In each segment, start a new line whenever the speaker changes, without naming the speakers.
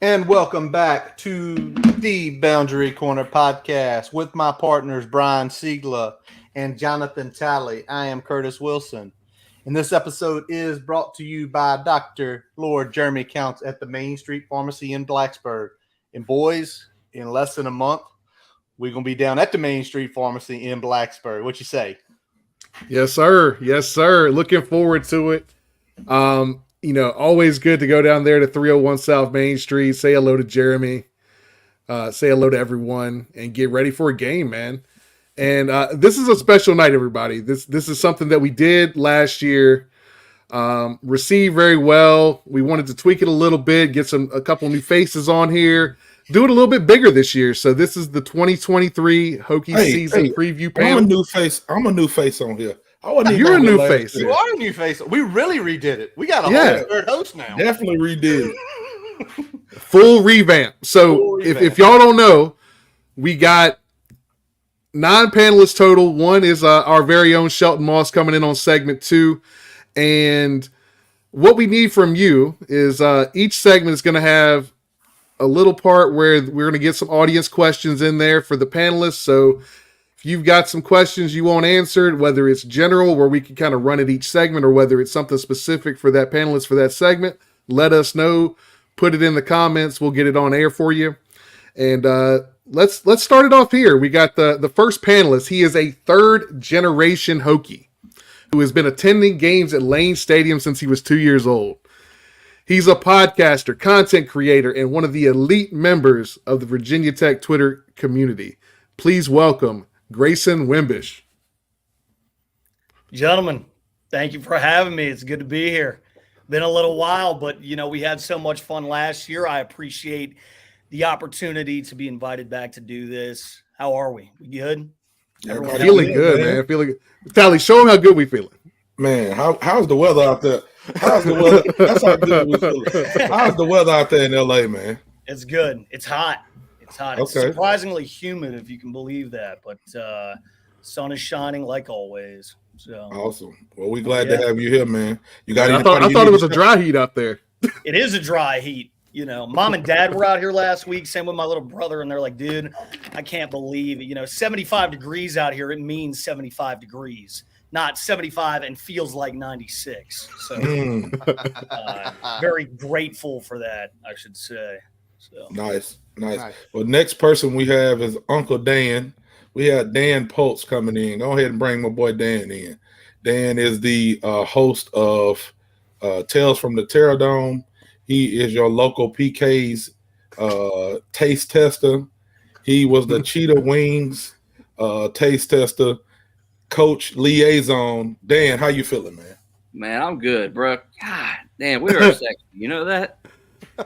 And welcome back to the Boundary Corner podcast with my partners Brian Seigla and Jonathan Talley. I am Curtis Wilson. And this episode is brought to you by Dr. Lord Jeremy Counts at the Main Street Pharmacy in Blacksburg. And boys, in less than a month, we're going to be down at the Main Street Pharmacy in Blacksburg. What you say?
Yes, sir. Yes, sir. Looking forward to it. Always good to go down there to 301 South Main Street, say hello to Jeremy, say hello to everyone, and get ready for a game, man. And this is a special night, everybody. This is something that we did last year, received very well. We wanted to tweak it a little bit, get a couple new faces on here, do it a little bit bigger this year. So this is the 2023 Hokies Season Preview Panel.
I'm a new face on here.
You're a new face.
You are a new face. We really redid it. We got a whole third host now.
Definitely redid it.
Full revamp. So if y'all don't know, we got 9 panelists total. One is our very own Shelton Moss coming in on segment 2. And what we need from you is each segment is going to have a little part where we're going to get some audience questions in there for the panelists. So if you've got some questions you want answered, whether it's general where we can kind of run at each segment or whether it's something specific for that panelist for that segment, let us know. Put it in the comments. We'll get it on air for you. And let's start it off here. We got the first panelist. He is a third-generation Hokie who has been attending games at Lane Stadium since he was 2 years old. He's a podcaster, content creator, and one of the elite members of the Virginia Tech Twitter community. Please welcome Grayson Wimbish.
Gentlemen, thank you for having me. It's good to be here. Been a little while, but we had so much fun last year. I appreciate the opportunity to be invited back to do this. How are we? We good?
Everyone feeling good, man. Feeling good. Tally, show them how good we feeling.
Man, how's the weather out there? How's the weather? That's how good we feeling. How's the weather out there in LA, man?
It's good. It's hot. It's hot. It's surprisingly humid, if you can believe that. But sun is shining like always. So
awesome. Well, we're glad to have you here, man. You got?
I thought it was a dry heat out there.
It is a dry heat. Mom and dad were out here last week. Same with my little brother, and they're like, "Dude, I can't believe it. 75 degrees out here. It means 75 degrees, not 75 and feels like 96." So very grateful for that, I should say. So
nice. Well, next person we have is Uncle Dan. We have Dan Pultz coming in. Go ahead and bring my boy Dan in. Dan is the host of Tales from the Terrordome. He is your local PK's taste tester. He was the Cheetah Wings taste tester. coach liaison, Dan. How you feeling, man?
Man, I'm good, bro. God damn, we are sexy. You know that?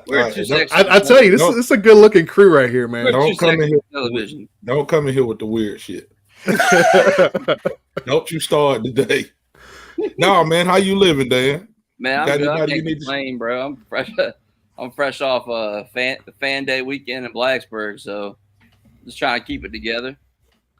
We're too sexy.
I tell you, this is a good looking crew right here, man.
Don't come in here.
Television.
Don't come in here with the weird shit. Don't you start today. No, man. How you living, Dan?
Man, I'm good. I can't complain, bro. I'm fresh. I'm fresh off fan day weekend in Blacksburg, so just trying to keep it together.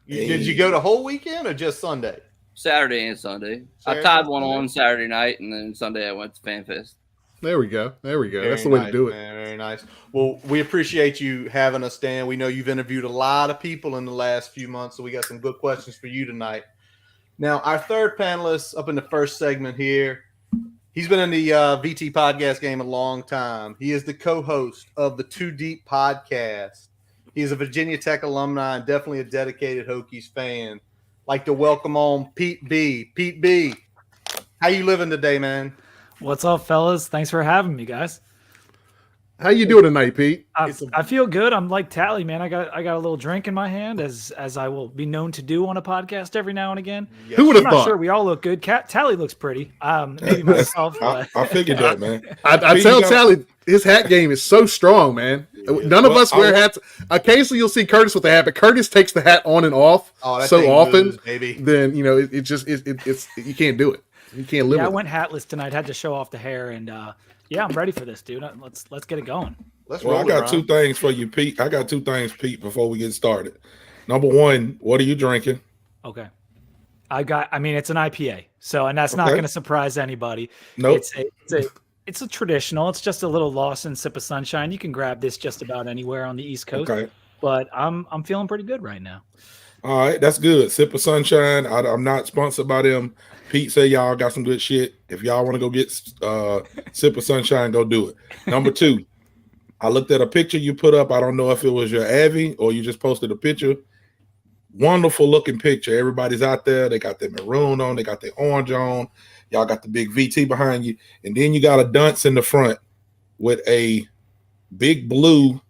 Did you go the whole weekend or just Sunday?
Saturday and Sunday. I tied one on Saturday night, and then Sunday I went to FanFest.
There we go.
Very
That's the way
nice,
to do it.
Man, very nice. Well, we appreciate you having us, Dan. We know you've interviewed a lot of people in the last few months, so we got some good questions for you tonight. Now, our third panelist up in the first segment here, he's been in the VT podcast game a long time. He is the co-host of the Too Deep podcast. He is a Virginia Tech alumni and definitely a dedicated Hokies fan. Like to welcome on Pete B. Pete B, how you living today, man?
What's up, fellas? Thanks for having me, guys.
How you doing tonight, Pete?
I feel good. I'm like Talley, man. I got a little drink in my hand, as I will be known to do on a podcast every now and again.
Yes.
Who would have
I'm
thought?
not sure we all look good. Talley looks pretty. Maybe myself.
I figured that, man.
I tell Talley his hat game is so strong, man. None of us wear hats. Occasionally, you'll see Curtis with the hat, but Curtis takes the hat on and off so often.
Moves, baby.
Then it's you can't do it. You can't live.
Yeah, I
with
went hatless tonight. Had to show off the hair, and I'm ready for this, dude. Let's get it going.
Well, I got two things for you, Pete. Pete, before we get started. Number one, what are you drinking?
Okay. It's an IPA. So, and that's not going to surprise anybody.
Nope.
It's a traditional. It's just a little Lawson sip of sunshine. You can grab this just about anywhere on the East Coast. Okay. But I'm feeling pretty good right now.
All right, that's good. Sip of sunshine. I'm not sponsored by them. Pete said y'all got some good shit. If y'all want to go get sip of sunshine, go do it. Number two, I looked at a picture you put up. I don't know if it was your Avi or you just posted a picture. Wonderful looking picture. Everybody's out there. They got their maroon on. They got their orange on. Y'all got the big VT behind you. And then you got a dunce in the front with a big blue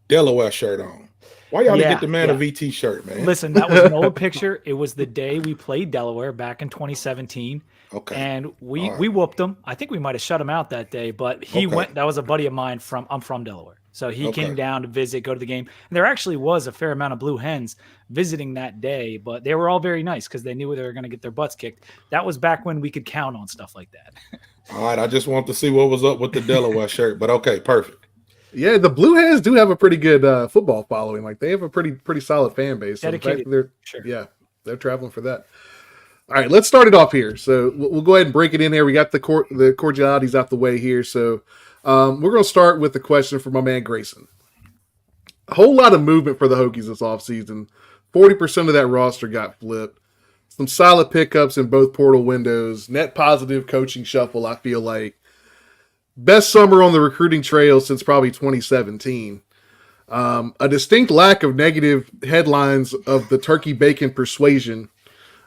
Delaware shirt on. Why y'all didn't get the man a VT shirt, man?
Listen, that was an old picture. It was the day we played Delaware back in 2017.
Okay.
And we whooped them. I think we might have shut him out that day, but he went. That was a buddy of mine I'm from Delaware. So he came down to visit, go to the game. And there actually was a fair amount of Blue Hens visiting that day, but they were all very nice because they knew they were going to get their butts kicked. That was back when we could count on stuff like that.
All right. I just want to see what was up with the Delaware shirt, but okay, perfect.
Yeah, the Blue Hens do have a pretty good football following. Like they have a pretty solid fan base. So
dedicated.
They're traveling for that. All right, let's start it off here. So we'll go ahead and break it in there. We got the cordialities out the way here. So we're going to start with the question from my man Grayson. A whole lot of movement for the Hokies this offseason. 40% of that roster got flipped. Some solid pickups in both portal windows. Net positive coaching shuffle, I feel like. Best summer on the recruiting trail since probably 2017. A distinct lack of negative headlines of the turkey bacon persuasion.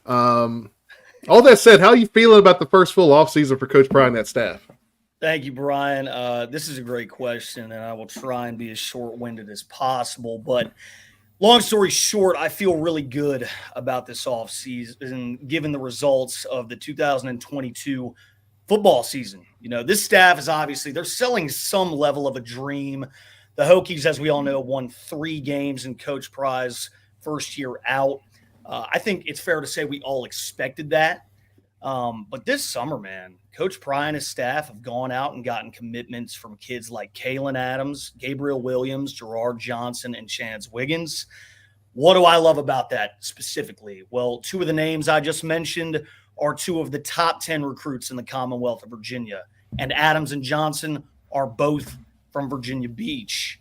All that said, how are you feeling about the first full offseason for Coach Pryor and that staff?
Thank you, Brian. This is a great question, and I will try and be as short-winded as possible. But long story short, I feel really good about this offseason, given the results of the 2022 football season. This staff is they're selling some level of a dream. The Hokies, as we all know, won 3 games in Coach Pryor's first year out. I think it's fair to say we all expected that. But this summer, man, Coach Pryor and his staff have gone out and gotten commitments from kids like Kalen Adams, Gabriel Williams, Gerard Johnson, and Chance Wiggins. What do I love about that specifically? Well, 2 of the names I just mentioned are 2 of the top 10 recruits in the Commonwealth of Virginia. And Adams and Johnson are both from Virginia Beach.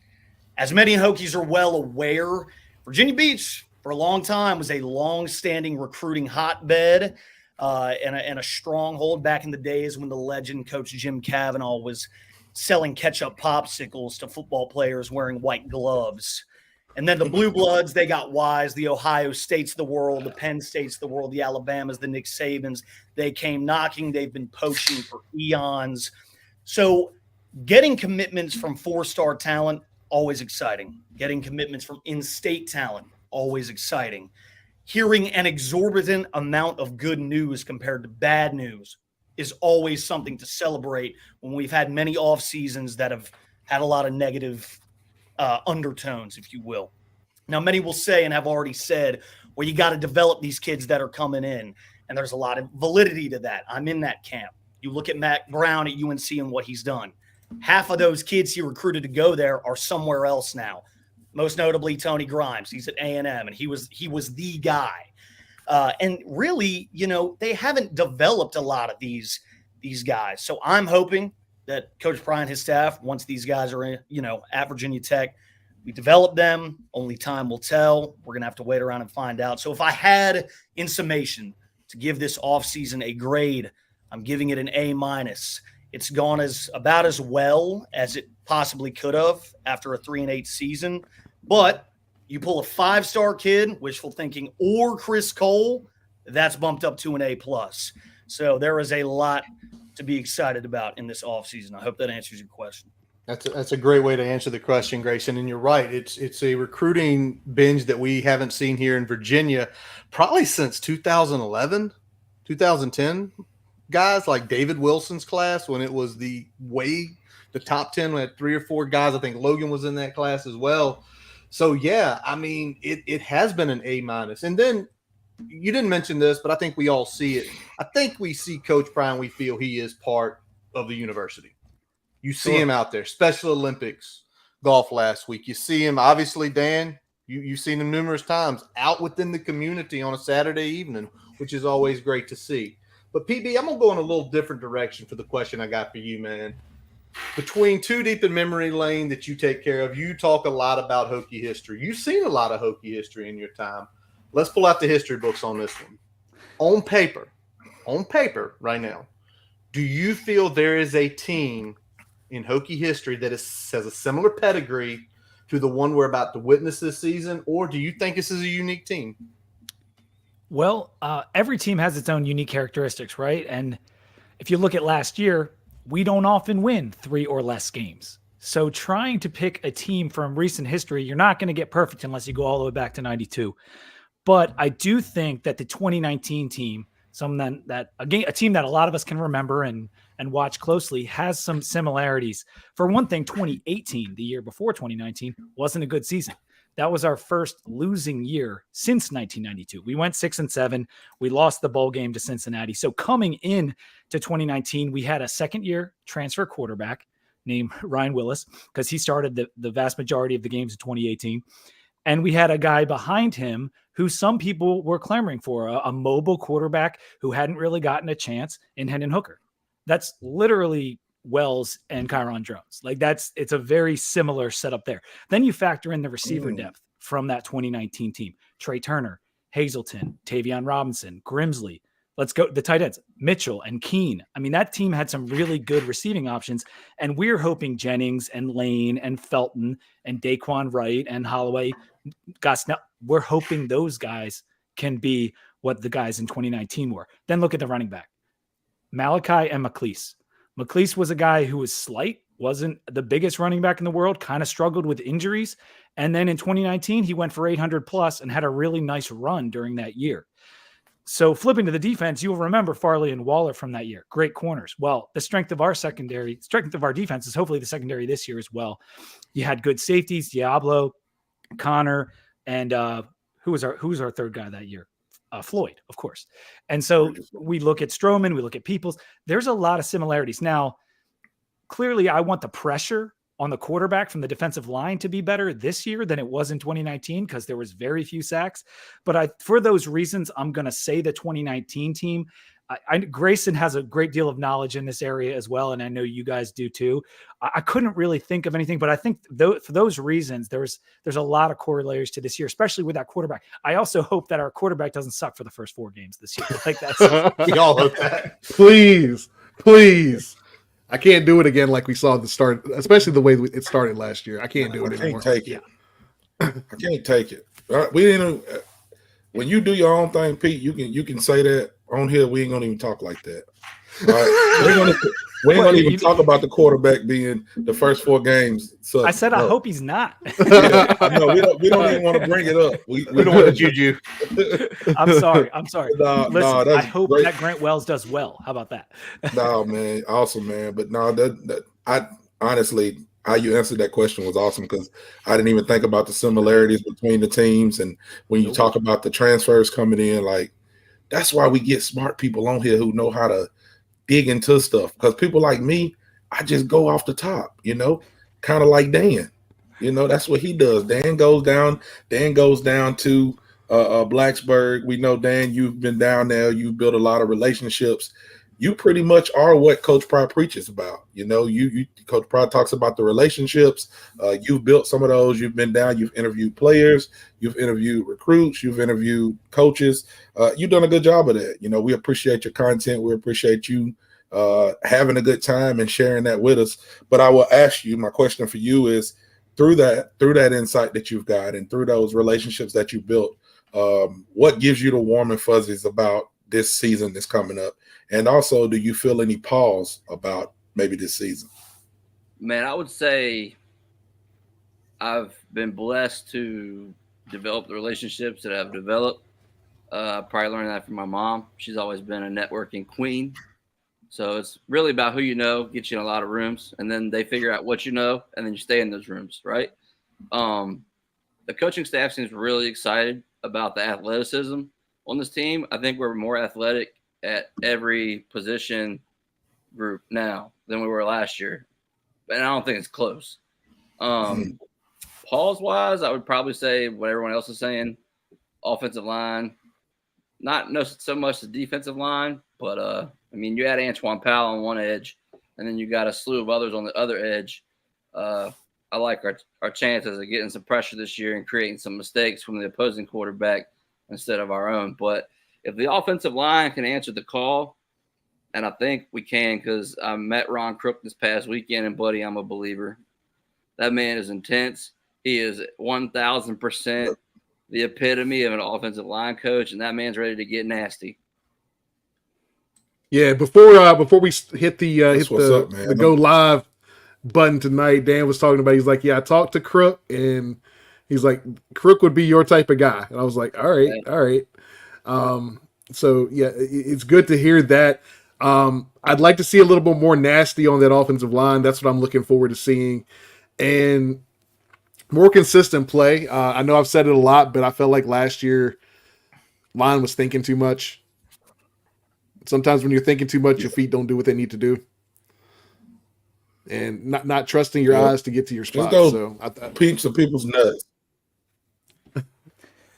As many Hokies are well aware, Virginia Beach for a long time was a long-standing recruiting hotbed and a stronghold back in the days when the legend Coach Jim Cavanaugh was selling ketchup popsicles to football players wearing white gloves. And then the Blue Bloods, they got wise. The Ohio States of the world, the Penn States of the world, the Alabamas, the Nick Sabans, they came knocking. They've been poaching for eons. So getting commitments from 4-star talent, always exciting. Getting commitments from in-state talent, always exciting. hearing an exorbitant amount of good news compared to bad news is always something to celebrate when we've had many off seasons that have had a lot of negative undertones, if you will. Now, many will say and have already said, well, you got to develop these kids that are coming in. And there's a lot of validity to that. I'm in that camp. You look at Matt Brown at UNC and what he's done. Half of those kids he recruited to go there are somewhere else now. Most notably, Tony Grimes. He's at A&M, and he was the guy. And really, they haven't developed a lot of these guys. So I'm hoping that Coach Prine and his staff, once these guys are at Virginia Tech, we develop them. Only time will tell. We're going to have to wait around and find out. So if I had, in summation, to give this offseason a grade, I'm giving it an A-. It's gone about as well as it possibly could have after a 3-8 season. But you pull a 5-star kid, wishful thinking, or Chris Cole, that's bumped up to an A+. So there is a lot to be excited about in this offseason. I hope that answers your question.
That's a great way to answer the question, Grayson. And you're right. It's a recruiting binge that we haven't seen here in Virginia probably since 2011, 2010. Guys like David Wilson's class, when it was the top 10, we had 3 or 4 guys. I think Logan was in that class as well. So, yeah, I mean, it has been an A-. And then you didn't mention this, but I think we all see it. I think we see Coach Prine. We feel he is part of the university. You see him out there, Special Olympics golf last week. You see him, obviously, Dan, you've seen him numerous times out within the community on a Saturday evening, which is always great to see. But, PB, I'm going to go in a little different direction for the question I got for you, man. Between Too Deep in Memory Lane that you take care of, you talk a lot about Hokie history. You've seen a lot of Hokie history in your time. Let's pull out the history books on this one. On paper right now, do you feel there is a team in Hokie history that has a similar pedigree to the one we're about to witness this season, or do you think this is a unique team?
Well, every team has its own unique characteristics, right? And if you look at last year, we don't often win 3 or less games. So trying to pick a team from recent history, you're not going to get perfect unless you go all the way back to 92. But I do think that the 2019 team, a team that a lot of us can remember and watch closely, has some similarities. For one thing, 2018, the year before 2019, wasn't a good season. That was our first losing year since 1992. We went 6-7. We lost the bowl game to Cincinnati. So coming in to 2019, we had a second-year transfer quarterback named Ryan Willis because he started the vast majority of the games in 2018. And we had a guy behind him who some people were clamoring for, a mobile quarterback who hadn't really gotten a chance in Hendon Hooker. That's literally Wells and Kyron Jones. It's a very similar setup there. Then you factor in the receiver depth from that 2019 team. Trey Turner, Hazelton, Tavion Robinson, Grimsley. Let's go. The tight ends, Mitchell and Keene. I mean, that team had some really good receiving options, and we're hoping Jennings and Lane and Felton and Daquan Wright and Holloway. Gosh, now we're hoping those guys can be what the guys in 2019 were. Then look at the running back, Malachi and McLeese. McLeese was a guy who was slight, wasn't the biggest running back in the world, kind of struggled with injuries. And then in 2019, he went for 800 plus and had a really nice run during that year. So flipping to the defense, you'll remember Farley and Waller from that year. Great corners. Well, the strength of our defense is hopefully the secondary this year as well. You had good safeties, Diablo, Connor, and who was our third guy that year? Floyd, of course. And so we look at Stroman, we look at Peoples. There's a lot of similarities. Now, clearly, I want the pressure on the quarterback from the defensive line to be better this year than it was in 2019 because there was very few sacks. But for those reasons, I'm going to say the 2019 team. Grayson has a great deal of knowledge in this area as well, and I know you guys do too. I couldn't really think of anything, but I think for those reasons, there's a lot of corollaries to this year, especially with that quarterback. I also hope that our quarterback doesn't suck for the first 4 games this year.
We all hope that.
Please. I can't do it again like we saw at the start, especially the way it started last year. I can't do it anymore.
I can't take it. We didn't. When you do your own thing, Pete, you can say that. on here, we ain't gonna even talk like that. All right, we ain't gonna even talk about the quarterback being the first 4 games. So
I said, I hope he's not.
Yeah, no, we don't even want to bring it up. We
don't want to juju.
I'm sorry. Listen, I hope
great.
that Grant Wells does well. How about that?
No, man, awesome, man. But no, that I honestly, how you answered that question was awesome because I didn't even think about the similarities between the teams. And when you talk about the transfers coming in, like that's why we get smart people on here who know how to dig into stuff. Because people like me, I just go off the top, kind of like Dan. That's what he does. Dan goes down to Blacksburg. We know, Dan, you've been down there. You've built a lot of relationships. You pretty much are what Coach Pride preaches about. Coach Pride talks about the relationships. You've built some of those. You've been down. You've interviewed players. You've interviewed recruits. You've interviewed coaches. You've done a good job of that. We appreciate your content. We appreciate you having a good time and sharing that with us. But I will ask you, my question for you is, through that insight that you've got and through those relationships that you built, what gives you the warm and fuzzies about this season that's coming up? And also, do you feel any pause about maybe this season?
Man, I would say I've been blessed to develop the relationships that I've developed. Probably learned that from my mom. She's always been a networking queen. So it's really about who you know, get you in a lot of rooms, and then they figure out what you know, and then you stay in those rooms, right? The coaching staff seems really excited about the athleticism on this team. I think we're more athletic at every position group now than we were last year, and I don't think it's close. Pause-wise, I would probably say what everyone else is saying, offensive line, not so much the defensive line, but you had Antoine Powell on one edge, and then you got a slew of others on the other edge. I like our chances of getting some pressure this year and creating some mistakes from the opposing quarterback instead of our own. But if the offensive line can answer the call, and I think we can because I met Ron Crook this past weekend, and, buddy, I'm a believer. That man is intense. He is 1,000% the epitome of an offensive line coach, and that man's ready to get nasty.
Yeah, before we hit the go live button tonight, Dan was talking about, he's like, yeah, I talked to Crook, and he's like, Crook would be your type of guy. And I was like, all right. So yeah, it's good to hear that. I'd like to see a little bit more nasty on that offensive line. That's what I'm looking forward to seeing. And more consistent play. I know I've said it a lot, but I felt like last year line was thinking too much. Sometimes when you're thinking too much, your feet don't do what they need to do. And not trusting your eyes to get to your spot.
Just go pinch some people's nuts.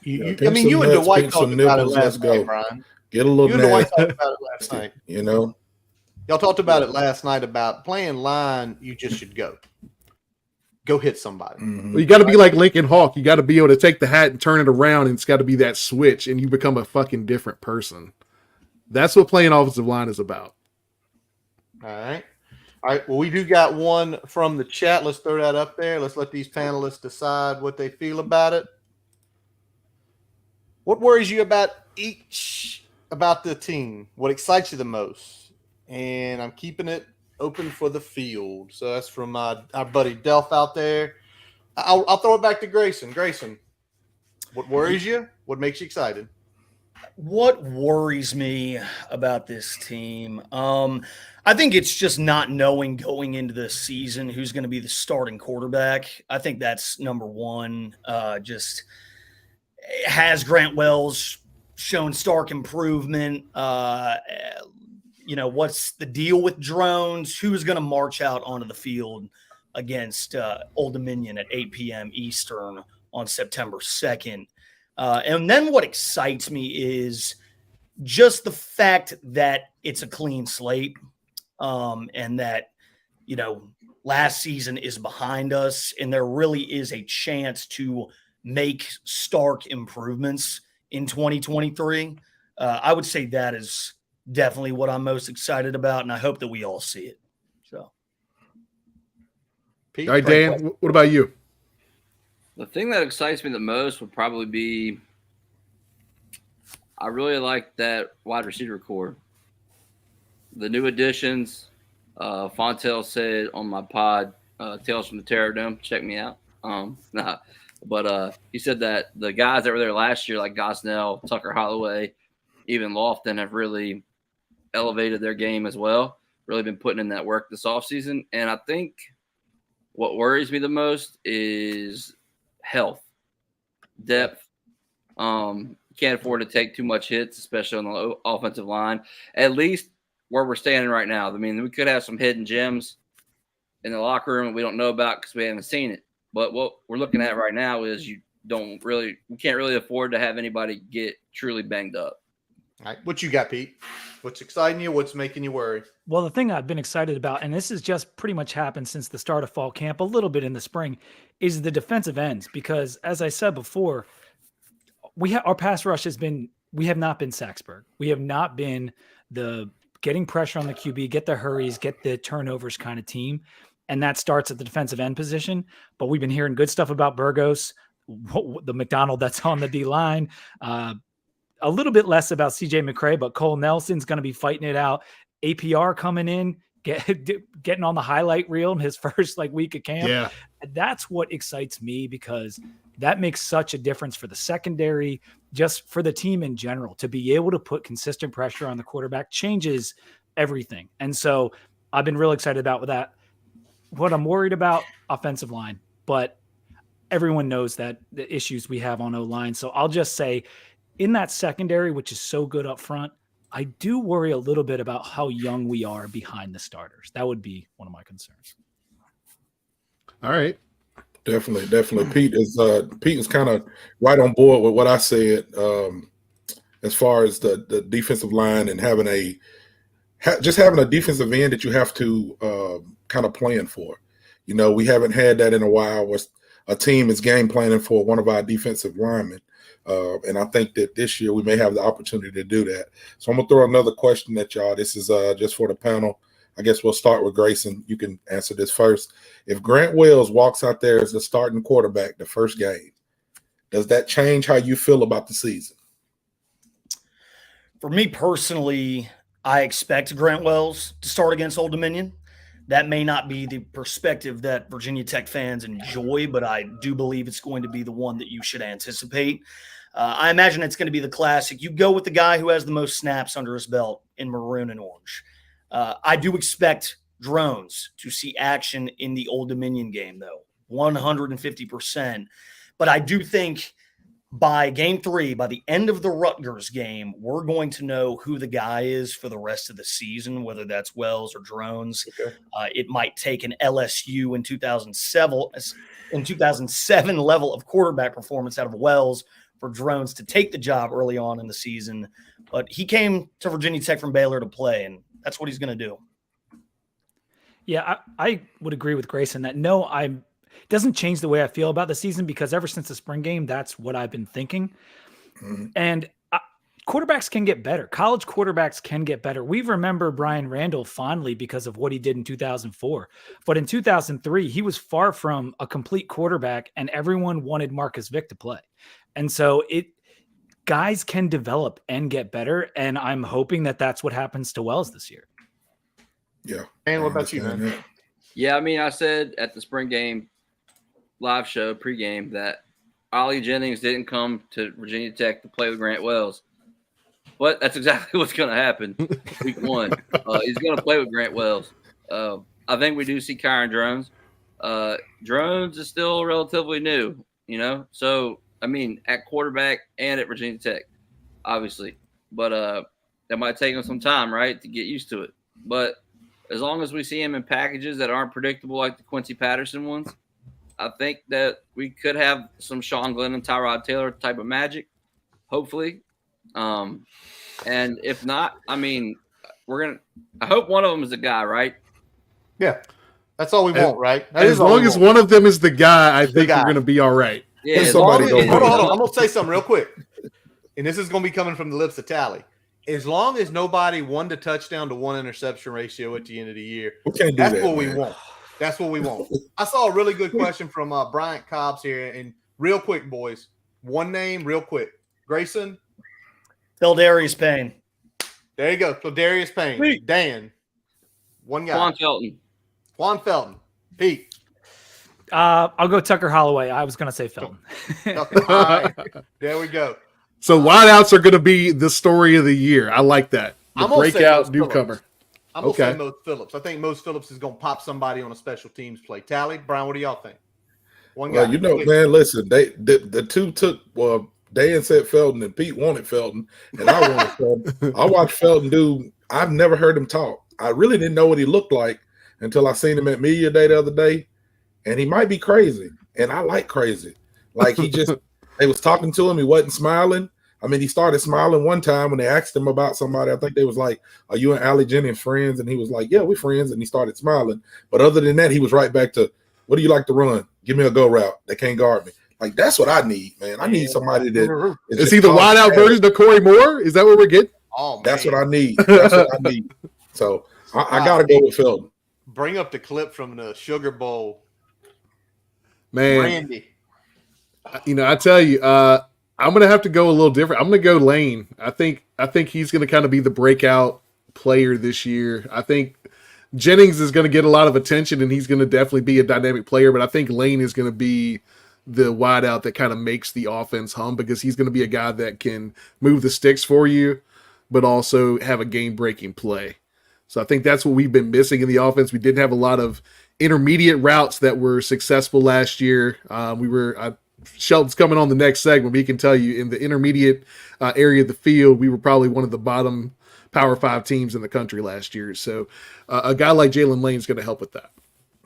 You and Dwight talked about it last night, Brian.
Get a little
You and Dwight talked about it last night.
Y'all
talked about it last night about playing line. You just should go hit somebody.
Mm-hmm.
Well, you got to be like Lincoln Hawk. You got to be able to take the hat and turn it around, and it's got to be that switch, and you become a fucking different person. That's what playing offensive line is about.
All right. Well, we do got one from the chat. Let's throw that up there. Let's let these panelists decide what they feel about it. What worries you about the team? What excites you the most? And I'm keeping it open for the field. So that's from our buddy Delph out there. I'll throw it back to Grayson. Grayson, what worries you? What makes you excited?
What worries me about this team? I think it's just not knowing going into the season who's going to be the starting quarterback. I think that's number one. Has Grant Wells shown stark improvement? What's the deal with drones? Who's going to march out onto the field against Old Dominion at 8 p.m. Eastern on September 2nd? And then what excites me is just the fact that it's a clean slate, and that, last season is behind us and there really is a chance to make stark improvements in 2023. I would say that is definitely what I'm most excited about, and I hope that we all see it. So,
Pete, all right, Dan, what about you?
The thing that excites me the most would probably be I really like that wide receiver core. The new additions, Fontel said on my pod, Tales from the Terrordome, check me out. But he said that the guys that were there last year, like Gosnell, Tucker Holloway, even Lofton, have really elevated their game as well. Really been putting in that work this offseason. And I think what worries me the most is health, depth. Can't afford to take too much hits, especially on the offensive line. At least where we're standing right now. I mean, we could have some hidden gems in the locker room we don't know about because we haven't seen it. But what we're looking at right now is we can't really afford to have anybody get truly banged up.
All right. What you got, Pete? What's exciting you? What's making you worry?
Well, the thing I've been excited about, and this has just pretty much happened since the start of fall camp, a little bit in the spring, is the defensive ends. Because as I said before, our pass rush we have not been Saxburg. We have not been the getting pressure on the QB, get the hurries, get the turnovers kind of team. And that starts at the defensive end position. But we've been hearing good stuff about Burgos, the McDaniel that's on the D line. A little bit less about CJ McCray, but Cole Nelson's going to be fighting it out. APR coming in, getting on the highlight reel in his first week of camp.
Yeah.
That's what excites me because that makes such a difference for the secondary, just for the team in general. To be able to put consistent pressure on the quarterback changes everything. And so I've been real excited about that. What I'm worried about, offensive line, but everyone knows that the issues we have on O-line. So I'll just say in that secondary, which is so good up front, I do worry a little bit about how young we are behind the starters. That would be one of my concerns.
All right.
Definitely. Pete is kind of right on board with what I said as far as the defensive line and having a defensive end that you have to kind of plan for. We haven't had that in a while where a team is game planning for one of our defensive linemen. And I think that this year we may have the opportunity to do that. So I'm going to throw another question at y'all. This is just for the panel. I guess we'll start with Grayson. You can answer this first. If Grant Wells walks out there as the starting quarterback the first game, does that change how you feel about the season?
For me personally, I expect Grant Wells to start against Old Dominion. That may not be the perspective that Virginia Tech fans enjoy, but I do believe it's going to be the one that you should anticipate. I imagine it's going to be the classic. You go with the guy who has the most snaps under his belt in maroon and orange. I do expect Drones to see action in the Old Dominion game, though, 150%. But I do think by game 3, by the end of the Rutgers game, we're going to know who the guy is for the rest of the season, whether that's Wells or Drones. Okay. It might take an LSU in 2007 level of quarterback performance out of Wells for Drones to take the job early on in the season. But he came to Virginia Tech from Baylor to play, and that's what he's going to do.
Yeah, I would agree with Grayson that it doesn't change the way I feel about the season because ever since the spring game, that's what I've been thinking. Mm-hmm. And quarterbacks can get better. College quarterbacks can get better. We remember Brian Randall fondly because of what he did in 2004. But in 2003, he was far from a complete quarterback, and everyone wanted Marcus Vick to play. And so guys can develop and get better, and I'm hoping that that's what happens to Wells this year.
Yeah.
And what about you, man?
Yeah, I mean, I said at the spring game live show pregame that Ollie Jennings didn't come to Virginia Tech to play with Grant Wells. But that's exactly what's going to happen week 1. He's going to play with Grant Wells. I think we do see Kyron Drones. Drones is still relatively new, So, I mean, at quarterback and at Virginia Tech, obviously. But that might take him some time, right, to get used to it. But as long as we see him in packages that aren't predictable like the Quincy Patterson ones, I think that we could have some Sean Glenn and Tyrod Taylor type of magic, hopefully. And if not, I mean, I hope one of them is a guy, right?
Yeah. That's all we want, right?
As long as one of them is the guy, I think we're going to be all right.
Yeah.
Hold on. I'm going to say something real quick. And this is going to be coming from the lips of Tally. As long as nobody won the touchdown to 1 interception ratio at the end of the year, that's what we want. That's what we want. I saw a really good question from Bryant Cobbs here. And real quick, boys, one name real quick. Grayson,
Darius Payne.
There you go. So Darius Payne.
Pete.
Dan. One guy. Juan Felton. Pete.
I'll go Tucker Holloway. I was going to say Felton.
All right. There we go.
So wideouts are going to be the story of the year. I like that. The breakout newcomer.
I'm going to say Mose Phillips. I think Mose Phillips is going to pop somebody on a special teams play. Tally, Brian, what do y'all think? One guy.
Well, man, listen, the two took Dan said Felton and Pete wanted Felton, and I wanted Felton. I watched Felton do. I've never heard him talk. I really didn't know what he looked like until I seen him at Media Day the other day, and he might be crazy, and I like crazy. Like they was talking to him, he wasn't smiling. I mean, he started smiling one time when they asked him about somebody. I think they was like, "Are you and Allie Jennings friends?" And he was like, "Yeah, we're friends." And he started smiling. But other than that, he was right back to, "What do you like to run? Give me a go route. They can't guard me." Like, that's what I need, man. I need somebody that
is he the wideout version of Corey Moore? Is that what we're getting?
Oh, man.
That's what I need. That's what I need. So I got to go with Felton.
Bring up the clip from the Sugar Bowl.
Man,
Randy.
I tell you, I'm going to have to go a little different. I'm going to go Lane. I think he's going to kind of be the breakout player this year. I think Jennings is going to get a lot of attention, and he's going to definitely be a dynamic player, but I think Lane is going to be the wideout that kind of makes the offense hum, because he's going to be a guy that can move the sticks for you, but also have a game-breaking play. So I think that's what we've been missing in the offense. We didn't have a lot of intermediate routes that were successful last year. Shelton's coming on the next segment. He can tell you in the intermediate area of the field, we were probably one of the bottom Power 5 teams in the country last year. So a guy like Jalen Lane is going to help with that.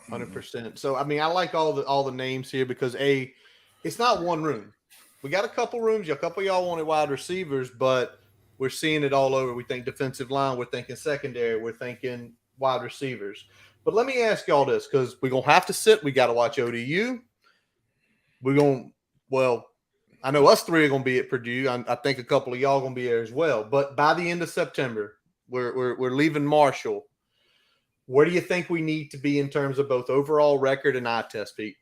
100%. So, I mean, I like all the names here because, it's not one room. We got a couple rooms. A couple of y'all wanted wide receivers, but we're seeing it all over. We think defensive line. We're thinking secondary. We're thinking wide receivers. But let me ask y'all this, because we're going to have to sit. We got to watch ODU. I know us three are going to be at Purdue. I think a couple of y'all are going to be there as well. But by the end of September, we're leaving Marshall. Where do you think we need to be in terms of both overall record and eye test, Pete?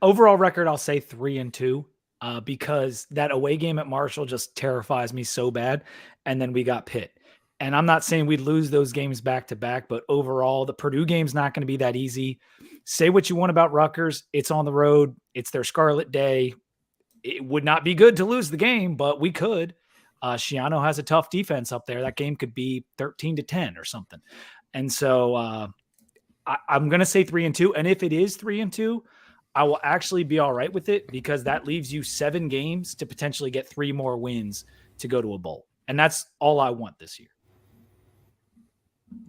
Overall record, I'll say 3-2, because that away game at Marshall just terrifies me so bad. And then we got Pitt. And I'm not saying we'd lose those games back to back, but overall, the Purdue game's not going to be that easy. Say what you want about Rutgers. It's on the road. It's their Scarlet Day. It would not be good to lose the game, but we could. Shiano has a tough defense up there. That game could be 13-10 or something. And so I'm going to say 3-2. And if it is 3-2, I will actually be all right with it, because that leaves you 7 games to potentially get 3 more wins to go to a bowl. And that's all I want this year.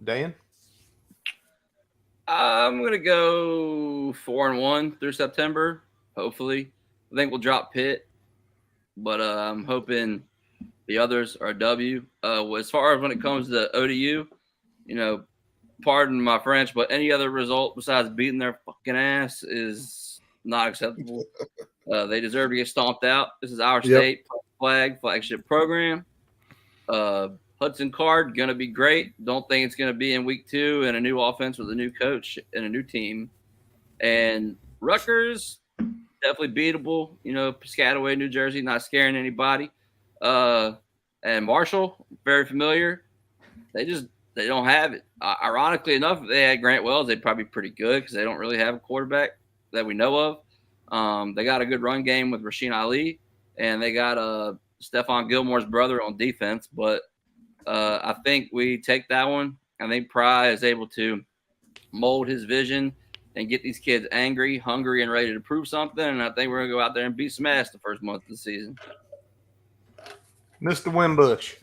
Dan?
I'm going to go 4-1 through September, hopefully. I think we'll drop Pitt, but I'm hoping the others are a W. As far as when it comes to ODU, pardon my French, but any other result besides beating their fucking ass is not acceptable. They deserve to get stomped out. This is our state flagship program. Hudson Card, going to be great. Don't think it's going to be in week 2 and a new offense with a new coach and a new team. And Rutgers, definitely beatable. Piscataway, New Jersey, not scaring anybody. And Marshall, very familiar. They don't have it. Ironically enough, if they had Grant Wells, they'd probably be pretty good, because they don't really have a quarterback that we know of. They got a good run game with Rasheen Ali, and they got Stephon Gilmore's brother on defense. But I think we take that one. I think Pry is able to mold his vision and get these kids angry, hungry, and ready to prove something. And I think we're going to go out there and beat some ass the first month of the season.
Mr. Wimbush.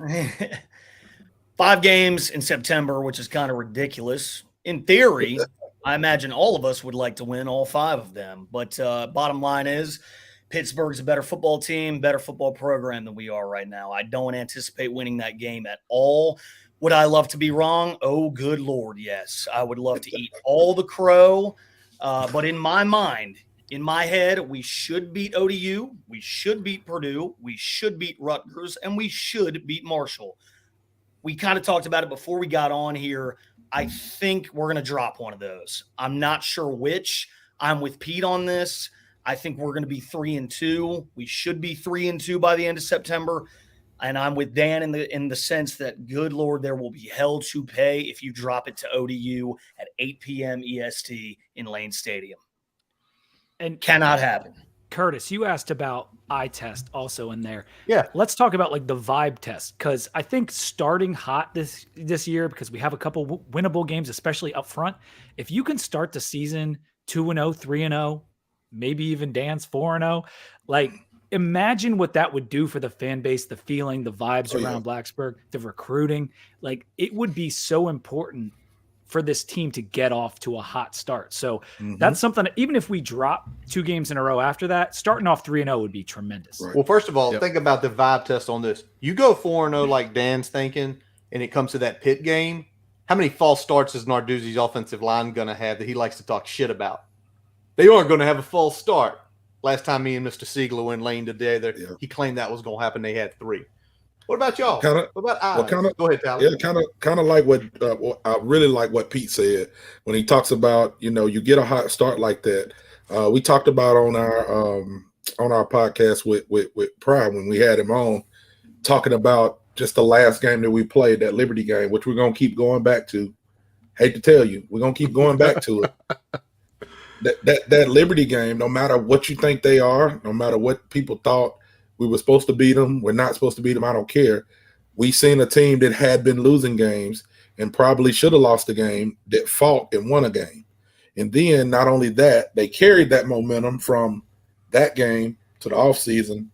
5 games in September, which is kind of ridiculous. In theory, I imagine all of us would like to win all 5 of them. But bottom line is, Pittsburgh's a better football team, better football program than we are right now. I don't anticipate winning that game at all. Would I love to be wrong? Oh, good Lord, yes. I would love to eat all the crow. But in my mind, in my head, we should beat ODU, we should beat Purdue, we should beat Rutgers, and we should beat Marshall. We kind of talked about it before we got on here. I think we're going to drop one of those. I'm not sure which. I'm with Pete on this. I think we're going to be 3-2. We should be 3-2 by the end of September. And I'm with Dan in the sense that, good Lord, there will be hell to pay if you drop it to ODU at 8 p.m. EST in Lane Stadium. And cannot happen.
Curtis, you asked about eye test also in there.
Yeah.
Let's talk about like the vibe test, because I think starting hot this year, because we have a couple winnable games, especially up front. If you can start the season 2-0, 3-0, maybe even Dan's 4-0, like imagine what that would do for the fan base, the feeling, the vibes around Blacksburg, the recruiting. Like it would be so important for this team to get off to a hot start. So that's something that even if we drop 2 games in a row after that, starting off 3-0 would be tremendous.
Right. Well, first of all, think about the vibe test on this. You go 4-0 like Dan's thinking, and it comes to that Pitt game. How many false starts is Narduzzi's offensive line going to have that he likes to talk shit about? They aren't going to have a false start. Last time me and Mr. Siegla went lane today, he claimed that was going to happen. They had 3. What about y'all? What about eyes? Go ahead, Talley.
Yeah, kind of like what I really like what Pete said when he talks about, you get a hot start like that. We talked about on our podcast with Prime when we had him on, talking about just the last game that we played, that Liberty game, which we're gonna keep going back to. Hate to tell you, we're gonna keep going back to it. That Liberty game, no matter what you think they are, no matter what people thought. We were supposed to beat them. We're not supposed to beat them. I don't care. We seen a team that had been losing games and probably should have lost a game that fought and won a game. And then not only that, they carried that momentum from that game to the offseason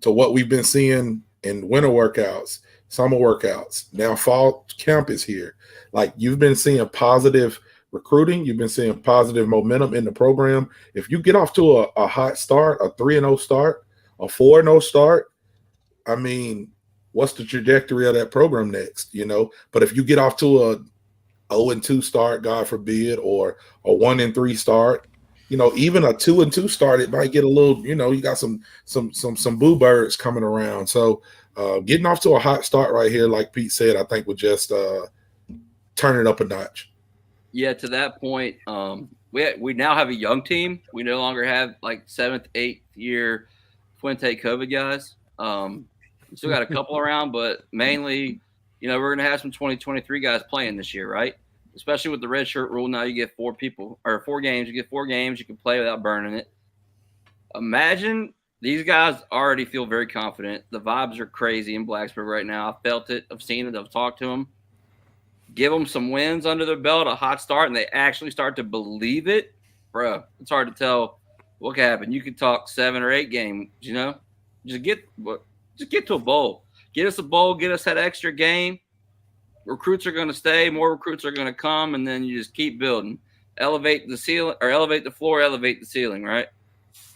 to what we've been seeing in winter workouts, summer workouts. Now fall camp is here. Like you've been seeing positive recruiting. You've been seeing positive momentum in the program. If you get off to a hot start, a 3-0 start, a 4-0 start, I mean, what's the trajectory of that program next, But if you get off to a 0-2 start, God forbid, or a 1-3 start, even a 2-2 start, it might get a little, you got some boo birds coming around. So getting off to a hot start right here, like Pete said, I think would just turn it up a notch.
Yeah, to that point, we now have a young team. We no longer have like 7th, 8th year Fuente COVID guys. We still got a couple around, but mainly, we're going to have some 2023 guys playing this year, right? Especially with the red shirt rule. Now you get 4 games. You get 4 games. You can play without burning it. Imagine these guys already feel very confident. The vibes are crazy in Blacksburg right now. I've felt it. I've seen it. I've talked to them. Give them some wins under their belt, a hot start, and they actually start to believe it. Bro, it's hard to tell what can happen. You could talk 7 or 8 games, Just get to a bowl. Get us a bowl. Get us that extra game. Recruits are going to stay. More recruits are going to come, and then you just keep building. Elevate the ceiling, or elevate the floor, elevate the ceiling, right?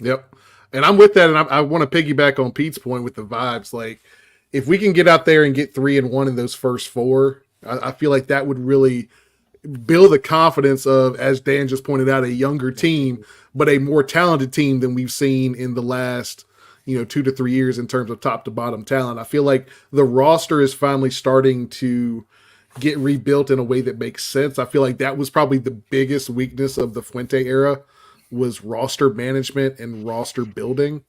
Yep. And I'm with that, and I want to piggyback on Pete's point with the vibes. Like, if we can get out there and get 3-1 in those first 4, I feel like that would really build the confidence of, as Dan just pointed out, a younger team, but a more talented team than we've seen in the last, 2 to 3 years in terms of top to bottom talent. I feel like the roster is finally starting to get rebuilt in a way that makes sense. I feel like that was probably the biggest weakness of the Fuente era, was roster management and roster building.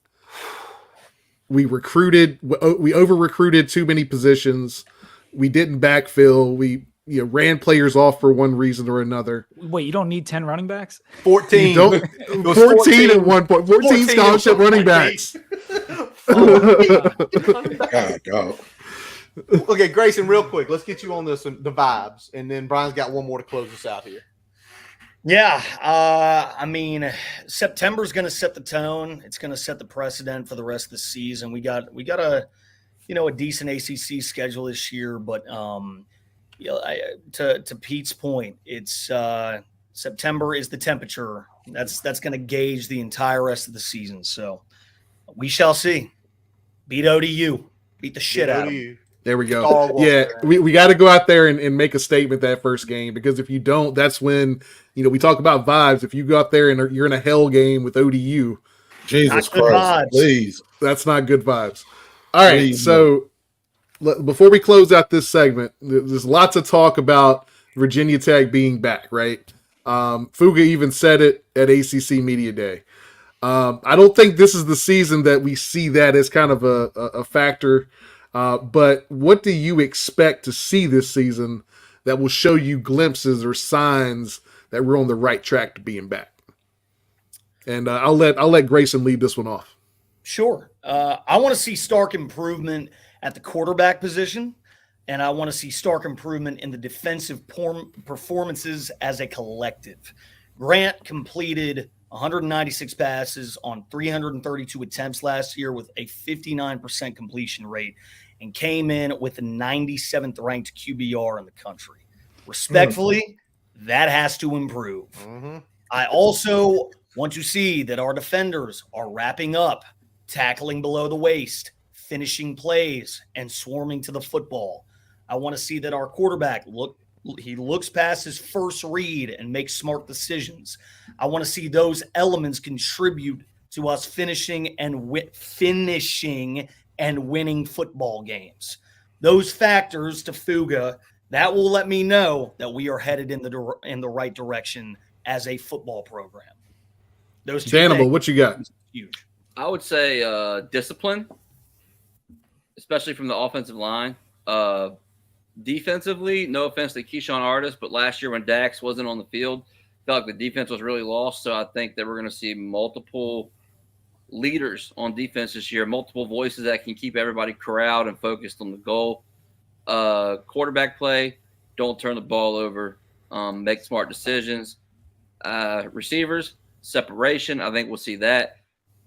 We over-recruited too many positions. We didn't backfill. We ran players off for one reason or another.
Wait, you don't need 10 running backs?
14.
14 at one point. 14 scholarship running backs.
God.
Okay, Grayson, real quick. Let's get you on this, the vibes, and then Brian's got one more to close us out here.
Yeah, I mean, September's going to set the tone. It's going to set the precedent for the rest of the season. We got a decent ACC schedule this year, but to Pete's point, it's September is the temperature. That's going to gauge the entire rest of the season. So we shall see. Beat ODU. Beat the shit out of them.
There we go. Yeah, we got to go out there and make a statement that first game, because if you don't, that's when, we talk about vibes. If you go out there and you're in a hell game with ODU,
Jesus Christ, please.
That's not good vibes. All right, so before we close out this segment, there's lots of talk about Virginia Tech being back, right? Fuga even said it at ACC Media Day. I don't think this is the season that we see that as kind of a factor. But what do you expect to see this season that will show you glimpses or signs that we're on the right track to being back? And I'll let Grayson lead this one off.
Sure. I want to see stark improvement at the quarterback position, and I want to see stark improvement in the defensive performances as a collective. Grant completed 196 passes on 332 attempts last year with a 59% completion rate and came in with the 97th ranked QBR in the country. Respectfully, that has to improve.
Mm-hmm.
I also want to see that our defenders are wrapping up, tackling below the waist, finishing plays, and swarming to the football. I want to see that our quarterback looks past his first read and makes smart decisions. I want to see those elements contribute to us finishing and winning football games. Those factors to Fuga, that will let me know that we are headed in the right direction as a football program. Those two
Danimal,
things,
what you got?
huge.
I would say discipline, especially from the offensive line. Defensively, no offense to Keyshawn Artis, but last year when Dax wasn't on the field, felt like the defense was really lost. So I think that we're going to see multiple leaders on defense this year, multiple voices that can keep everybody corralled and focused on the goal. Quarterback play, don't turn the ball over, make smart decisions. Receivers, separation, I think we'll see that.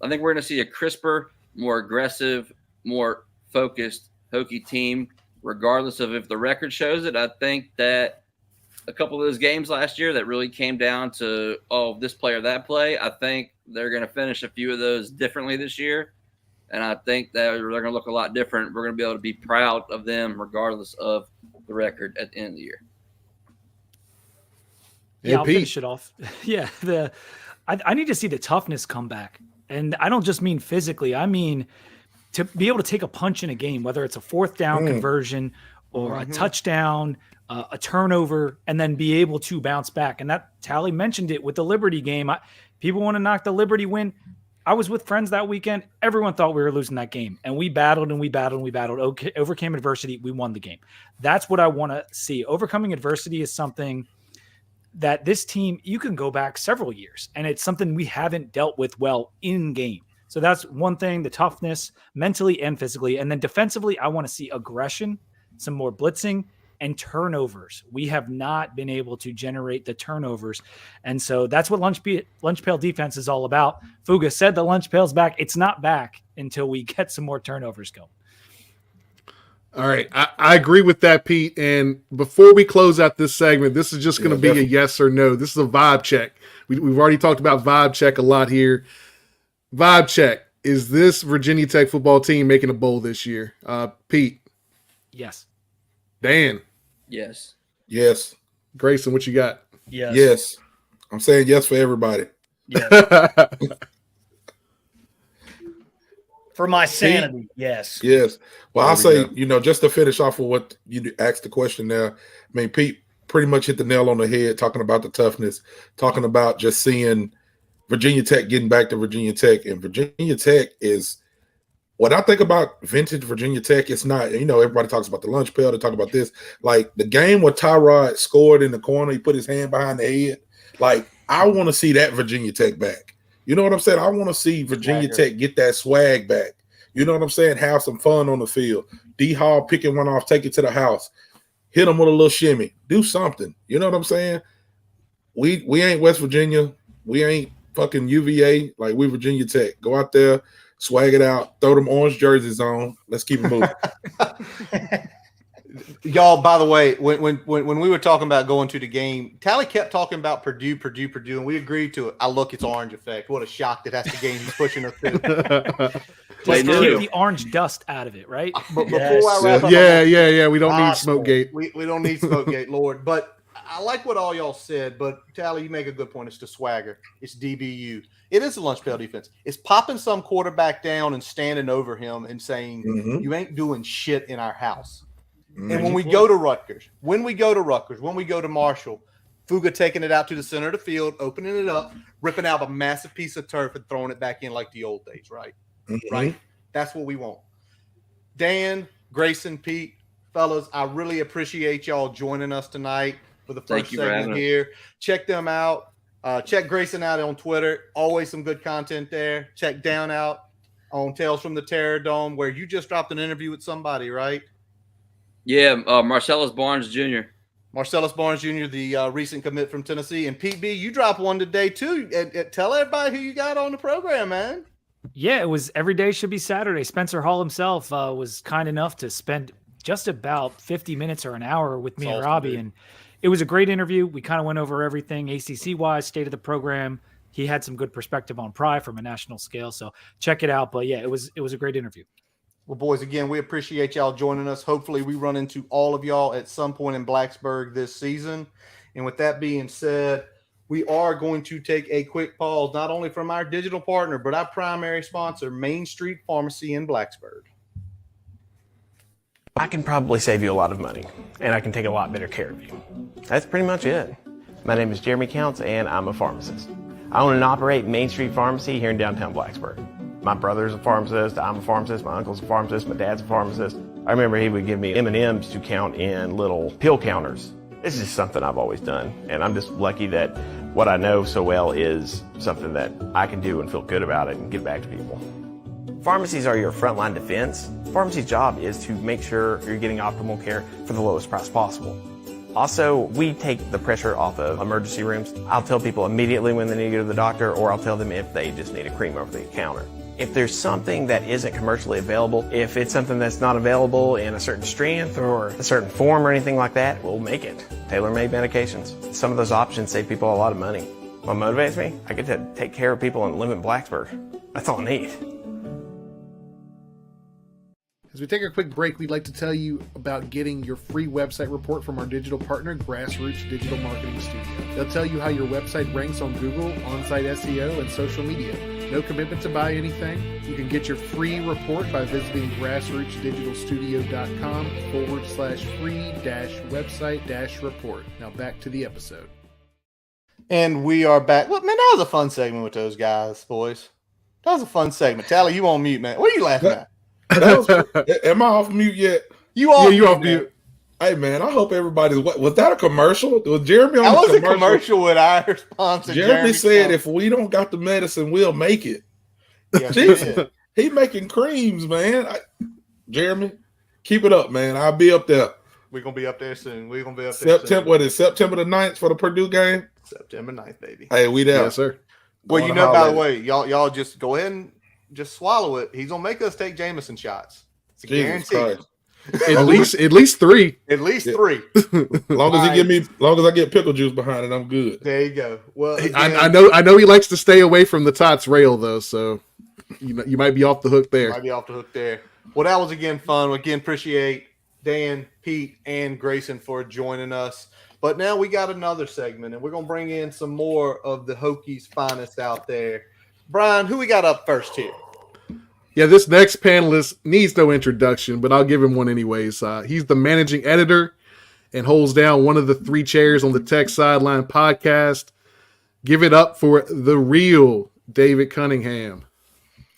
I think we're going to see a crisper, more aggressive, more focused Hokie team, regardless of if the record shows it. I think that a couple of those games last year that really came down to, this play or that play, I think they're going to finish a few of those differently this year. And I think that they're going to look a lot different. We're going to be able to be proud of them regardless of the record at the end of the year.
Yeah, I'll finish it off. Yeah, I need to see the toughness come back. And I don't just mean physically. I mean to be able to take a punch in a game, whether it's a fourth down conversion or a touchdown, a turnover, and then be able to bounce back. And that Talley mentioned it with the Liberty game. People want to knock the Liberty win. I was with friends that weekend. Everyone thought we were losing that game. And we battled and we battled and we battled. Okay, overcame adversity. We won the game. That's what I want to see. Overcoming adversity is something that this team, you can go back several years, and it's something we haven't dealt with well in game. So that's one thing, the toughness mentally and physically. And then defensively, I want to see aggression, some more blitzing, and turnovers. We have not been able to generate the turnovers. And so that's what lunch pail defense is all about. Fuga said the lunch pail's back. It's not back until we get some more turnovers going.
All right. I agree with that, Pete. And before we close out this segment, this is just going to be a yes or no. This is a vibe check. We've already talked about vibe check a lot here. Vibe check. Is this Virginia Tech football team making a bowl this year? Pete?
Yes.
Dan?
Yes.
Yes.
Grayson, what you got?
Yes.
Yes. I'm saying yes for everybody.
Yes. For my sanity, yes.
Yes. Well, I'll say, just to finish off with what you asked the question there, I mean, Pete pretty much hit the nail on the head talking about the toughness, talking about just seeing Virginia Tech getting back to Virginia Tech. And Virginia Tech is what I think about vintage Virginia Tech. It's not, everybody talks about the lunch pail. They talk about this. Like the game where Tyrod scored in the corner, he put his hand behind the head. Like, I want to see that Virginia Tech back. You know what I'm saying? I want to see Virginia Tech get that swag back. You know what I'm saying? Have some fun on the field. D-Hall picking one off, take it to the house. Hit them with a little shimmy. Do something. You know what I'm saying? We ain't West Virginia. We ain't fucking UVA. Like, we Virginia Tech. Go out there, swag it out, throw them orange jerseys on. Let's keep it moving.
Y'all, by the way, when we were talking about going to the game, Talley kept talking about Purdue, and we agreed to it. Look, it's orange effect. What a shock that that's the game he's pushing us to.
Just to keep the orange dust out of it, right?
But before I wrap up,
we don't need Smokegate.
We don't need Smokegate, Lord. But I like what all y'all said. But Talley, you make a good point. It's the swagger. It's DBU. It is a lunch pail defense. It's popping some quarterback down and standing over him and saying, "You ain't doing shit in our house." And when we go to Rutgers, when we go to Marshall, Fuga taking it out to the center of the field, opening it up, ripping out a massive piece of turf and throwing it back in like the old days, right?
Mm-hmm.
Right? That's what we want. Dan, Grayson, Pete, fellas, I really appreciate y'all joining us tonight for the first segment here. Check them out. Check Grayson out on Twitter. Always some good content there. Check Dan out on Tales from the Terrordome, where you just dropped an interview with somebody, right?
Yeah, Marcellus Barnes Jr.
Marcellus Barnes Jr., the recent commit from Tennessee. And Pete B, you dropped one today too. Tell everybody who you got on the program, man.
Yeah, it was Every Day Should Be Saturday. Spencer Hall himself was kind enough to spend just about 50 minutes or an hour with me and Robbie. And it was a great interview. We kind of went over everything ACC-wise, state of the program. He had some good perspective on Pry from a national scale. So check it out. But yeah, it was a great interview.
Well, boys, again, we appreciate y'all joining us. Hopefully we run into all of y'all at some point in Blacksburg this season. And with that being said, we are going to take a quick pause, not only from our digital partner, but our primary sponsor, Main Street Pharmacy in Blacksburg.
I can probably save you a lot of money, and I can take a lot better care of you. That's pretty much it. My name is Jeremy Counts, and I'm a pharmacist. I own and operate Main Street Pharmacy here in downtown Blacksburg. My brother's a pharmacist, I'm a pharmacist, my uncle's a pharmacist, my dad's a pharmacist. I remember he would give me M&Ms to count in little pill counters. It's just something I've always done, and I'm just lucky that what I know so well is something that I can do and feel good about it and give back to people. Pharmacies are your frontline defense. Pharmacy's job is to make sure you're getting optimal care for the lowest price possible. Also, we take the pressure off of emergency rooms. I'll tell people immediately when they need to go to the doctor, or I'll tell them if they just need a cream over the counter. If there's something that isn't commercially available, if it's something that's not available in a certain strength or a certain form or anything like that, we'll make it. Tailor-made medications. Some of those options save people a lot of money. What motivates me? I get to take care of people and live in Blacksburg. That's all I need.
As we take a quick break, we'd like to tell you about getting your free website report from our digital partner, Grassroots Digital Marketing Studio. They'll tell you how your website ranks on Google, on-site SEO, and social media. No commitment to buy anything. You can get your free report by visiting grassrootsdigitalstudio.com/free-website-report. Now back to the episode.
And we are back. Look, man, that was a fun segment with those guys, boys. That was a fun segment. Tally, you on mute, man. What are you laughing at?
Am I off mute yet?
You off? Yeah, you off
mute. Hey man, I hope everybody's. Was that a commercial? Was Jeremy on
that
the
was a commercial with our sponsor.
Jeremy said, "If we don't got the medicine, we'll make it." Yeah, he making creams, man. Jeremy, keep it up, man. I'll be up there.
We're gonna be up there soon. We're gonna be up there
soon. What is September the 9th for the Purdue game?
September 9th, baby.
Hey, we there,
yes, sir.
Well, you know, by the way, y'all just go ahead and just swallow it. He's gonna make us take Jameson shots. It's a guarantee.
At least three.
At least three.
Long as I get pickle juice behind it, I'm good.
There you go. Well, again,
I know he likes to stay away from the Tots rail though, so you might be off the hook there.
Well, that was again fun. Again, appreciate Dan, Pete, and Grayson for joining us. But now we got another segment, and we're gonna bring in some more of the Hokies' finest out there. Brian, who we got up first here?
Yeah, this next panelist needs no introduction, but I'll give him one anyways. He's the managing editor and holds down one of the 3 chairs on the Tech Sideline podcast. Give it up for the real David Cunningham.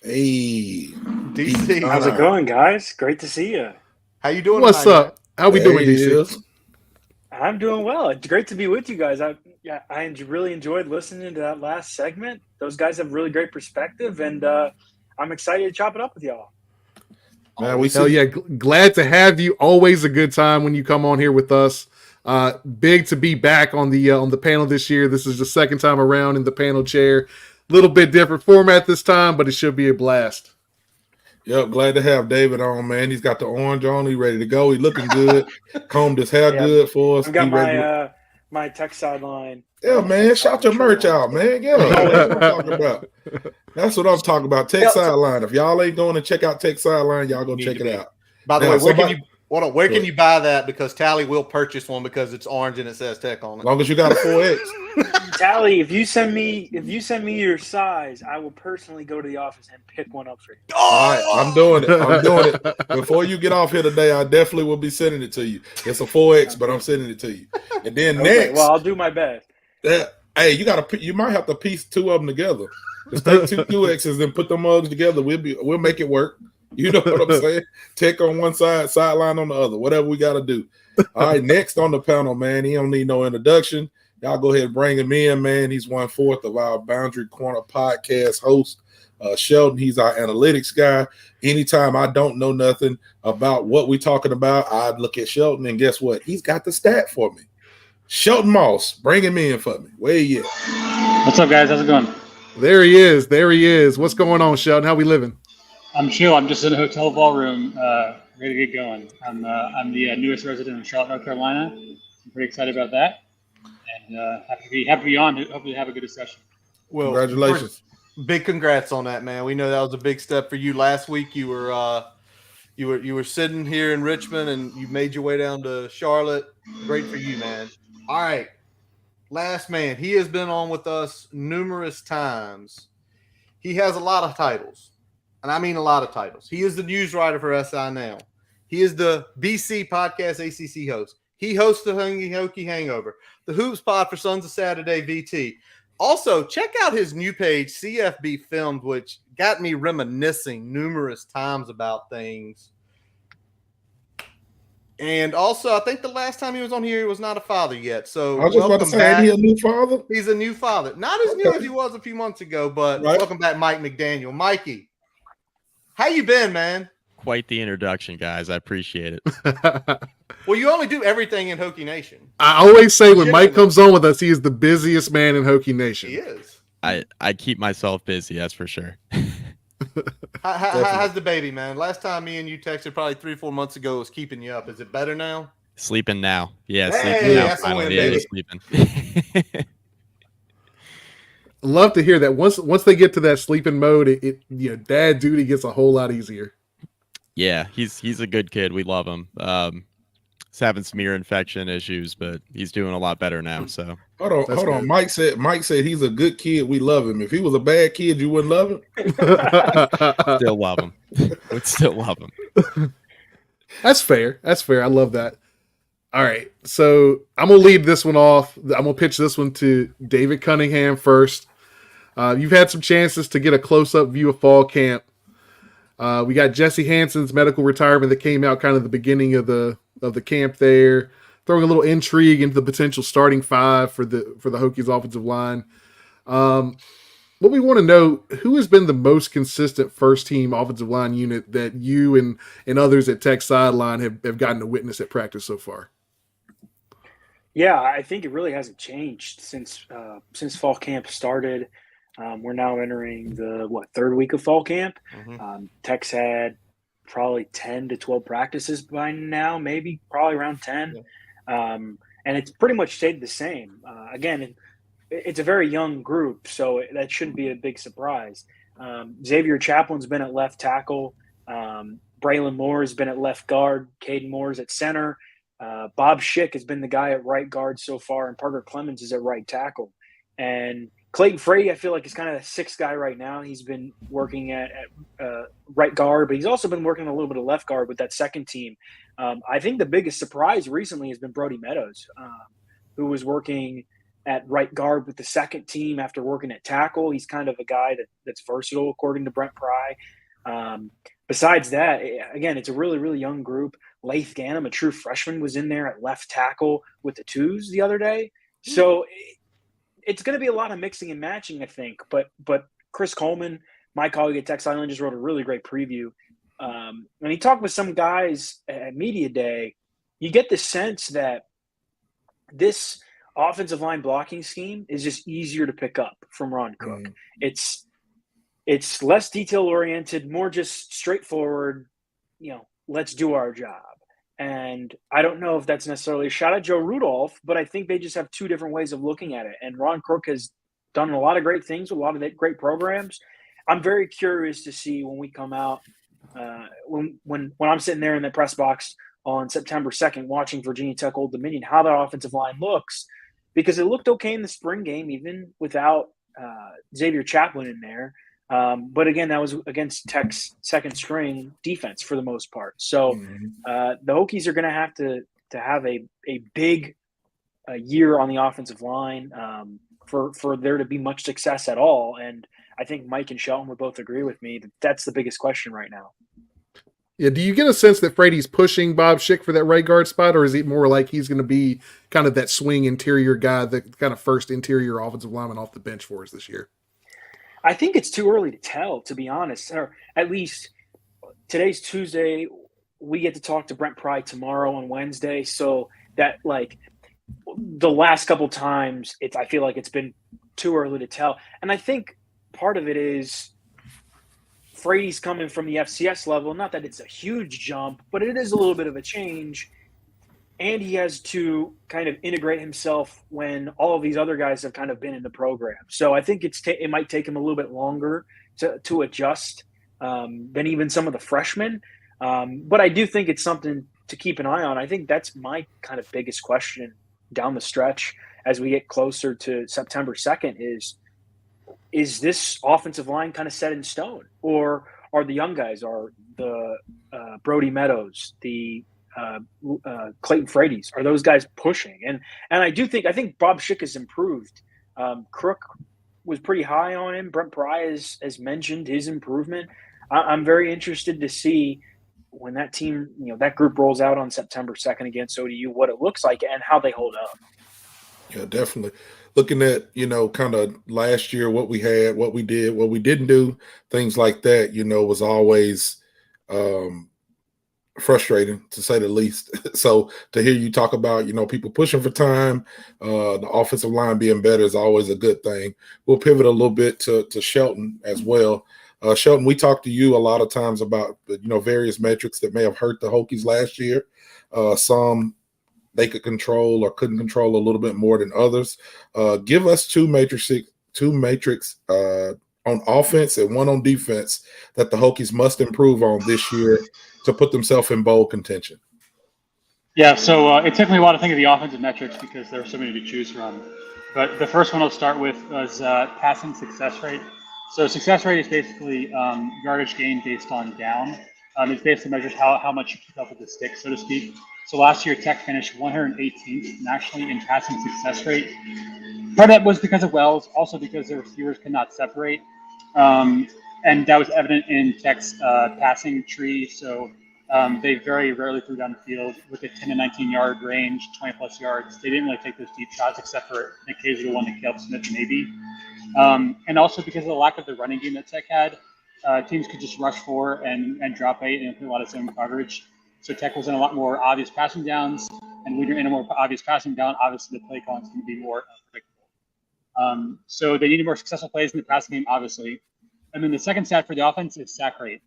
Hey,
DC.
How's it going, guys? Great to see you.
How you doing?
What's up? How we doing, DC?
I'm doing well. It's great to be with you guys. I really enjoyed listening to that last segment. Those guys have really great perspective, and I'm excited to chop it up with y'all.
Man,
glad to have you. Always a good time when you come on here with us. Big to be back on the panel this year. This is the second time around in the panel chair. Little bit different format this time, but it should be a blast.
Yep, glad to have David on, man. He's got the orange on. He's ready to go. He's looking good. Combed his hair good for us.
I've got my Tech Sideline.
Yeah, man. Shout your merch out, man. Yeah, that's what I'm talking about. That's what I'm talking about. Tech Sideline. If y'all ain't going to check out Tech Sideline, y'all go check it out.
By the way, Hold on, where can you buy that? Because Tally will purchase one because it's orange and it says Tech on it.
As long as you got a 4X.
Tally, if you send me your size, I will personally go to the office and pick one up for you.
All right, I'm doing it. I'm doing it. Before you get off here today, I definitely will be sending it to you. It's a 4X, but I'm sending it to you. And then next,
well, I'll do my best.
Hey, you might have to piece two of them together. Just take two 2Xs and put the mugs together. We'll make it work. You know what I'm saying? Tech on one side, Sideline on the other. Whatever we got to do. All right, next on the panel, man. He don't need no introduction. Y'all go ahead and bring him in, man. He's 1/4 of our Boundary Corner podcast host. Sheldon, he's our analytics guy. Anytime I don't know nothing about what we're talking about, I look at Sheldon, and guess what? He's got the stat for me. Sheldon Moss, bring him in for me. Where you at?
What's up, guys? How's it going?
There he is. There he is. What's going on, Sheldon? How we living?
I'm chill. I'm just in a hotel ballroom, ready to get going. I'm the newest resident of Charlotte, North Carolina. I'm pretty excited about that, and happy to be on. Hopefully, have a good discussion.
Well,
congratulations!
Big congrats on that, man. We know that was a big step for you. Last week, you were sitting here in Richmond, and you made your way down to Charlotte. Great for you, man. All right, last man. He has been on with us numerous times. He has a lot of titles, and I mean a lot of titles. He is the news writer for SI Now. He is the BC Podcast ACC host. He hosts the Hokie Hangover, the Hoops Pod for Sons of Saturday VT. Also, check out his new page, CFB Filmed, which got me reminiscing numerous times about things. And also, I think the last time he was on here, he was not a father yet. So
I was just about to say, ain't he a new father?
He's a new father. Not as new as he was a few months ago, but welcome back, Mike McDaniel. Mikey, how you been, man?
Quite the introduction, guys. I appreciate it.
Well, you only do everything in Hokie Nation.
I always say when Mike comes on with us, he is the busiest man in Hokie Nation.
He is.
I keep myself busy, that's for sure.
How's the baby, man? Last time me and you texted probably 3-4 months ago was keeping you up. Is it better now?
Sleeping now. Yeah,
hey,
sleeping now.
That's
Finally.
yeah,
He's sleeping.
Love to hear that. Once they get to that sleeping mode, dad duty gets a whole lot easier.
Yeah, he's a good kid. We love him. He's having some ear infection issues, but he's doing a lot better now. So
hold on. Mike said he's a good kid. We love him. If he was a bad kid, you wouldn't love him.
Still love him. Would still love him.
That's fair. I love that. All right, so I'm gonna lead this one off. I'm gonna pitch this one to David Cunningham first. You've had some chances to get a close-up view of fall camp. We got Jesse Hansen's medical retirement that came out kind of the beginning of the camp there, throwing a little intrigue into the potential starting five for the Hokies offensive line. What we want to know, who has been the most consistent first-team offensive line unit that you and others at Tech Sideline have gotten to witness at practice so far?
Yeah, I think it really hasn't changed since fall camp started. We're now entering the third week of fall camp. Mm-hmm. Tech's had probably 10 to 12 practices by now, maybe probably around 10. Yeah. And it's pretty much stayed the same. Again, it's a very young group, so that shouldn't be a big surprise. Xavier Chaplin's been at left tackle. Braylon Moore has been at left guard. Caden Moore's at center. Bob Schick has been the guy at right guard so far, and Parker Clemens is at right tackle. And Clayton Frady, I feel like, is kind of the sixth guy right now. He's been working at right guard, but he's also been working a little bit of left guard with that second team. I think the biggest surprise recently has been Brody Meadows, who was working at right guard with the second team after working at tackle. He's kind of a guy that's versatile, according to Brent Pry. Besides that, again, it's a really, really young group. Laith Ganem, a true freshman, was in there at left tackle with the twos the other day. So it's going to be a lot of mixing and matching, I think. But Chris Coleman, my colleague at Tech Sideline, just wrote a really great preview. When he talked with some guys at Media Day, you get the sense that this offensive line blocking scheme is just easier to pick up from Ron Cook. It's less detail-oriented, more just straightforward, let's do our job. And I don't know if that's necessarily a shot at Joe Rudolph, but I think they just have two different ways of looking at it. And Ron Cook has done a lot of great things with a lot of great programs. I'm very curious to see when we come out, when I'm sitting there in the press box on September 2nd watching Virginia Tech Old Dominion, how that offensive line looks, because it looked okay in the spring game, even without Xavier Chaplin in there. But again, that was against Tech's second string defense for the most part. So the Hokies are going to have a big year on the offensive line for there to be much success at all. And I think Mike and Shelton would both agree with me that that's the biggest question right now.
Yeah, do you get a sense that Frady's pushing Bob Schick for that right guard spot, or is it more like he's going to be kind of that swing interior guy, the kind of first interior offensive lineman off the bench for us this year?
I think it's too early to tell, to be honest. Or at least today's Tuesday. We get to talk to Brent Pry tomorrow on Wednesday. So that, like, the last couple times, I feel like it's been too early to tell. And I think part of it is Frady's coming from the FCS level. Not that it's a huge jump, but it is a little bit of a change. And he has to kind of integrate himself when all of these other guys have kind of been in the program. So I think it might take him a little bit longer to adjust than even some of the freshmen. But I do think it's something to keep an eye on. I think that's my kind of biggest question down the stretch as we get closer to September 2nd is this offensive line kind of set in stone, or are the young guys, are the Brody Meadows, the Clayton Frady's, are those guys pushing? And I think Bob Schick has improved. Crook was pretty high on him. Brent Pry has mentioned his improvement. I'm very interested to see when that team, that group rolls out on September 2nd against ODU, what it looks like and how they hold up.
Yeah, definitely. Looking at, kind of last year, what we had, what we did, what we didn't do, things like that, was always frustrating, to say the least. So to hear you talk about, people pushing for time, the offensive line being better is always a good thing. We'll pivot a little bit to Shelton as well. Shelton, we talked to you a lot of times about, various metrics that may have hurt the Hokies last year. Some they could control or couldn't control a little bit more than others. Give us two matrix on offense and one on defense that the Hokies must improve on this year to put themselves in bowl contention.
Yeah, so it took me a while to think of the offensive metrics because there are so many to choose from. But the first one I'll start with was passing success rate. So success rate is basically yardage gain based on down. It basically measures how much you keep up with the stick, so to speak. So last year, Tech finished 118th nationally in passing success rate. Part of that was because of Wells, also because their receivers could not separate. And that was evident in Tech's passing tree. So they very rarely threw down the field with a 10 to 19-yard range, 20-plus yards. They didn't really take those deep shots except for an occasional one to Caleb Smith, maybe. And also because of the lack of the running game that Tech had, teams could just rush for and drop 8 and play a lot of zone coverage. So Tech was in a lot more obvious passing downs, and when you're in a more obvious passing down, obviously the play calling is going to be more predictable. So they needed more successful plays in the passing game, obviously. And then the second stat for the offense is sack rate.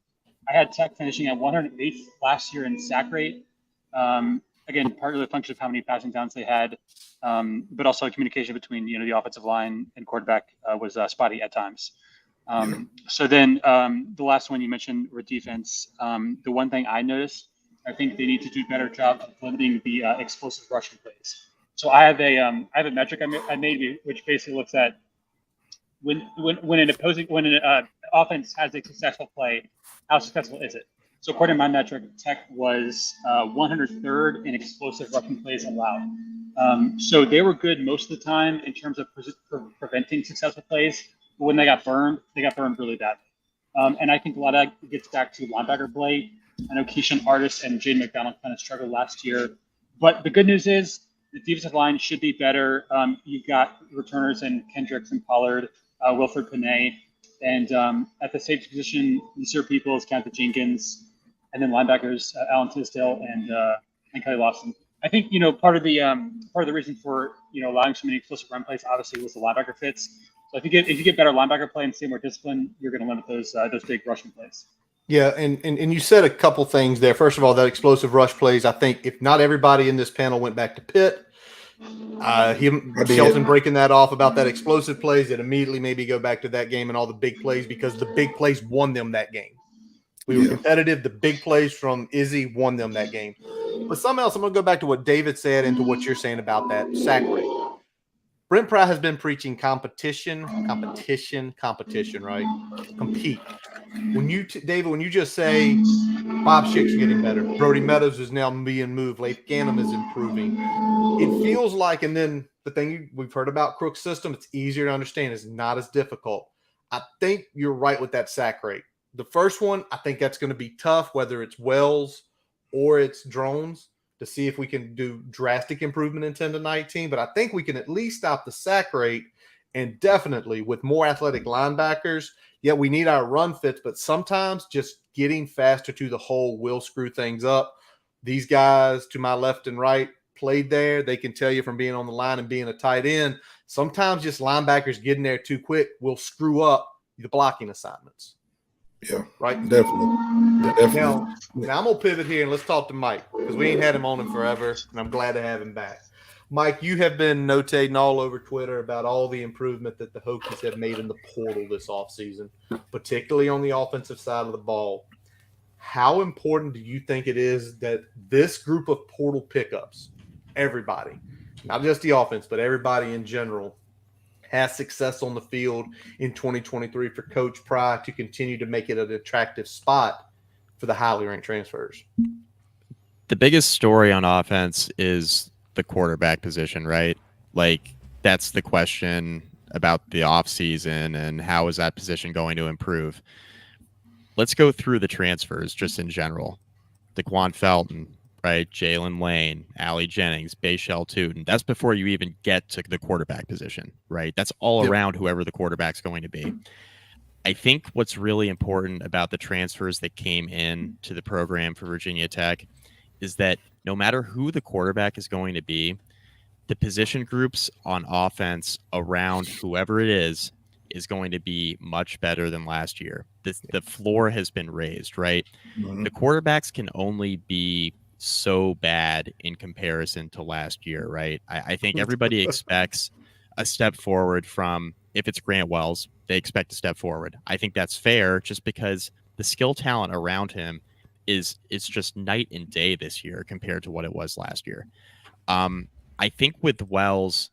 I had Tech finishing at 108th last year in sack rate. Again, partly a function of how many passing downs they had, but also communication between the offensive line and quarterback was spotty at times. So then the last one you mentioned were defense. The one thing I noticed, I think they need to do a better job of limiting the explosive rushing plays. So I have a metric I made which basically looks at when an offense has a successful play, how successful is it? So according to my metric, Tech was 103rd in explosive rushing plays allowed. So they were good most of the time in terms of preventing successful plays. But when they got burned really bad. And I think a lot of that gets back to linebacker play. I know Keyshawn Artis and Jaden McDaniel kind of struggled last year. But the good news is the defensive line should be better. You've got returners in Kendricks and Pollard, Wilfred Panay. And at the safety position, Nasir Peoples, Kenta Jenkins, and then linebackers, Alan Tisdale and Kelly Lawson. I think, part of the reason for, allowing so many explosive run plays obviously was the linebacker fits. So if you get better linebacker play and see more discipline, you're going to limit those big rushing plays.
Yeah, and you said a couple things there. First of all, that explosive rush plays. I think if not everybody in this panel went back to Pitt, Shelton breaking that off about that explosive plays, that immediately maybe go back to that game and all the big plays because the big plays won them that game. We were competitive. The big plays from Izzy won them that game. But something else, I'm going to go back to what David said and to what you're saying about that sack rate. Brent Pry has been preaching competition, right? Compete. When you, David, when you just say Bob Schick's getting better, Brody Meadows is now being moved, Leif Ganem is improving, it feels like, and then the thing we've heard about Crook's system, it's easier to understand. It's not as difficult. I think you're right with that sack rate. The first one, I think that's going to be tough, whether it's Wells or it's Drones, to see if we can do drastic improvement in 10 to 19. But I think we can at least stop the sack rate, and definitely with more athletic linebackers. Yeah, we need our run fits, but sometimes just getting faster to the hole will screw things up. These guys to my left and right played there. They can tell you from being on the line and being a tight end, sometimes just linebackers getting there too quick will screw up the blocking assignments.
Yeah,
right.
Definitely.
Now I'm gonna pivot here and let's talk to Mike, because we ain't had him on in forever, and I'm glad to have him back. Mike, you have been notating all over Twitter about all the improvement that the Hokies have made in the portal this offseason, particularly on the offensive side of the ball. How important do you think it is that this group of portal pickups, everybody, not just the offense, but everybody in general, has success on the field in 2023 for Coach Pry to continue to make it an attractive spot for the highly ranked transfers?
The biggest story on offense is the quarterback position, right? Like, that's the question about the offseason and how is that position going to improve. Let's go through the transfers just in general. DeQuan Felton, right? Jalen Lane, Allie Jennings, Bayshell Tootin. That's before you even get to the quarterback position, right? That's all around whoever the quarterback's going to be. I think what's really important about the transfers that came in to the program for Virginia Tech is that no matter who the quarterback is going to be, the position groups on offense around whoever it is going to be much better than last year. The floor has been raised, right? Mm-hmm. The quarterbacks can only be so bad in comparison to last year, right? I think everybody expects a step forward from, if it's Grant Wells, they expect a step forward. I think that's fair, just because the skill talent around him is just night and day this year compared to what it was last year. I think with Wells,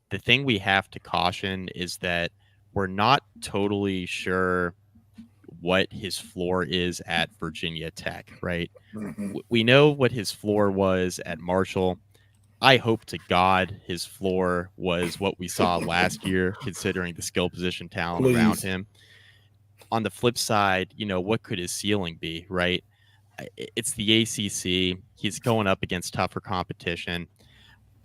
the thing we have to caution is that we're not totally sure what his floor is at Virginia Tech, right? Mm-hmm. We know what his floor was at Marshall. I hope to God his floor was what we saw last year, considering the skill position talent around him. On the flip side, what could his ceiling be, right? It's the ACC. He's going up against tougher competition.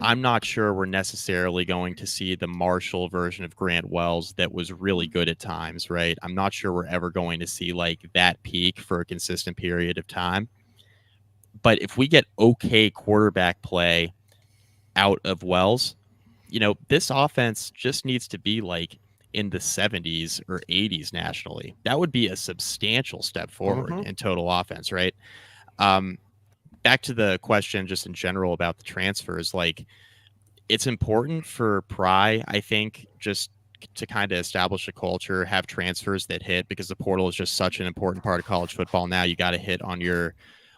I'm not sure we're necessarily going to see the Marshall version of Grant Wells that was really good at times, right? I'm not sure we're ever going to see like that peak for a consistent period of time. But if we get okay quarterback play out of Wells, this offense just needs to be like in the 70s or 80s nationally. That would be a substantial step forward in total offense, right? Back to the question just in general about the transfers, like, it's important for Pry, I think, just to kind of establish a culture, have transfers that hit, because the portal is just such an important part of college football now. You got to hit on your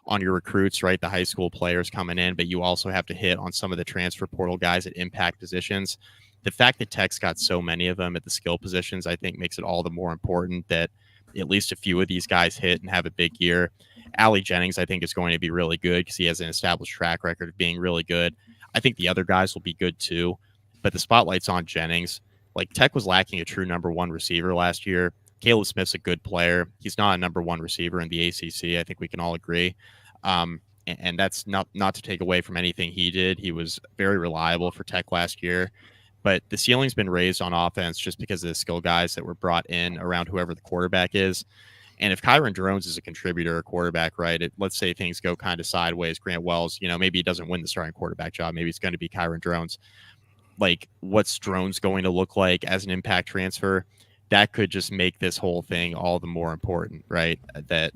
recruits, right? The high school players coming in, but you also have to hit on some of the transfer portal guys at impact positions. The fact that Tech's got so many of them at the skill positions, I think, makes it all the more important that at least a few of these guys hit and have a big year. Allie Jennings, I think, is going to be really good because he has an established track record of being really good. I think the other guys will be good too, but the spotlight's on Jennings. Like, Tech was lacking a true number one receiver last year. Caleb Smith's a good player. He's not a number one receiver in the ACC. I think we can all agree. And that's not to take away from anything he did. He was very reliable for Tech last year. But the ceiling's been raised on offense just because of the skill guys that were brought in around whoever the quarterback is. And if Kyron Drones is a contributor or quarterback, right, let's say things go kind of sideways, Grant Wells, maybe he doesn't win the starting quarterback job. Maybe it's going to be Kyron Drones. Like, what's Drones going to look like as an impact transfer? That could just make this whole thing all the more important, right? That,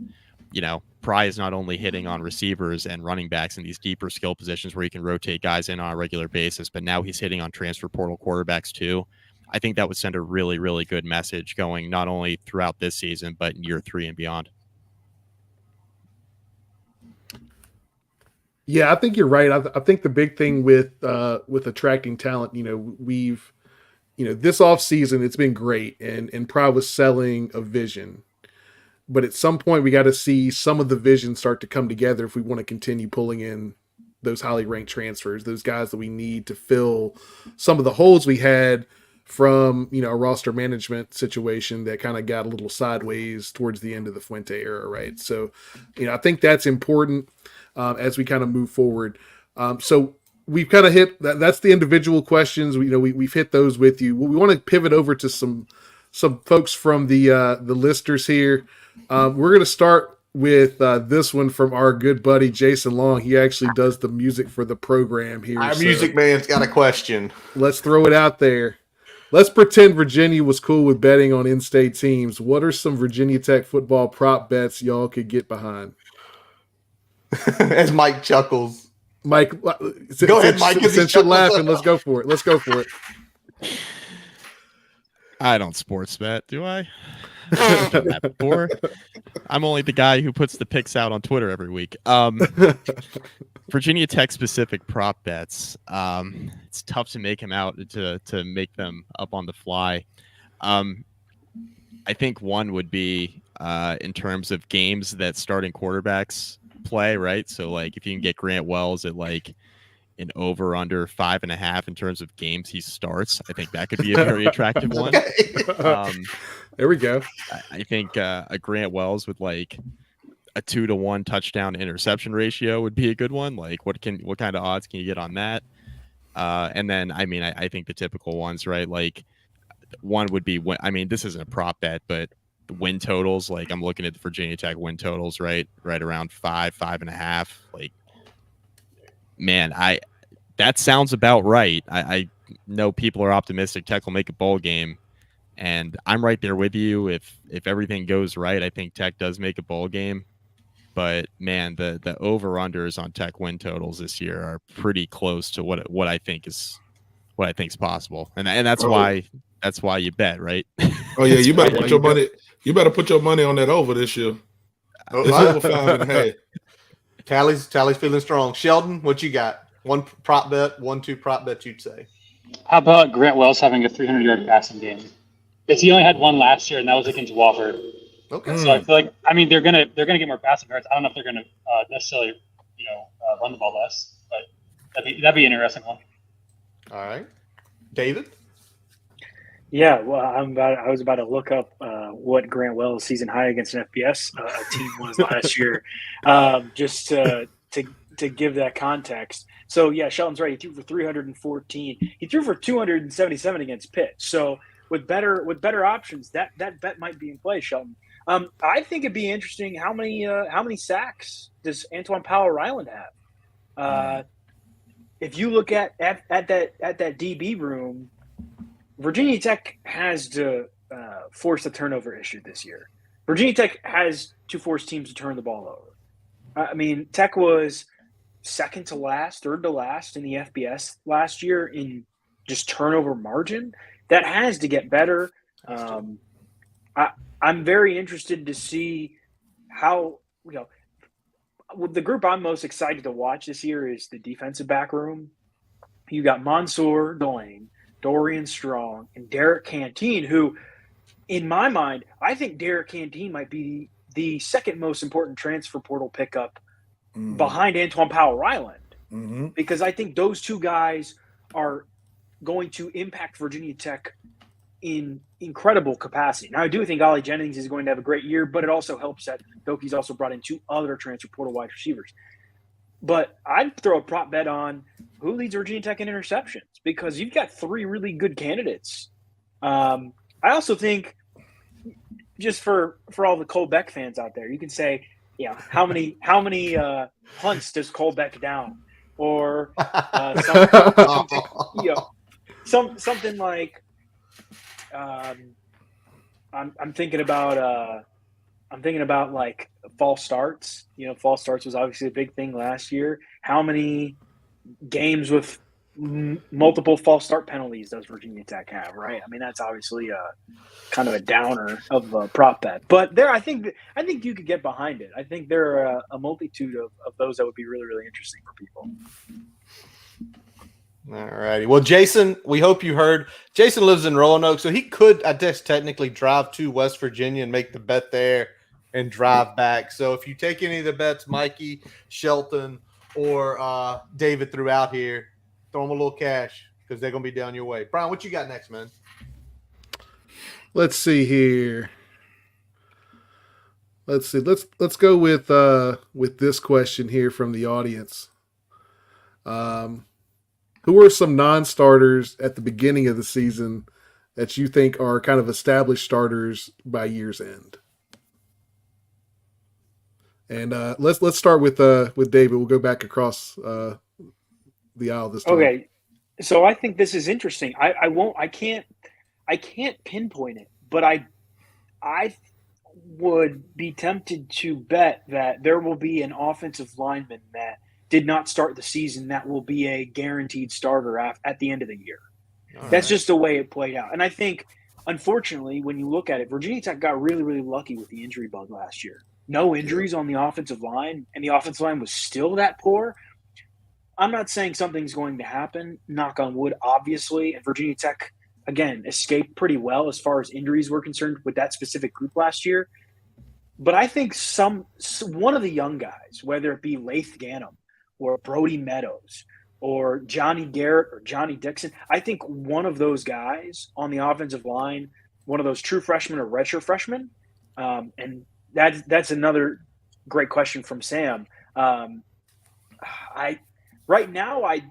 Pry is not only hitting on receivers and running backs in these deeper skill positions where he can rotate guys in on a regular basis, but now he's hitting on transfer portal quarterbacks too. I think that would send a really, really good message going not only throughout this season, but in year 3 and beyond.
Yeah, I think you're right. I think the big thing with attracting talent, we've, this off season, it's been great, and Pride was selling a vision, but at some point we got to see some of the vision start to come together if we want to continue pulling in those highly ranked transfers, those guys that we need to fill some of the holes we had from, a roster management situation that kind of got a little sideways towards the end of the Fuente era, right? So, I think that's important as we kind of move forward. So we've kind of hit that's the individual questions. We've hit those with you. We want to pivot over to some folks from the listers here. We're going to start with this one from our good buddy Jason Long. He actually does the music for the program here.
Our music man's got a question.
Let's throw it out there. Let's pretend Virginia was cool with betting on in-state teams. What are some Virginia Tech football prop bets y'all could get behind?
As Mike chuckles.
Mike,
go ahead, Mike.
Since you're laughing, let's go for it.
I don't sports bet, do I? That before. I'm only the guy who puts the picks out on Twitter every week. Virginia Tech specific prop bets. It's tough to make them out to make them up on the fly. I think one would be in terms of games that starting quarterbacks play, right? So like if you can get Grant Wells at like an over under 5.5 in terms of games he starts, I think that could be a very attractive one.
There we go.
I think a Grant Wells with like a 2-to-1 touchdown interception ratio would be a good one. Like what kind of odds can you get on that? And then, I think the typical ones, right? Like one would be, this isn't a prop bet, but the win totals, like I'm looking at the Virginia Tech win totals, right around 5.5. Like, man, that sounds about right. I know people are optimistic Tech will make a bowl game, and I'm right there with you. If everything goes right, I think Tech does make a bowl game. But man, the over-unders on Tech win totals this year are pretty close to what I think is possible, and that's why you bet, right?
Oh yeah, you better put your money. You better put your money on that over this year. It's over 5.5.
Tally's feeling strong. Sheldon, what you got? 1 prop bet, 1-2 prop bet, you'd say.
How about Grant Wells having a 300-yard passing game? Because he only had one last year, and that was against Wofford.
Okay.
So I feel like they're gonna get more passing yards. I don't know if they're gonna necessarily run the ball less, but that'd be an interesting one.
All right, David.
Yeah, well, I was about to look up what Grant Wells' season high against an FBS team was last year, just to give that context. So yeah, Sheldon's right. He threw for 314. He threw for 277 against Pitt. So with better options, that bet might be in play, Sheldon. I think it'd be interesting how many sacks does Antoine Powell-Ryland have? If you look at that DB room, Virginia Tech has to force a turnover issue this year. Virginia Tech has to force teams to turn the ball over. Tech was second to last, third to last in the FBS last year in just turnover margin. That has to get better. I'm very interested to see how, the group I'm most excited to watch this year is the defensive back room. You got Mansour Delane, Dorian Strong, and Derek Canteen, who, in my mind, I think Derek Canteen might be the second most important transfer portal pickup behind Antoine Powell-Ryland, because I think those two guys are going to impact Virginia Tech in incredible capacity. Now, I do think Ollie Jennings is going to have a great year, but it also helps that Hokies also brought in 2 other transfer portal wide receivers. But I'd throw a prop bet on who leads Virginia Tech in interceptions, because you've got 3 really good candidates. I also think, just for all the Cole Beck fans out there, you can say, how many hunts does Cole Beck down, or something like. I'm thinking about like false starts. False starts was obviously a big thing last year. How many games with multiple false start penalties does Virginia Tech have, right? I mean, that's obviously kind of a downer of a prop bet. But I think you could get behind it. I think there are a multitude of those that would be really, really interesting for people.
All righty. Well, Jason, we hope you heard. Jason lives in Roanoke, so he could, I guess, technically drive to West Virginia and make the bet there and drive back. So if you take any of the bets, Mikey, Shelton, or David threw out here, throw them a little cash because they're going to be down your way. Brian, what you got next, man?
Let's see here. Let's see. Let's go with this question here from the audience. Who are some non-starters at the beginning of the season that you think are kind of established starters by year's end? And let's start with David. We'll go back across the aisle this time.
Okay, so I think this is interesting. I can't pinpoint it, but I would be tempted to bet that there will be an offensive lineman that did not start the season that will be a guaranteed starter at the end of the year. That's just the way it played out. And I think, unfortunately, when you look at it, Virginia Tech got really, really lucky with the injury bug last year. No injuries on the offensive line, and the offensive line was still that poor. I'm not saying something's going to happen, knock on wood, obviously, and Virginia Tech, again, escaped pretty well as far as injuries were concerned with that specific group last year. But I think one of the young guys, whether it be Laith Ganem or Brody Meadows or Johnny Garrett or Johnny Dixon, I think one of those guys on the offensive line, one of those true freshmen or redshirt freshmen, and that's another great question from Sam. Right now, I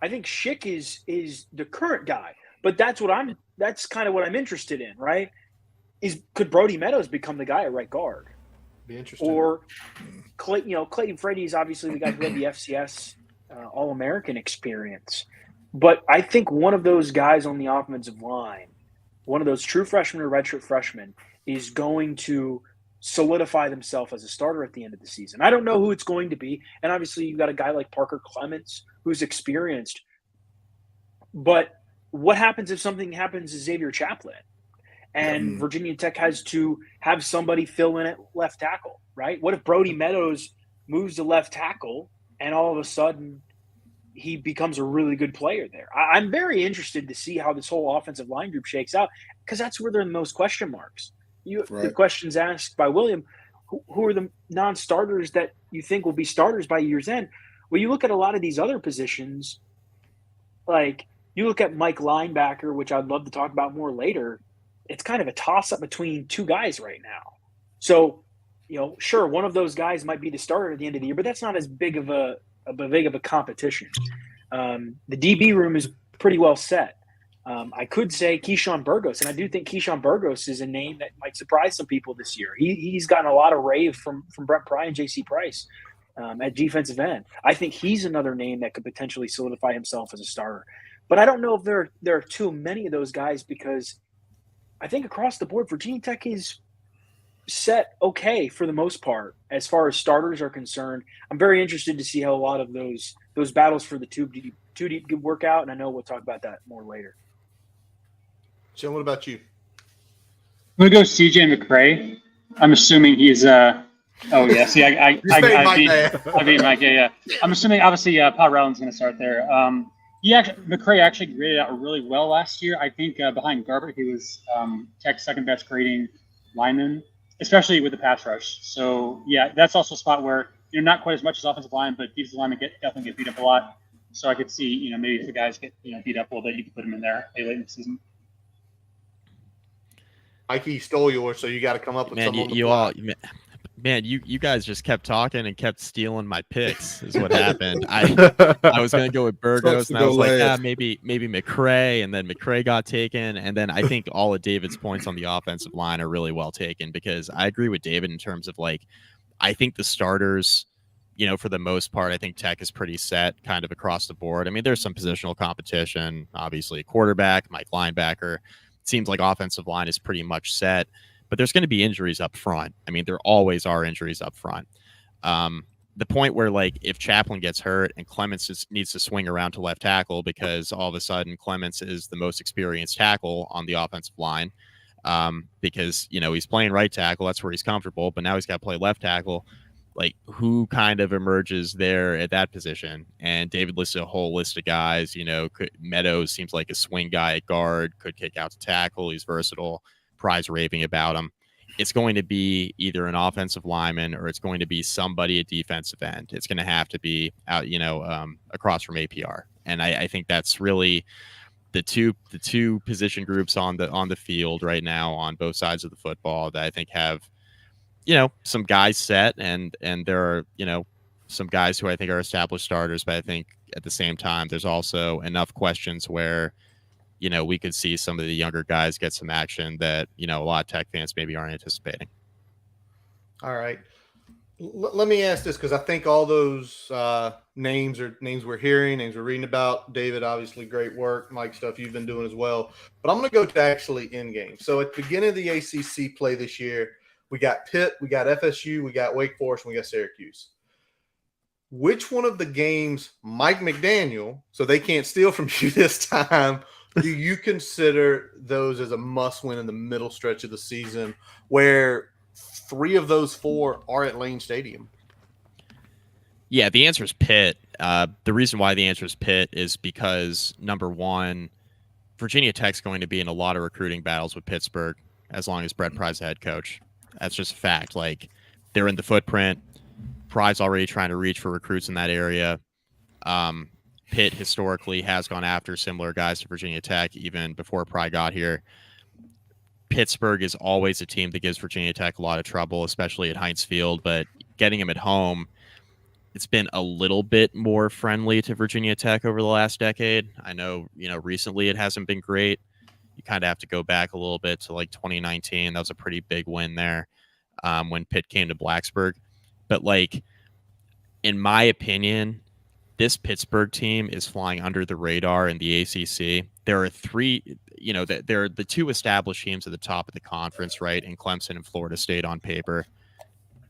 think Schick is the current guy, but that's kind of what I'm interested in, right? Could Brody Meadows become the guy at right guard?
Be interesting.
Or Clayton Freddie is obviously the guy who had the FCS All-American experience. But I think one of those guys on the offensive line, one of those true freshmen or redshirt freshmen, is going to solidify themselves as a starter at the end of the season. I don't know who it's going to be. And obviously you've got a guy like Parker Clements who's experienced. But what happens if something happens to Xavier Chaplin? And Virginia Tech has to have somebody fill in at left tackle, right? What if Brody Meadows moves to left tackle and all of a sudden he becomes a really good player there? I'm very interested to see how this whole offensive line group shakes out because that's where there are the most question marks. The questions asked by William, who are the non-starters that you think will be starters by year's end? Well, you look at a lot of these other positions, like you look at Mike linebacker, which I'd love to talk about more later. It's kind of a toss-up between two guys right now. So, sure, one of those guys might be the starter at the end of the year, but that's not as big of a competition. The DB room is pretty well set. I could say Keyshawn Burgos, and I do think Keyshawn Burgos is a name that might surprise some people this year. He's gotten a lot of rave from Brett Pry and J.C. Price at defensive end. I think he's another name that could potentially solidify himself as a starter. But I don't know if there are too many of those guys because I think across the board, Virginia Tech is set okay for the most part as far as starters are concerned. I'm very interested to see how a lot of those battles for the two deep could work out, and I know we'll talk about that more later.
Jim, what about you?
I'm going to go CJ McCray. I'm assuming he's I beat Mike. Yeah. I'm assuming obviously Pat Rowland's going to start there. McCray actually graded out really well last year. I think behind Garber, he was Tech's second best grading lineman, especially with the pass rush. So yeah, that's also a spot where not quite as much as offensive line, but defensive linemen definitely get beat up a lot. So I could see maybe if the guys get beat up a little bit, you could put them in there late in the season.
Mikey stole yours, so you got to come up with something.
You guys just kept talking and kept stealing my picks is what happened. I was going to go with Burgos, and I was like, maybe McCray, and then McCray got taken. And then I think all of David's points on the offensive line are really well taken because I agree with David in terms of I think the starters, for the most part, I think Tech is pretty set kind of across the board. I mean, there's some positional competition, obviously quarterback, Mike linebacker. Seems like offensive line is pretty much set, but there's going to be injuries up front. I mean, there always are injuries up front. the point where, like, if Chaplin gets hurt and Clements just needs to swing around to left tackle because all of a sudden Clements is the most experienced tackle on the offensive line, because, you know, he's playing right tackle. That's where he's comfortable. But now he's got to play left tackle. Like, who kind of emerges there at that position? And David listed a whole list of guys. You know, Meadows seems like a swing guy at guard, could kick out to tackle. He's versatile. Prize raving about him. It's going to be either an offensive lineman or it's going to be somebody at defensive end. It's going to have to be out, you know, across from APR. And I think that's really the two position groups on the field right now on both sides of the football that I think have, you know, some guys set, and there are, you know, some guys who I think are established starters. But I think at the same time, there's also enough questions where, you know, we could see some of the younger guys get some action that, you know, a lot of Tech fans maybe aren't anticipating.
All right. Let me ask this, because I think all those names are names we're hearing, names we're reading about. David, obviously, great work. Mike, stuff you've been doing as well. But I'm going to go to actually in-game. So at the beginning of the ACC play this year, we got Pitt, we got FSU, we got Wake Forest, and we got Syracuse. Which one of the games, Mike McDaniel, so they can't steal from you this time, do you consider those as a must-win in the middle stretch of the season, where 3 of those 4 are at Lane Stadium?
Yeah, the answer is Pitt. The reason why the answer is Pitt is because, number one, Virginia Tech's going to be in a lot of recruiting battles with Pittsburgh as long as Brett Pry's the head coach. That's just a fact. Like, they're in the footprint. Pry's already trying to reach for recruits in that area. Pitt historically has gone after similar guys to Virginia Tech even before Pry got here. Pittsburgh is always a team that gives Virginia Tech a lot of trouble, especially at Heinz Field, but getting them at home, it's been a little bit more friendly to Virginia Tech over the last decade. I know, you know, recently it hasn't been great. You kind of have to go back a little bit to like 2019. That was a pretty big win there when Pitt came to Blacksburg. But, like, in my opinion, this Pittsburgh team is flying under the radar in the ACC. There are 3, you know, there are the 2 established teams at the top of the conference, right, in Clemson and Florida State on paper.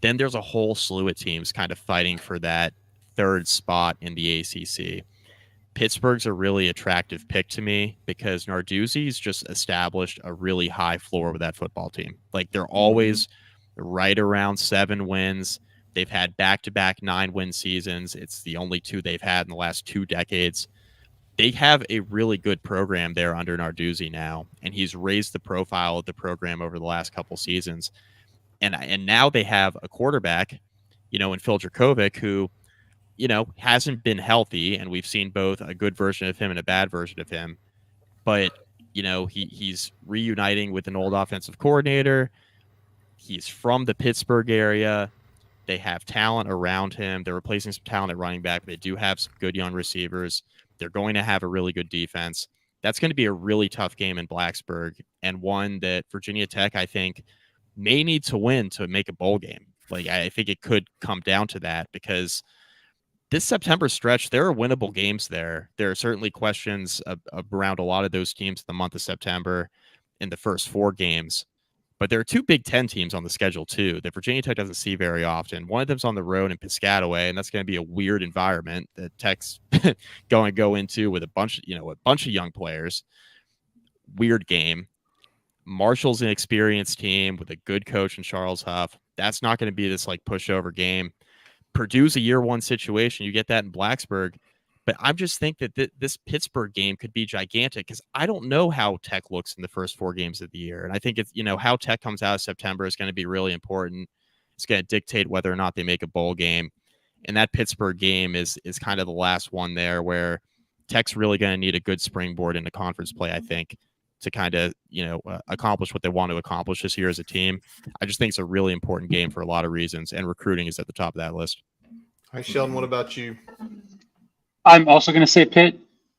Then there's a whole slew of teams kind of fighting for that 3rd spot in the ACC. Pittsburgh's a really attractive pick to me because Narduzzi's just established a really high floor with that football team. Like, they're always right around 7 wins. They've had back-to-back 9-win seasons. It's the only 2 they've had in the last 2 decades. They have a really good program there under Narduzzi now, and he's raised the profile of the program over the last couple seasons. And now they have a quarterback, you know, in Phil Dracovic, who, you know, hasn't been healthy, and we've seen both a good version of him and a bad version of him. But, you know, he's reuniting with an old offensive coordinator. He's from the Pittsburgh area. They have talent around him. They're replacing some talent at running back, but they do have some good young receivers. They're going to have a really good defense. That's going to be a really tough game in Blacksburg, and one that Virginia Tech, I think, may need to win to make a bowl game. Like, I think it could come down to that, because this September stretch, there are winnable games there. There are certainly questions around a lot of those teams in the month of September in the first 4 games. But there are 2 Big Ten teams on the schedule, too, that Virginia Tech doesn't see very often. One of them's on the road in Piscataway, and that's going to be a weird environment that Tech's going to go into with a bunch of young players. Weird game. Marshall's an experienced team with a good coach in Charles Huff. That's not going to be this, like, pushover game. Purdue's a year 1 situation. You get that in Blacksburg. But I just think that this Pittsburgh game could be gigantic, because I don't know how Tech looks in the first 4 games of the year. And I think it's, you know, how Tech comes out of September is going to be really important. It's going to dictate whether or not they make a bowl game. And that Pittsburgh game is kind of the last one there, where Tech's really going to need a good springboard into conference play, I think, to kind of, you know, accomplish what they want to accomplish this year as a team. I just think it's a really important game for a lot of reasons, and recruiting is at the top of that list.
All right, Sheldon, what about you?
I'm also going to say Pitt.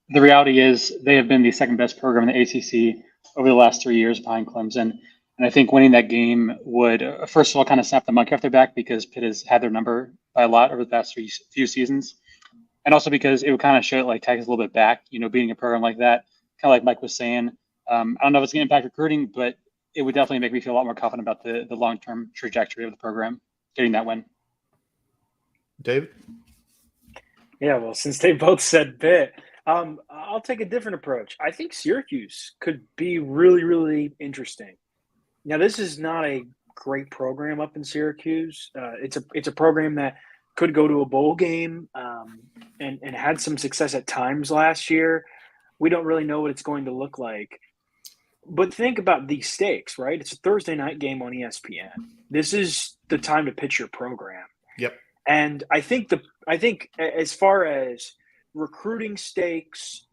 The reality is they have been the 2nd best program in the ACC over the last 3 years behind Clemson. And I think winning that game would, first of all, kind of snap the monkey off their back, because Pitt has had their number by a lot over the past few seasons. And also because it would kind of show like Tech is a little bit back, you know, beating a program like that, kind of like Mike was saying. I don't know if it's going to impact recruiting, but it would definitely make me feel a lot more confident about the long-term trajectory of the program getting that win.
David?
Yeah, well, since they both said Pitt, I'll take a different approach. I think Syracuse could be really, really interesting. Now, this is not a great program up in Syracuse. It's a program that could go to a bowl game and had some success at times last year. We don't really know what it's going to look like. But think about these stakes, right? It's a Thursday night game on ESPN. This is the time to pitch your program.
Yep.
And I think as far as recruiting stakes,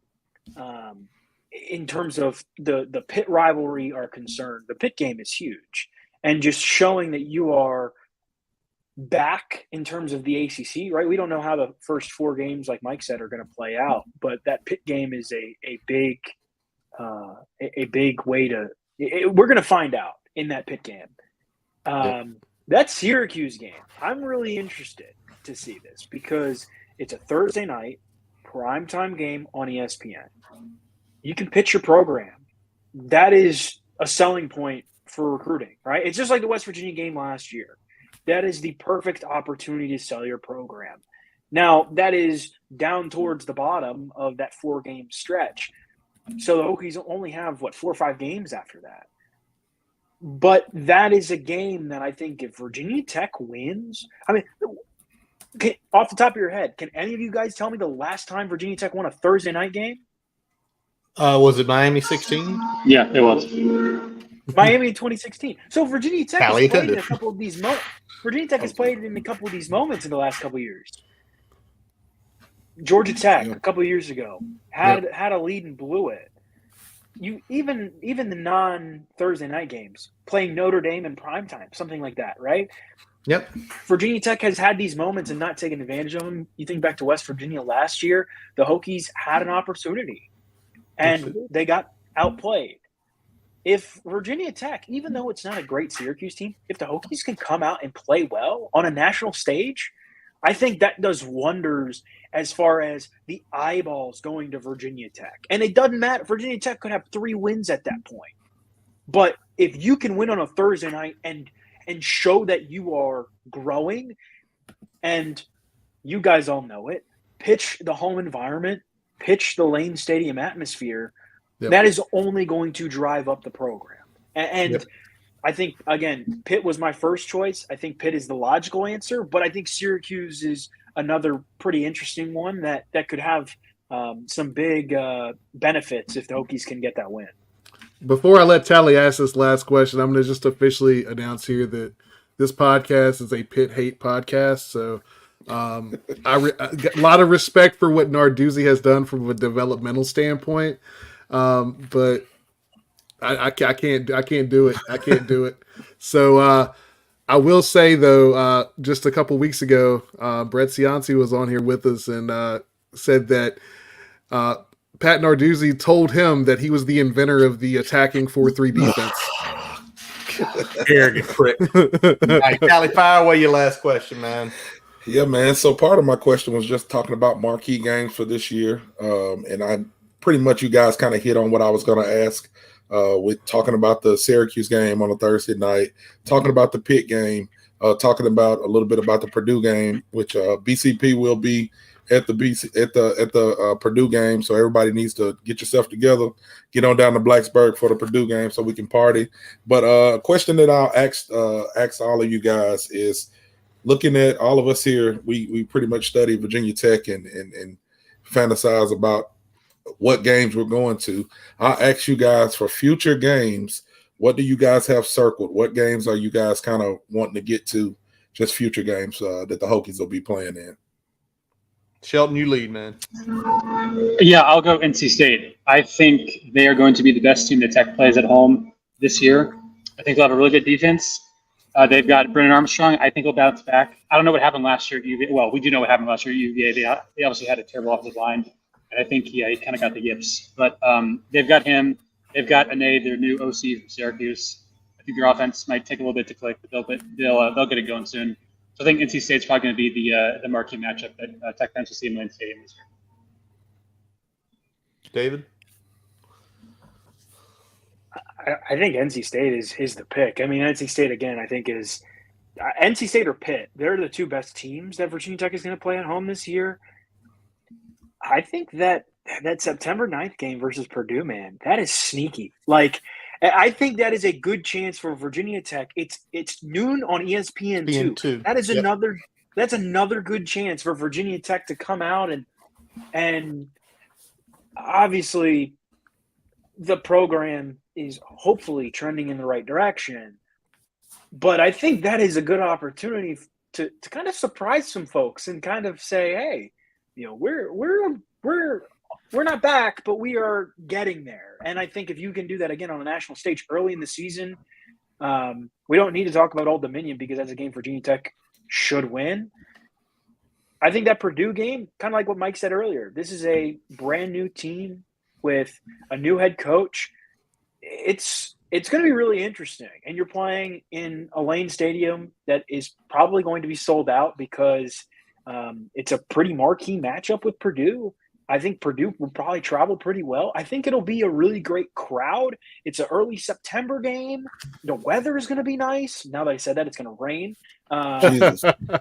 in terms of the Pitt rivalry are concerned, the Pitt game is huge. And just showing that you are back in terms of the ACC, right? We don't know how the first 4 games, like Mike said, are going to play out, but that Pitt game is a big way to. We're going to find out in that Pitt game. That Syracuse game, I'm really interested to see this because it's a Thursday night primetime game on ESPN. You can pitch your program. That is a selling point for recruiting, right? It's just like the West Virginia game last year. That is the perfect opportunity to sell your program. Now, that is down towards the bottom of that 4-game stretch. So the Hokies only have, 4 or 5 games after that. But that is a game that I think if Virginia Tech wins, I mean, off the top of your head, can any of you guys tell me the last time Virginia Tech won a Thursday night game?
Was it Miami 16?
Yeah, it was.
Miami in 2016. So Virginia Tech has
Tally
played in
attended.
a couple of these moments. Virginia Tech has played in a couple of these moments in the last couple of years. Georgia Tech a couple of years ago had a lead and blew it. You even the non-Thursday night games, playing Notre Dame in primetime, something like that, right?
Yep.
Virginia Tech has had these moments and not taken advantage of them. You think back to West Virginia last year, the Hokies had an opportunity, and they got outplayed. If Virginia Tech, even though it's not a great Syracuse team, if the Hokies can come out and play well on a national stage, I think that does wonders as far as the eyeballs going to Virginia Tech. And it doesn't matter. Virginia Tech could have 3 wins at that point. But if you can win on a Thursday night and show that you are growing, and you guys all know it, pitch the home environment, pitch the Lane Stadium atmosphere, that is only going to drive up the program. And I think, again, Pitt was my first choice. I think Pitt is the logical answer, but I think Syracuse is another pretty interesting one that could have some big benefits if the Hokies can get that win.
Before I let Tally ask this last question, I'm going to just officially announce here that this podcast is a Pitt hate podcast. So I get a lot of respect for what Narduzzi has done from a developmental standpoint. But I can't do it. I can't do it. So I will say though, just a couple weeks ago, Brett Cianci was on here with us and said that Pat Narduzzi told him that he was the inventor of the attacking 4-3 defense.
Arrogant prick. All right, Tally, fire away your last question, man.
Yeah, man. So part of my question was just talking about marquee games for this year. And I pretty much, you guys kind of hit on what I was going to ask with talking about the Syracuse game on a Thursday night, talking about the Pitt game, talking about a little bit about the Purdue game, which BCP will be at the Purdue game. So everybody needs to get yourself together, get on down to Blacksburg for the Purdue game so we can party. But a question that I'll ask all of you guys is, looking at all of us here, we pretty much study Virginia Tech and fantasize about what games we're going to. I'll ask you guys for future games, what do you guys have circled? What games are you guys kind of wanting to get to, just future games that the Hokies will be playing in?
Shelton, you lead, man.
Yeah, I'll go NC State. I think they are going to be the best team that Tech plays at home this year. I think they'll have a really good defense. They've got Brennan Armstrong. I think he'll bounce back. I don't know what happened last year at UVA. Well, we do know what happened last year at UVA. They obviously had a terrible offensive line, and I think he kind of got the yips. But they've got him. They've got Ane, their new OC from Syracuse. I think their offense might take a little bit to click, but they'll get it going soon. So I think NC State's probably going to be the marquee matchup that Tech fans will see in Lane Stadium this year.
David?
I think NC State is the pick. I mean, NC State, again, I think is NC State or Pitt, they're the two best teams that Virginia Tech is going to play at home this year. I think that September 9th game versus Purdue, man, that is sneaky. Like, I think that is a good chance for Virginia Tech. It's noon on ESPN2. That is that's another good chance for Virginia Tech to come out and obviously the program is hopefully trending in the right direction. But I think that is a good opportunity to kind of surprise some folks and kind of say, hey, we're not back, but we are getting there. And I think if you can do that again on a national stage early in the season, we don't need to talk about Old Dominion because that's a game Virginia Tech should win. I think that Purdue game, kind of like what Mike said earlier, this is a brand new team with a new head coach. It's going to be really interesting. And you're playing in a Lane Stadium that is probably going to be sold out because it's a pretty marquee matchup with Purdue. I think Purdue will probably travel pretty well. I think it'll be a really great crowd. It's an early September game. The weather is going to be nice. Now that I said that, it's going to rain.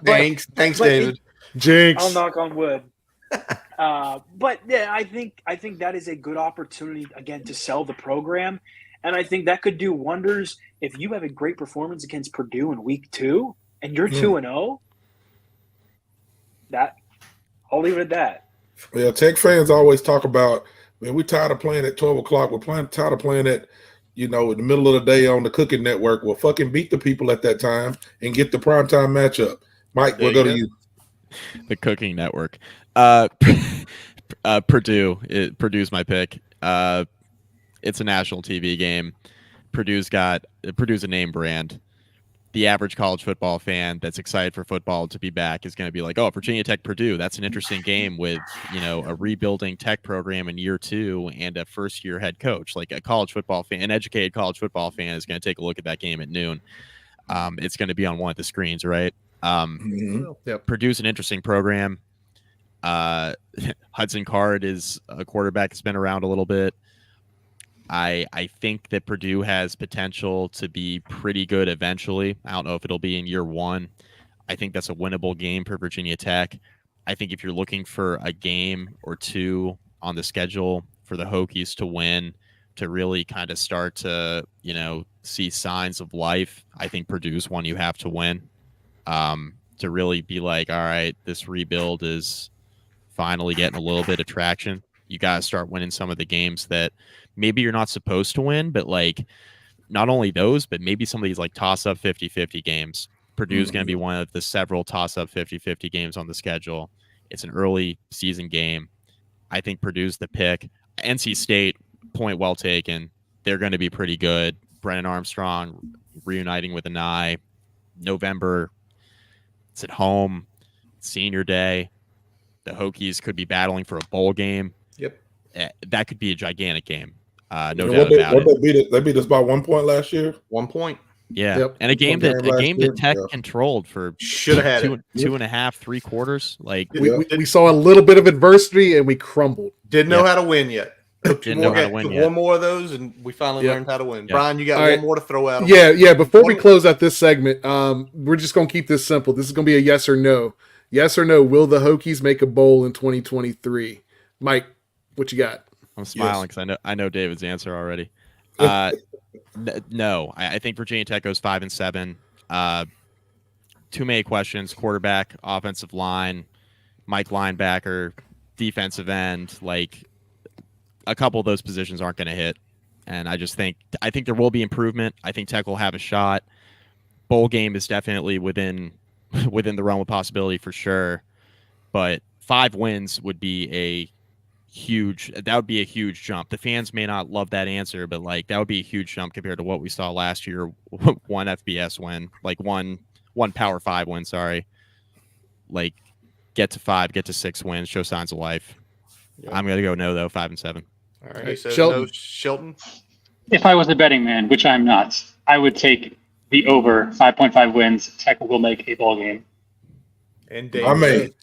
Thanks, David.
Jinx.
I'll knock on wood. But yeah, I think that is a good opportunity again to sell the program, and I think that could do wonders if you have a great performance against Purdue in week 2 and you're 2-0. That I'll leave it at that.
Yeah, Tech fans always talk about, man, we're tired of playing at 12 o'clock. We're tired of playing at, in the middle of the day on the Cooking Network. Well, fucking beat the people at that time and get the primetime matchup. Mike, we'll go to you.
The Cooking Network. Purdue's my pick. It's a national TV game. Purdue's a name brand. The average college football fan that's excited for football to be back is going to be like, oh, Virginia Tech, Purdue. That's an interesting game with, a rebuilding Tech program in year 2 and a first-year head coach. Like a college football fan, an educated college football fan is going to take a look at that game at noon. It's going to be on one of the screens, right? Purdue's an interesting program. Hudson Card is a quarterback that's been around a little bit. I think that Purdue has potential to be pretty good eventually. I don't know if it'll be in year 1. I think that's a winnable game for Virginia Tech. I think if you're looking for a game or 2 on the schedule for the Hokies to win, to really kind of start to, see signs of life, I think Purdue's one you have to win. To really be like, all right, this rebuild is finally getting a little bit of traction. You got to start winning some of the games that maybe you're not supposed to win, but like not only those, but maybe some of these like toss-up 50-50 games. Purdue's going to be one of the several toss-up 50-50 games on the schedule. It's an early season game. I think Purdue's the pick. NC State, point well taken. They're going to be pretty good. Brennan Armstrong reuniting with an eye. November, it's at home. Senior day. The Hokies could be battling for a bowl game.
Yep.
That could be a gigantic game. No doubt about it.
They beat us by 1 point last year.
1 point.
Yeah.
Yep.
And a game that Tech controlled for
should have had
two and a half, 3 quarters. Like
we saw a little bit of adversity and we crumbled.
Didn't know how to win yet.
Didn't know how to win yet.
One more of those, and we finally learned how to win. Brian, you got one more to throw out.
Yeah. Before we close out this segment, we're just going to keep this simple. This is going to be a yes or no. Yes or no, will the Hokies make a bowl in 2023? Mike, what you got?
I'm smiling because I know David's answer already. No, I think Virginia Tech goes 5-7. Too many questions: quarterback, offensive line, Mike linebacker, defensive end. Like a couple of those positions aren't going to hit, and I think there will be improvement. I think Tech will have a shot. Bowl game is definitely within the realm of possibility for sure, but 5 wins would be a huge jump. The fans may not love that answer, but like that would be a huge jump compared to what we saw last year. One FBS win, like one Power 5 win, like get to 5, get to 6 wins, show signs of life. Yep. I'm gonna go no though, 5-7.
All right, so
Shelton.
no, Shelton.
If I was a betting man, which I'm not, I would take the over 5.5 wins. Tech will make a ball game.
And David.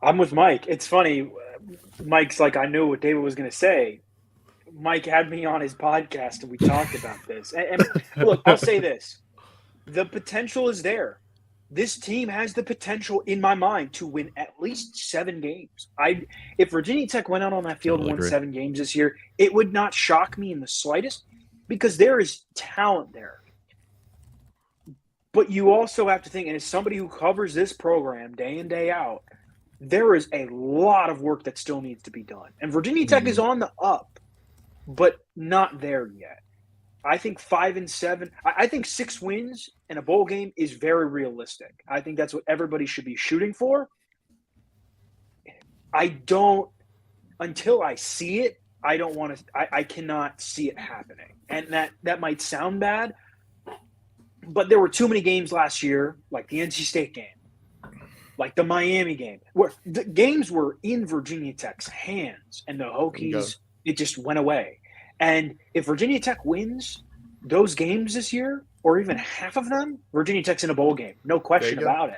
I'm with Mike. It's funny. Mike's like, I knew what David was going to say. Mike had me on his podcast and we talked about this. And look, I'll say this. The potential is there. This team has the potential, in my mind, to win at least 7 games. If Virginia Tech went out on that field and won 7 games this year, it would not shock me in the slightest because there is talent there. But you also have to think, and as somebody who covers this program day in, day out, there is a lot of work that still needs to be done. And Virginia Tech is on the up, but not there yet. I think 5-7. I think 6 wins in a bowl game is very realistic. I think that's what everybody should be shooting for. Until I see it, I don't want to. I cannot see it happening. And that might sound bad, but there were too many games last year, like the NC State game, like the Miami game, where the games were in Virginia Tech's hands, and the Hokies, it just went away. And if Virginia Tech wins those games this year, or even half of them, Virginia Tech's in a bowl game. No question about it.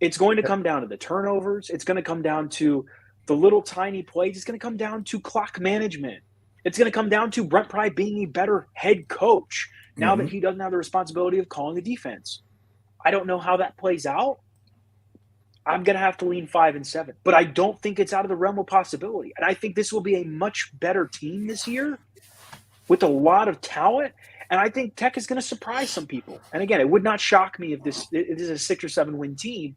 It's going to come down to the turnovers. It's going to come down to the little tiny plays. It's going to come down to clock management. It's going to come down to Brent Pry being a better head coach now that he doesn't have the responsibility of calling the defense. I don't know how that plays out. I'm going to have to lean 5-7, but I don't think it's out of the realm of possibility. And I think this will be a much better team this year with a lot of talent. And I think Tech is going to surprise some people. And again, it would not shock me if this is a 6 or 7 win team,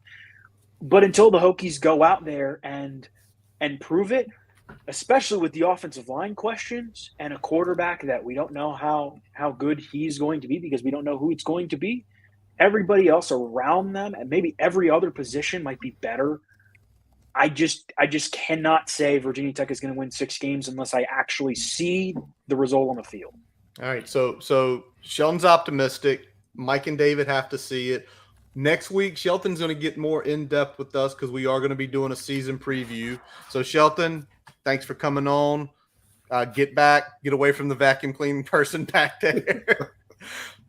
but until the Hokies go out there and prove it, especially with the offensive line questions and a quarterback that we don't know how good he's going to be because we don't know who it's going to be. Everybody else around them and maybe every other position might be better. I just cannot say Virginia Tech is going to win 6 games unless I actually see the result on the field.
All right, so Shelton's optimistic. Mike and David have to see it. Next week, Shelton's going to get more in-depth with us because we are going to be doing a season preview. So, Shelton, thanks for coming on. Get away from the vacuum cleaning person back there.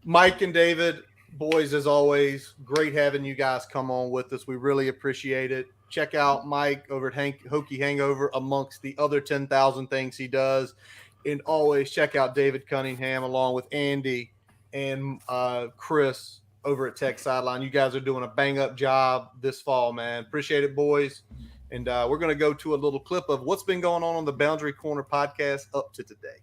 Mike and David, boys, as always, great having you guys come on with us. We really appreciate it. Check out Mike over at Hokie Hangover amongst the other 10,000 things he does. And always check out David Cunningham along with Andy and Chris over at Tech Sideline. You guys are doing a bang-up job this fall, man. Appreciate it, boys. And we're going to go to a little clip of what's been going on the Boundary Corner podcast up to today.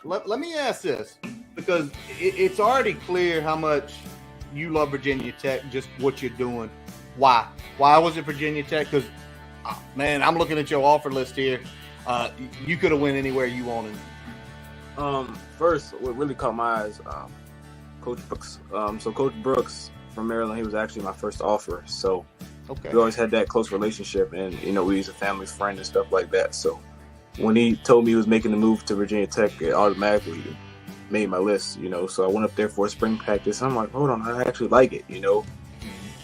Let me ask this, because it's already clear how much you love Virginia Tech, just what you're doing. Why? Why was it Virginia Tech? Because, man, I'm looking at your offer list here. You could have went anywhere you wanted.
First, what really caught my eyes, Coach Brooks. So Coach Brooks from Maryland, he was actually my first offer. So we always had that close relationship, and, we was a family friend and stuff like that. So when he told me he was making the move to Virginia Tech, it automatically made my list, So I went up there for a spring practice. I'm like, hold on, I actually like it,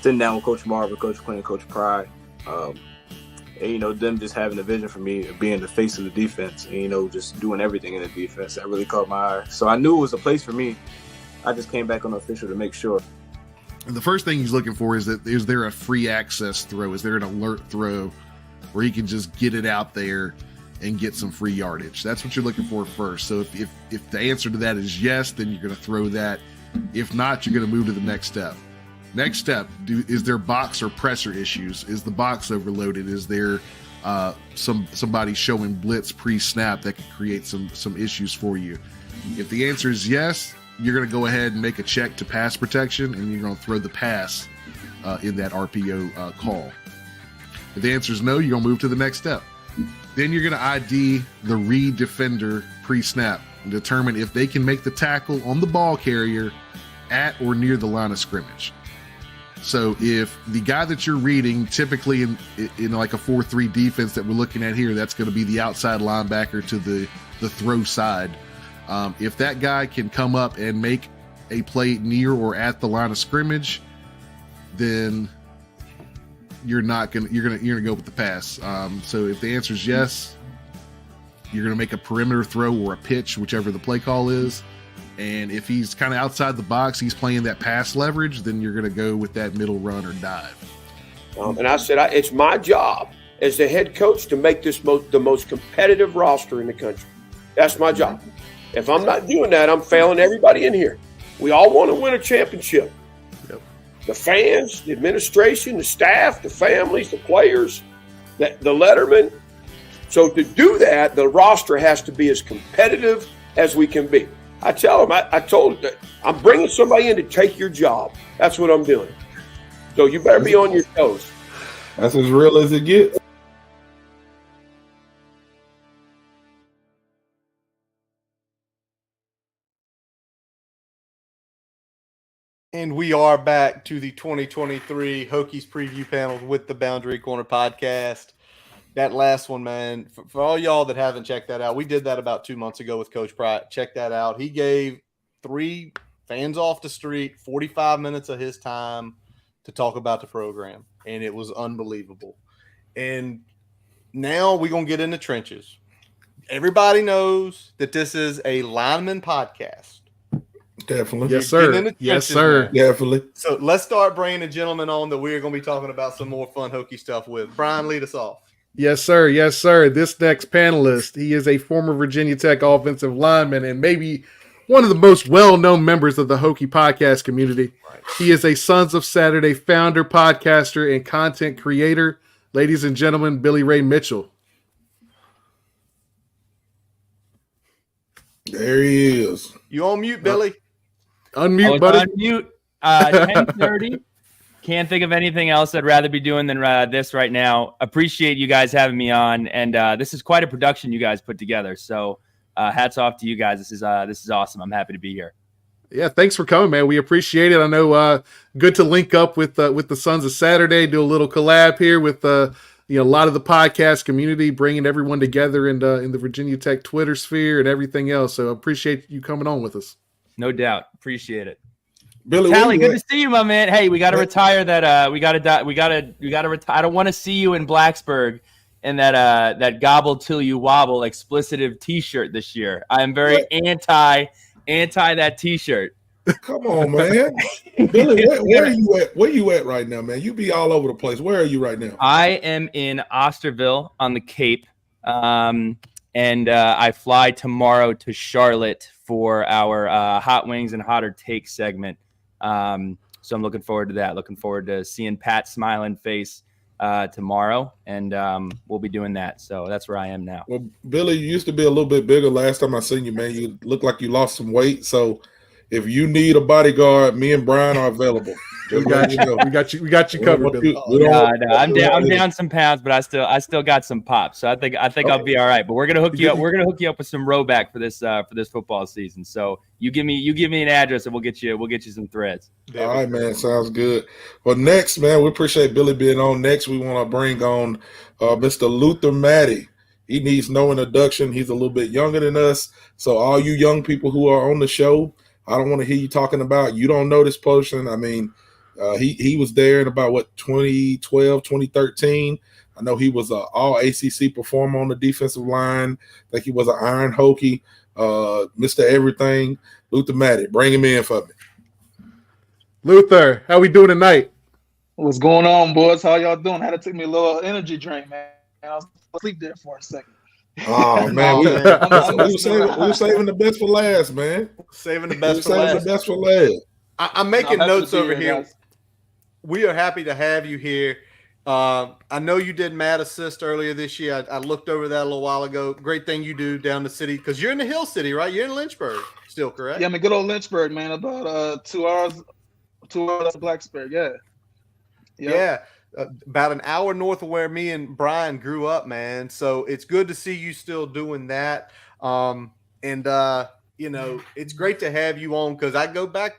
Sitting down with Coach Marvin, Coach Quinn, Coach Pry, and, them just having a vision for me of being the face of the defense and, just doing everything in the defense. That really caught my eye. So I knew it was a place for me. I just came back on the official to make sure.
And the first thing he's looking for is there a free access throw? Is there an alert throw where he can just get it out there and get some free yardage? That's what you're looking for first. So if the answer to that is yes, then you're going to throw that. If not, you're going to move to the next step. Next step, is there box or presser issues? Is the box overloaded? Is there somebody showing blitz pre-snap that could create some issues for you? If the answer is yes, you're going to go ahead and make a check to pass protection, and you're going to throw the pass in that RPO call. If the answer is no, you're going to move to the next step. Then you're going to ID the read defender pre-snap and determine if they can make the tackle on the ball carrier at or near the line of scrimmage. So if the guy that you're reading, typically in like a 4-3 defense that we're looking at here, that's going to be the outside linebacker to the throw side. If that guy can come up and make a play near or at the line of scrimmage, then you're gonna go with the pass. So if the answer is yes, you're gonna make a perimeter throw or a pitch, whichever the play call is. And if he's kind of outside the box, he's playing that pass leverage, then you're going to go with that middle run or dive.
And I said, it's my job as the head coach to make this the most competitive roster in the country. That's my job. If I'm not doing that, I'm failing everybody in here. We all want to win a championship.
Yep.
The fans, the administration, the staff, the families, the players, the lettermen. So to do that, the roster has to be as competitive as we can be. I tell them, I told them, I'm bringing somebody in to take your job. That's what I'm doing. So you better be on your toes.
That's as real as it gets.
And we are back to the 2023 Hokies Preview Panel with the Boundary Corner podcast. That last one, man, for all y'all that haven't checked that out, we did that about 2 months ago with Coach Pratt. Check that out. He gave 3 fans off the street 45 minutes of his time to talk about the program, and it was unbelievable. And now we're going to get in the trenches. Everybody knows that this is a lineman podcast.
Definitely.
Yes, sir. Yes, sir.
Man.
Definitely.
So let's start bringing the gentleman on that we're going to be talking about some more fun Hokie stuff with. Brian, lead us off.
Yes, sir. Yes, sir. This next panelist, he is a former Virginia Tech offensive lineman and maybe one of the most well-known members of the Hokie podcast community. Right. He is a Sons of Saturday founder, podcaster, and content creator. Ladies and gentlemen, Billy Ray Mitchell.
There he is.
You on mute, Billy?
Unmute, buddy.
Unmute. 10:30. Can't think of anything else I'd rather be doing than this right now. Appreciate you guys having me on, and this is quite a production you guys put together. So hats off to you guys. This is awesome. I'm happy to be here.
Yeah, thanks for coming, man. We appreciate it. I know good to link up with the Sons of Saturday, do a little collab here with a lot of the podcast community, bringing everyone together in the Virginia Tech Twitter sphere and everything else. So appreciate you coming on with us.
No doubt. Appreciate it.
Billy,
Talley, good to see you, my man. Hey, we got to retire that. We got to retire. I don't want to see you in Blacksburg in that gobble till you wobble explicitive T-shirt this year. I am very anti that T-shirt.
Come on, man. Billy, where are you at? Where you at right now, man? You be all over the place. Where are you right now?
I am in Osterville on the Cape, and I fly tomorrow to Charlotte for our Hot Wings and Hotter Take segment. So I'm looking forward to that. Looking forward to seeing Pat's smiling face tomorrow, and we'll be doing that. So that's where I am now.
Well, Billy, you used to be a little bit bigger last time I seen you, man. You look like you lost some weight. So if you need a bodyguard, me and Brian are available.
We got you. We got you covered, Billy.
I'm down some pounds, but I still got some pop. So I think I'll be all right. But we're gonna hook you up. We're gonna hook you up with some rowback for this football season. So you give me an address and we'll get you some threads.
All right, man. Sounds good. Well, next, man, we appreciate Billy being on. Next, we want to bring on Mr. Luther Maddy. He needs no introduction. He's a little bit younger than us. So all you young people who are on the show, I don't want to hear you talking about you don't know this person. I mean, he was there in about 2012, 2013. I know he was an all ACC performer on the defensive line. I think he was an Iron Hokie, Mr. Everything. Luther Maddy, bring him in for me.
Luther, how we doing tonight?
What's going on, boys? How y'all doing? Had to take me a little energy drink, man. I was asleep there for a second.
Oh man, we were saving the best for last, man.
Saving the best for last. I'm making notes over here. Guys. We are happy to have you here. I know you did Mad Assist earlier this year. I looked over that a little while ago. Great thing you do down the city because you're in the Hill City, right? You're in Lynchburg, still correct?
Yeah, I'm in good old Lynchburg, man. About 2 hours to Blacksburg. Yeah.
Yeah. About an hour north of where me and Brian grew up, man. So it's good to see you still doing that. It's great to have you on because I go back.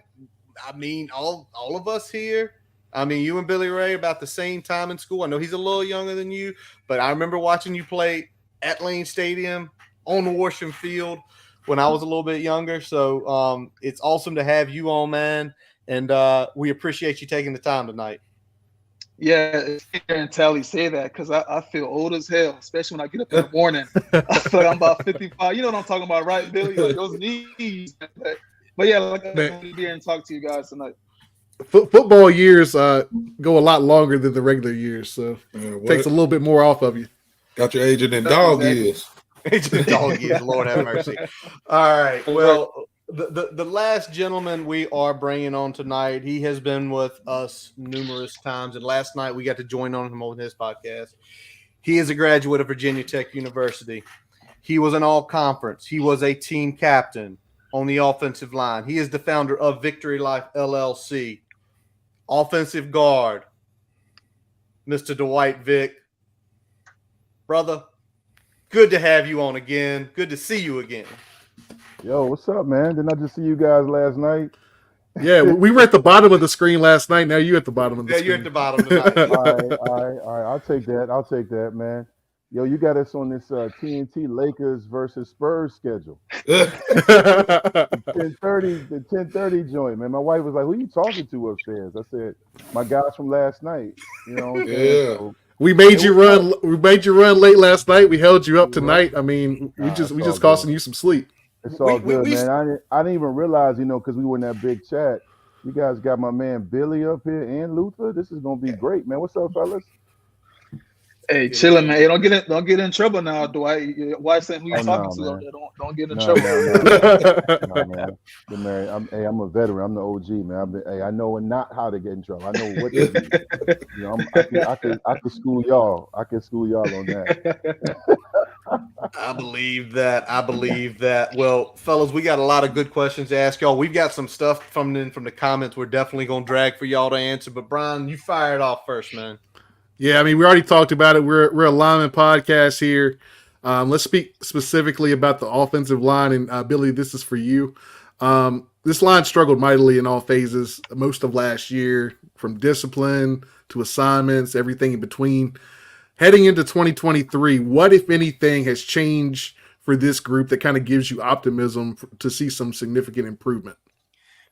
I mean, all of us here. I mean, you and Billy Ray about the same time in school. I know he's a little younger than you, but I remember watching you play at Lane Stadium on the Worsham Field when I was a little bit younger. So it's awesome to have you on, man. And we appreciate you taking the time tonight.
Yeah, and Talley say that because I feel old as hell, especially when I get up in the morning. I feel like I'm about 55. You know what I'm talking about, right, Billy? Like those knees. But yeah, like I'm going to be here and talk to you guys tonight.
Football years go a lot longer than the regular years, so takes a little bit more off of you.
Got your agent in dog years.
Agent in dog years, Lord have mercy. All right, well, the last gentleman we are bringing on tonight, he has been with us numerous times, and last night we got to join on him on his podcast. He is a graduate of Virginia Tech University. He was an all-conference. He was a team captain on the offensive line. He is the founder of Vicktory Life LLC. Offensive guard, Mr. Dwight Vick. Brother, good to have you on again. Good to see you again.
Yo, what's up, man? Didn't I just see you guys last night?
Yeah, we were at the bottom of the screen last night. Now you're at the bottom of the screen.
Yeah, you're at the bottom tonight.
All right. I'll take that, man. Yo, you got us on this TNT Lakers versus Spurs schedule. The 10:30 joint, man. My wife was like, "Who are you talking to upstairs?" I said, "My guys from last night." You know what I'm saying? So,
we made you run. We made you run late last night. We held you up tonight. I mean, we just costing you some sleep.
It's all good, man. I didn't even realize, because we were in that big chat. You guys got my man Billy up here and Luther. This is gonna be great, man. What's up, fellas?
Hey, chilling, man. Hey, don't get in trouble now, Dwight. Your wife saying who you talking to. Don't get in trouble.
No, man. I'm a veteran. I'm the OG, man. I know not how to get in trouble. I know what to do. I can school y'all. I can school y'all on that.
I believe that. Well, fellas, we got a lot of good questions to ask y'all. We've got some stuff from the comments we're definitely going to drag for y'all to answer. But, Brian, you fire it off first, man.
Yeah, I mean, we already talked about it. We're a lineman podcast here. Let's speak specifically about the offensive line. And, Billy, this is for you. This line struggled mightily in all phases most of last year, from discipline to assignments, everything in between. Heading into 2023, what, if anything, has changed for this group that kind of gives you optimism to see some significant improvement?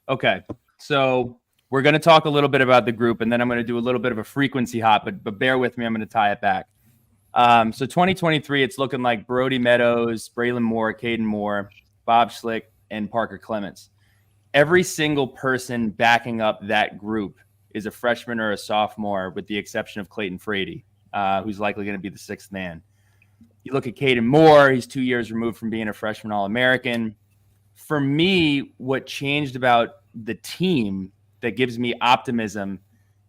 Okay, so we're going to talk a little bit about the group, and then I'm going to do a little bit of a frequency hop, but bear with me. I'm going to tie it back. So 2023, it's looking like Brody Meadows, Braylon Moore, Caden Moore, Bob Schlick, and Parker Clements. Every single person backing up that group is a freshman or a sophomore, with the exception of Clayton Frady, who's likely going to be the sixth man. You look at Caden Moore, he's 2 years removed from being a freshman All-American. For me, what changed about the team that gives me optimism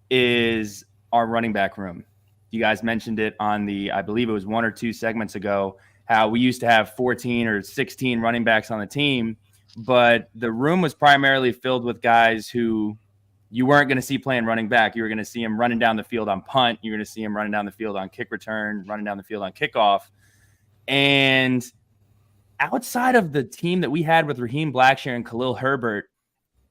is our running back room. You guys mentioned it on I believe it was 1 or 2 segments ago, how we used to have 14 or 16 running backs on the team, but the room was primarily filled with guys who you weren't going to see playing running back. You were going to see him running down the field on punt. You're going to see him running down the field on kick return, running down the field on kickoff. And outside of the team that we had with Raheem Blackshear and Khalil Herbert,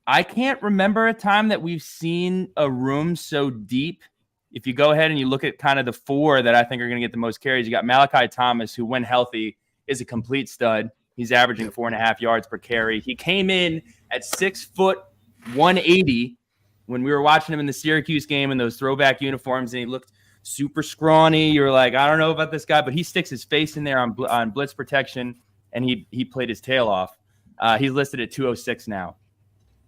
I can't remember a time that we've seen a room so deep. If you go ahead and you look at kind of the 4 that I think are going to get the most carries, you got Malachi Thomas, who, when healthy, is a complete stud. He's averaging 4.5 yards per carry. He came in at 6 foot 180 when we were watching him in the Syracuse game in those throwback uniforms, and he looked super scrawny. You're like, I don't know about this guy, but he sticks his face in there on blitz protection, and he played his tail off. He's listed at 206 now.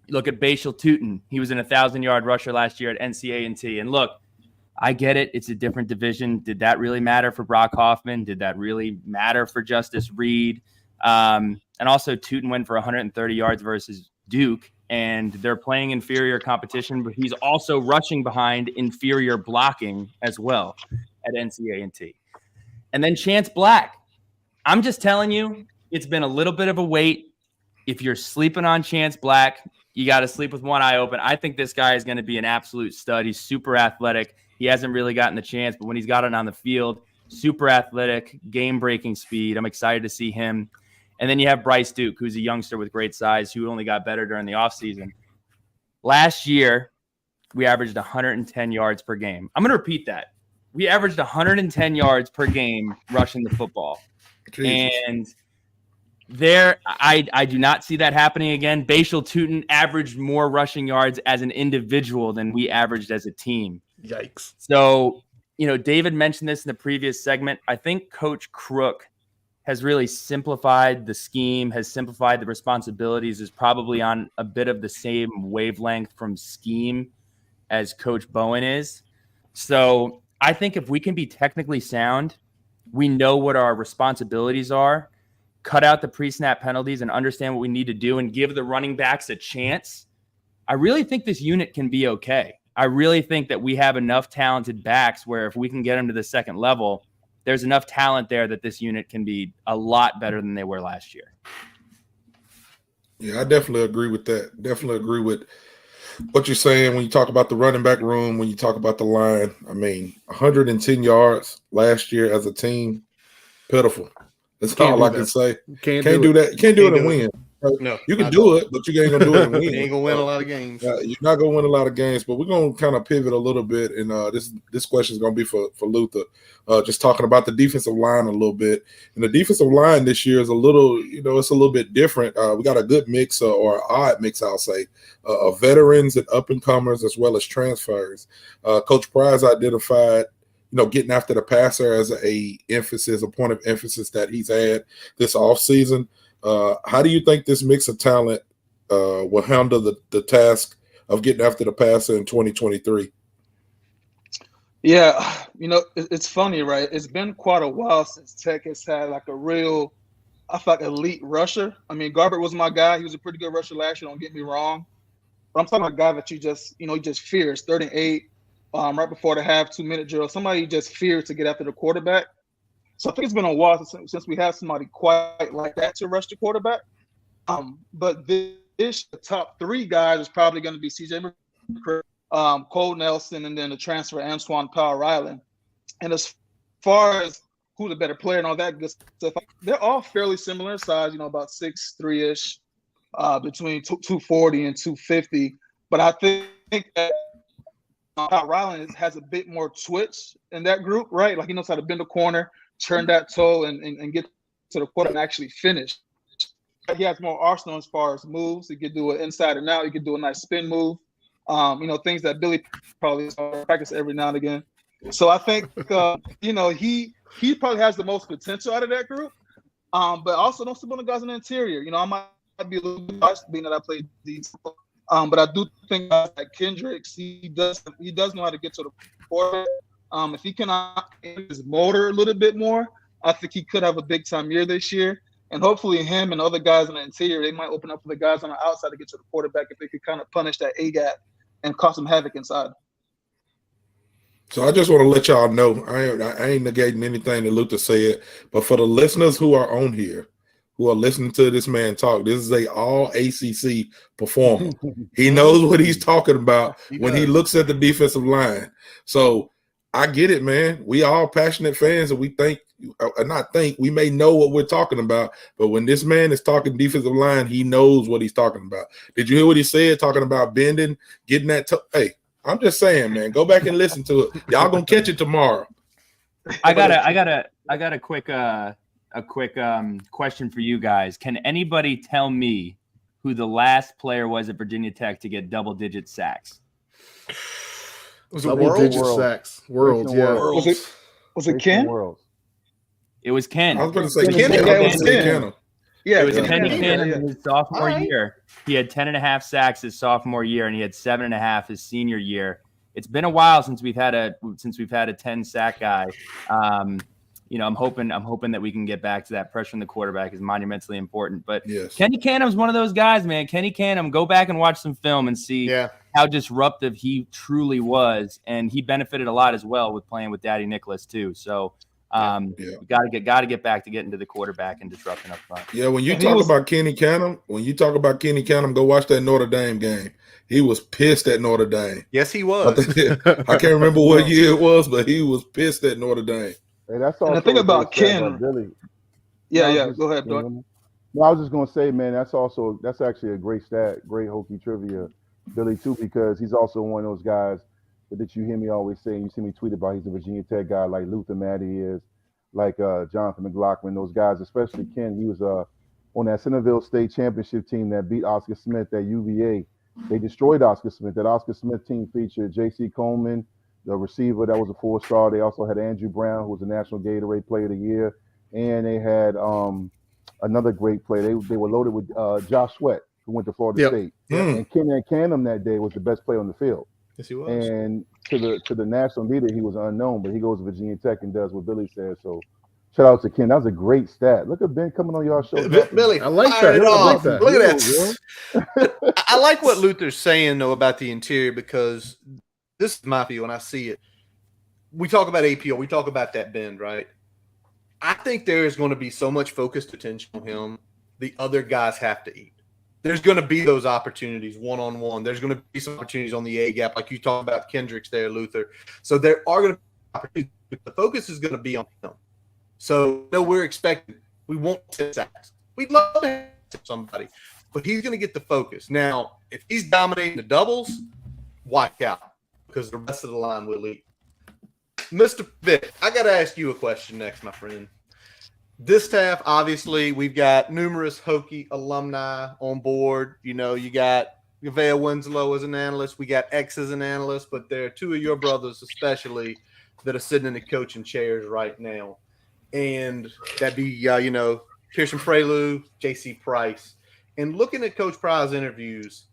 You look at Bashal Tootin. He was an 1,000-yard rusher last year at NCA&T. And look, I get it. It's a different division. Did that really matter for Brock Hoffman? Did that really matter for Justice Reed? And also, Tootin went for 130 yards versus Duke, and they're playing inferior competition, but he's also rushing behind inferior blocking as well at NCA&T. And then Chance Black. I'm just telling you, it's been a little bit of a wait. If you're sleeping on Chance Black, you got to sleep with one eye open. I think this guy is going to be an absolute stud. He's super athletic. He hasn't really gotten the chance, but when he's got it on the field, super athletic, game-breaking speed. I'm excited to see him. And then you have Bryce Duke, who's a youngster with great size, who only got better during the offseason. Last year, we averaged 110 yards per game. I'm going to repeat that. We averaged 110 yards per game rushing the football. Jesus. And there, I do not see that happening again. Bashal Tootin averaged more rushing yards as an individual than we averaged as a team.
Yikes.
So, David mentioned this in the previous segment. I think Coach Crook has really simplified the scheme, has simplified the responsibilities, is probably on a bit of the same wavelength from scheme as Coach Bowen is. So I think if we can be technically sound, we know what our responsibilities are, cut out the pre-snap penalties and understand what we need to do and give the running backs a chance, I really think this unit can be okay. I really think that we have enough talented backs where if we can get them to the second level, there's enough talent there that this unit can be a lot better than they were last year.
Yeah, I definitely agree with that. Definitely agree with what you're saying when you talk about the running back room, when you talk about the line. I mean, 110 yards last year as a team, pitiful. That's all I can say. Can't do that. You can't do it and win.
No,
you can do it, but you ain't gonna do it and win.
You ain't gonna win a lot of games.
You're not gonna win a lot of games, but we're gonna kind of pivot a little bit. And this question is gonna be for Luther. Just talking about the defensive line a little bit. And the defensive line this year is a little, it's a little bit different. We got a good mix or odd mix, I'll say, of veterans and up and comers as well as transfers. Coach Price identified, getting after the passer as a point of emphasis that he's had this offseason. How do you think this mix of talent will handle the task of getting after the passer in 2023?
Yeah, it's funny, right? It's been quite a while since Tech has had like a real, I feel like, elite rusher. I mean, Garbert was my guy. He was a pretty good rusher last year, don't get me wrong. But I'm talking about a guy that you just fears, 3rd and 8, right before the half, 2-minute drill. Somebody you just fears to get after the quarterback. So I think it's been a while since we had somebody quite like that to rush the quarterback. But the top 3 guys is probably going to be CJ McCray, Cole Nelson, and then the transfer Antoine Powell-Ryland. And as far as who's a better player and all that good stuff, they're all fairly similar in size, about 6'3"-ish, between 240 and 250. But I think that Powell-Ryland has a bit more twitch in that group, right? Like he knows how to bend a corner, turn that toe, and get to the quarter and actually finish. He has more arsenal as far as moves. He could do an inside and out. He could do a nice spin move. Things that Billy probably practice every now and again. So I think, he probably has the most potential out of that group. But also don't sleep on the guys in the interior. I might be a little bit biased being that I played these. But I do think that Kendricks, he does know how to get to the quarterback. If he can his motor a little bit more, I think he could have a big time year this year. And hopefully him and other guys in the interior, they might open up for the guys on the outside to get to the quarterback if they could kind of punish that A-gap and cause some havoc inside.
So I just want to let y'all know, I ain't negating anything that Luther said, but for the listeners who are on here, who are listening to this man talk, this is a all ACC performer. He knows what he's talking about when he looks at the defensive line. So I get it, man. We all passionate fans, and we may know what we're talking about, but when this man is talking defensive line, he knows what he's talking about. Did you hear what he said, talking about bending, getting that hey, I'm just saying, man, go back and listen to it. Y'all gonna catch it tomorrow.
I got a quick question for you guys. Can anybody tell me who the last player was at Virginia Tech to get double-digit sacks?
Was it double-digit sacks? Worlds, yeah.
Was it Ken?
It was Ken.
I was going to say Ken.
Yeah,
it was Kenny Cannon in his sophomore year. He had 10.5 sacks his sophomore year, and he had 7.5 his senior year. It's been a while since we've had a 10-sack guy. I'm hoping that we can get back to that. Pressure on the quarterback is monumentally important. But yes. Kenny Canham's one of those guys, man. Kenny Canham, go back and watch some film and see how disruptive he truly was, and he benefited a lot as well with playing with Daddy Nicholas too. So we got to get back to getting to the quarterback and disrupting up front.
Yeah, when you talk about Kenny Canham, go watch that Notre Dame game. He was pissed at Notre Dame.
Yes, he was.
I can't remember what year it was, but he was pissed at Notre Dame.
Hey, that's all.
And the thing about Ken,
Billy.
Yeah, go ahead, Dwight.
No, I was just gonna say, man, that's actually a great stat, great Hokie trivia, Billy too, because he's also one of those guys that you hear me always say, and you see me tweet about. He's a Virginia Tech guy, like Luther Maddy is, like Jonathan McLaughlin. Those guys, especially Ken, he was on that Centerville State Championship team that beat Oscar Smith at UVA. They destroyed Oscar Smith. That Oscar Smith team featured J.C. Coleman, the receiver that was a 4-star. They also had Andrew Brown, who was a National Gatorade Player of the Year, and they had another great player. They were loaded with Josh Sweat, who went to Florida State. And Kenyon Canham that day was the best player on the field.
Yes, he was.
And to the national media, he was unknown, but he goes to Virginia Tech and does what Billy said. So shout out to Ken. That was a great stat. Look at Ben coming on y'all show.
Billy,
I like that.
Look at that. I like what Luther's saying, though, about the interior, because this is my view when I see it. We talk about APO. We talk about that bend, right? I think there is going to be so much focused attention on him. The other guys have to eat. There's going to be those opportunities one-on-one. There's going to be some opportunities on the A-gap, like you talked about Kendricks there, Luther. So there are going to be opportunities, but the focus is going to be on him. So we're expecting. We want 10 sacks. We'd love to have somebody, but he's going to get the focus. Now, if he's dominating the doubles, watch out, because the rest of the line will eat. Mr. Vick, I got to ask you a question next, my friend. This staff, obviously, we've got numerous Hokie alumni on board. You got Gavea Winslow as an analyst. We got X as an analyst, but there are two of your brothers especially that are sitting in the coaching chairs right now. And that'd be, Pearson Fralou, J.C. Price. And looking at Coach Pry's interviews,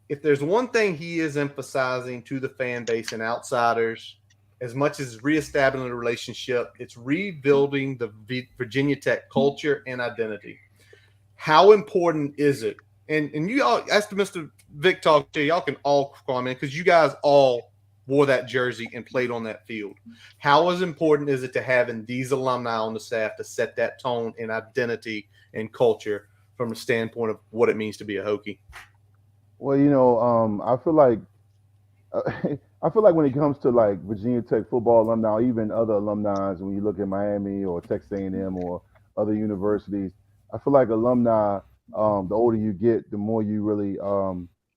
if there's one thing he is emphasizing to the fan base and outsiders, as much as reestablishing a relationship, it's rebuilding the Virginia Tech culture and identity. How important is it? And you all, as to Mr. Vick talk to, y'all can all comment because you guys all wore that jersey and played on that field. How important is it to having these alumni on the staff to set that tone and identity and culture from the standpoint of what it means to be a Hokie?
Well, I feel like when it comes to like Virginia Tech football alumni, even other alumni, when you look at Miami or Texas A&M or other universities, I feel like alumni, the older you get, the more you really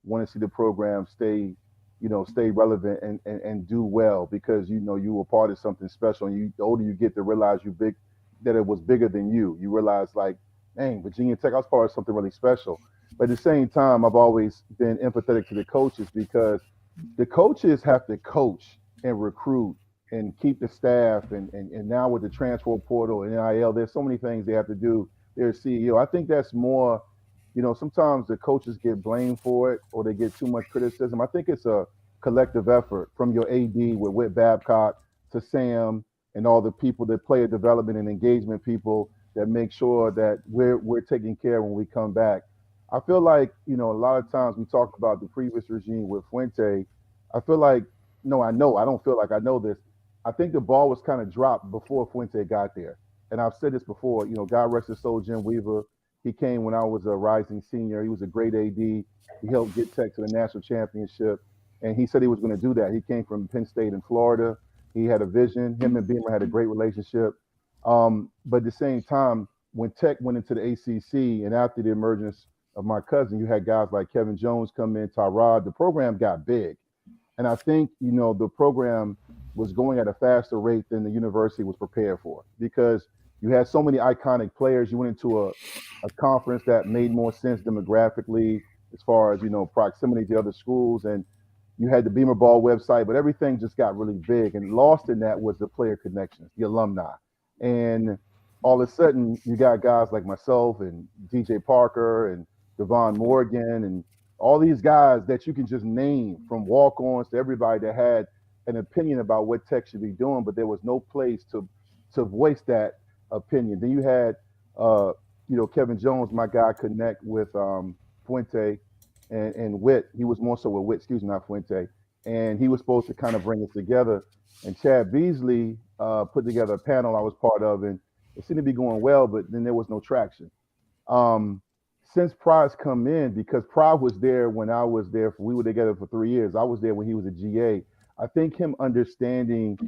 want to see the program stay relevant and do well, because you were part of something special. And the older you get, to realize that it was bigger than you. You realize, like, dang, Virginia Tech, I was part of something really special. But at the same time, I've always been empathetic to the coaches, because the coaches have to coach and recruit and keep the staff. And now with the transfer portal and NIL, there's so many things they have to do. They're a CEO. I think that's more, sometimes the coaches get blamed for it or they get too much criticism. I think it's a collective effort from your AD with Whit Babcock to Sam and all the people that player development and engagement people that make sure that we're taken care of when we come back. I feel like, a lot of times we talk about the previous regime with Fuente. I feel like, I don't feel like I know this. I think the ball was kind of dropped before Fuente got there. And I've said this before, God rest his soul, Jim Weaver. He came when I was a rising senior. He was a great AD. He helped get Tech to the national championship. And he said he was going to do that. He came from Penn State in Florida. He had a vision. Him and Beamer had a great relationship. But at the same time, when Tech went into the ACC and after the emergence of my cousin, you had guys like Kevin Jones come in, Tyrod. The program got big. And I think, the program was going at a faster rate than the university was prepared for, because you had so many iconic players. You went into a conference that made more sense demographically as far as, proximity to other schools. And you had the Beamer Ball website, but everything just got really big. And lost in that was the player connections, the alumni. And all of a sudden, you got guys like myself and DJ Parker and Devon Morgan and all these guys that you can just name, from walk-ons to everybody that had an opinion about what Tech should be doing, but there was no place to voice that opinion. Then you had, Kevin Jones, my guy, connect with Fuente and Whit. He was more so with Whit, not Fuente. And he was supposed to kind of bring us together. And Chad Beasley put together a panel I was part of, and it seemed to be going well, but then there was no traction. Since Pry's come in, because Pry was there when I was there, we were together for 3 years. I was there when he was a GA. I think him understanding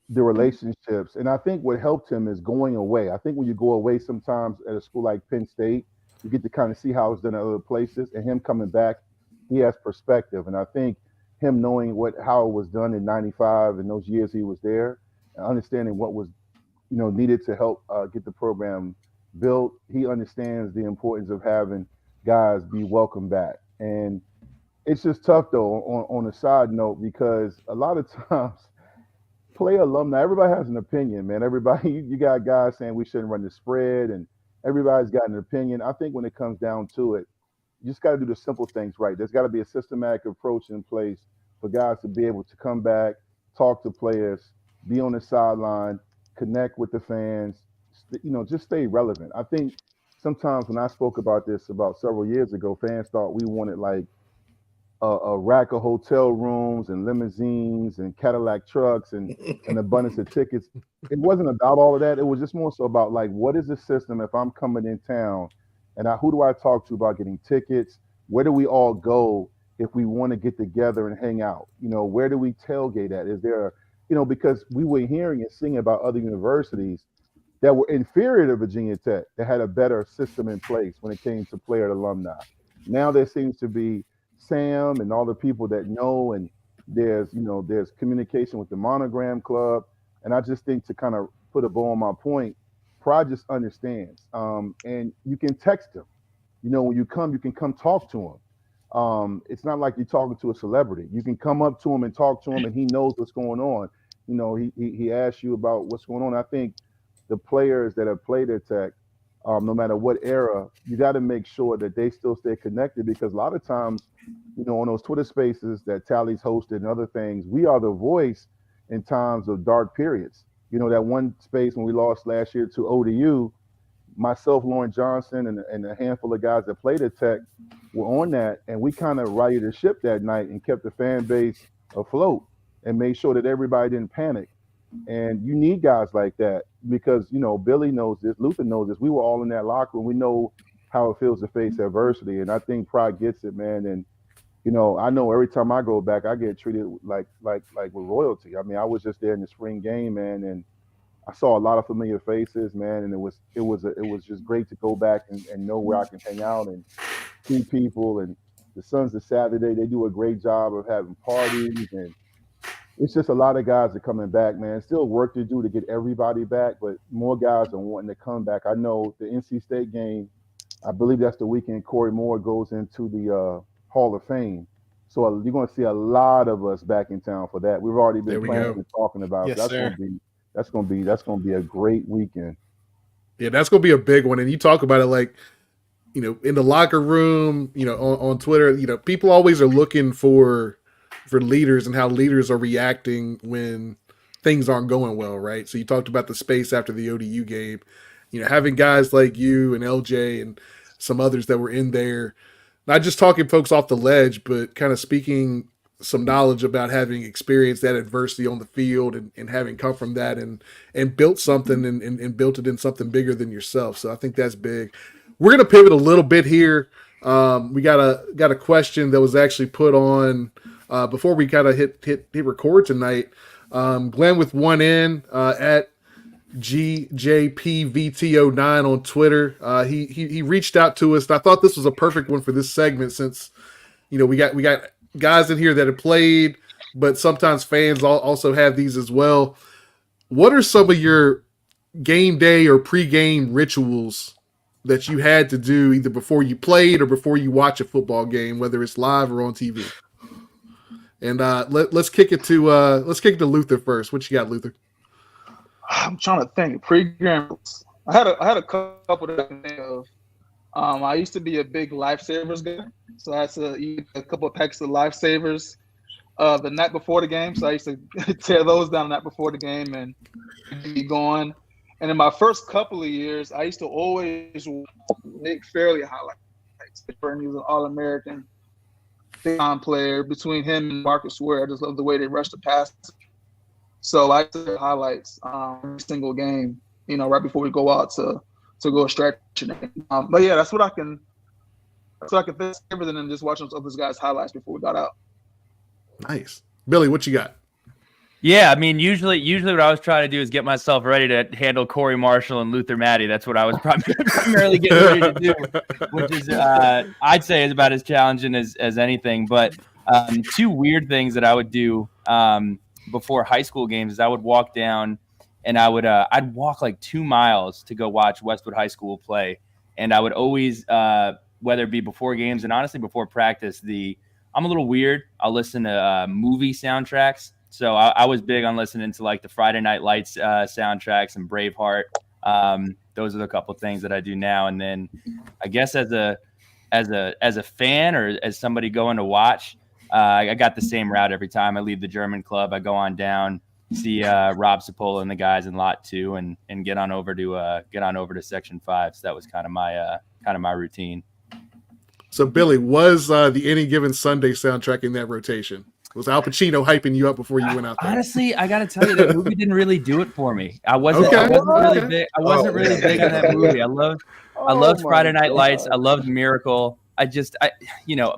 the relationships, and I think what helped him is going away. I think when you go away sometimes at a school like Penn State, you get to kind of see how it's done at other places, and him coming back, he has perspective. And I think him knowing how it was done in '95 and those years he was there, and understanding what was needed to help get the program built, he understands the importance of having guys be welcome back. And it's just tough though on a side note, because a lot of times player alumni, everybody has an opinion, man. Everybody, you got guys saying we shouldn't run the spread, and everybody's got an opinion. I think when it comes down to it, you just got to do the simple things right. There's got to be a systematic approach in place for guys to be able to come back, talk to players, be on the sideline, connect with the fans, just stay relevant. I think sometimes when I spoke about this about several years ago, fans thought we wanted like a rack of hotel rooms and limousines and Cadillac trucks and an abundance of tickets. It wasn't about all of that. It was just more so about like, what is the system if I'm coming in town and who do I talk to about getting tickets? Where do we all go if we want to get together and hang out? Where do we tailgate at? Is there, because we were hearing and seeing about other universities that were inferior to Virginia Tech that had a better system in place when it came to player alumni. Now there seems to be Sam and all the people that know, and there's communication with the Monogram Club. And I just think, to kind of put a bow on my point, Pride just understands. And you can text him. When you can come talk to him. It's not like you're talking to a celebrity. You can come up to him and talk to him, and he knows what's going on. He asks you about what's going on. I think the players that have played at Tech, no matter what era, you got to make sure that they still stay connected, because a lot of times, on those Twitter spaces that Talley's hosted and other things, we are the voice in times of dark periods. That one space when we lost last year to ODU, myself, Lauren Johnson, and a handful of guys that played at Tech were on that, and we kind of righted the ship that night and kept the fan base afloat and made sure that everybody didn't panic. And you need guys like that because, Billy knows this, Luther knows this. We were all in that locker room. We know how it feels to face adversity. And I think Pride gets it, man. And, I know every time I go back, I get treated like with royalty. I mean, I was just there in the spring game, man, and I saw a lot of familiar faces, man. And it was just great to go back and know where I can hang out and see people. And the Sons of Saturday, they do a great job of having parties, and it's just a lot of guys are coming back, man. Still work to do to get everybody back, but more guys are wanting to come back. I know the NC State game, I believe that's the weekend Corey Moore goes into the Hall of Fame. So you're going to see a lot of us back in town for that. We've already been planning and talking about.
Yes,
that's going to be a great weekend.
Yeah, that's going to be a big one. And you talk about it like, in the locker room, on Twitter, people always are looking for leaders and how leaders are reacting when things aren't going well, right? So you talked about the space after the ODU game, having guys like you and LJ and some others that were in there, not just talking folks off the ledge, but kind of speaking some knowledge about having experienced that adversity on the field and having come from that and built something and built it in something bigger than yourself. So I think that's big. We're going to pivot a little bit here. We got a question that was actually put on before we kind of hit record tonight. Glenn with one N at GJPVT09 on Twitter. He reached out to us, and I thought this was a perfect one for this segment since we got guys in here that have played, but sometimes fans also have these as well. What are some of your game day or pregame rituals that you had to do either before you played or before you watch a football game, whether it's live or on TV? And let's kick it to Luther first. What you got, Luther?
I'm trying to think. Pre-game, I had a couple to think of. I used to be a big Lifesavers guy, so I had to eat a couple of packs of Lifesavers the night before the game. So I used to tear those down the night before the game and be going. And in my first couple of years, I used to always Nick Fairley highlights. He was an All-American big-time player. Between him and Marcus Ware, I just love the way they rush the pass. So I do highlights every single game, right before we go out to go stretching. But yeah, that's what I can think everything than just watching those guys' highlights before we got out.
Nice. Billy, what you got?
Yeah, I mean, usually what I was trying to do is get myself ready to handle Corey Marshall and Luther Maddy. That's what I was primarily getting ready to do, which is, I'd say, is about as challenging as anything. But two weird things that I would do before high school games is I would walk down and I'd walk like 2 miles to go watch Westwood High School play. And I would always, whether it be before games and honestly before practice, I'm a little weird. I'll listen to movie soundtracks. So I was big on listening to like the Friday Night Lights soundtracks and Braveheart. Those are the couple things that I do now. And then I guess as a fan or as somebody going to watch, I got the same route every time. I leave the German club. I go on down, see Rob Cipolla and the guys in lot 2, and get on over to section 5. So that was kind of my routine.
So Billy, was the Any Given Sunday soundtrack in that rotation? Was Al Pacino hyping you up before you went out there?
Honestly, I got to tell you, that movie didn't really do it for me. I wasn't really big. I wasn't really big on that movie. I loved Friday Night Lights. I loved Miracle.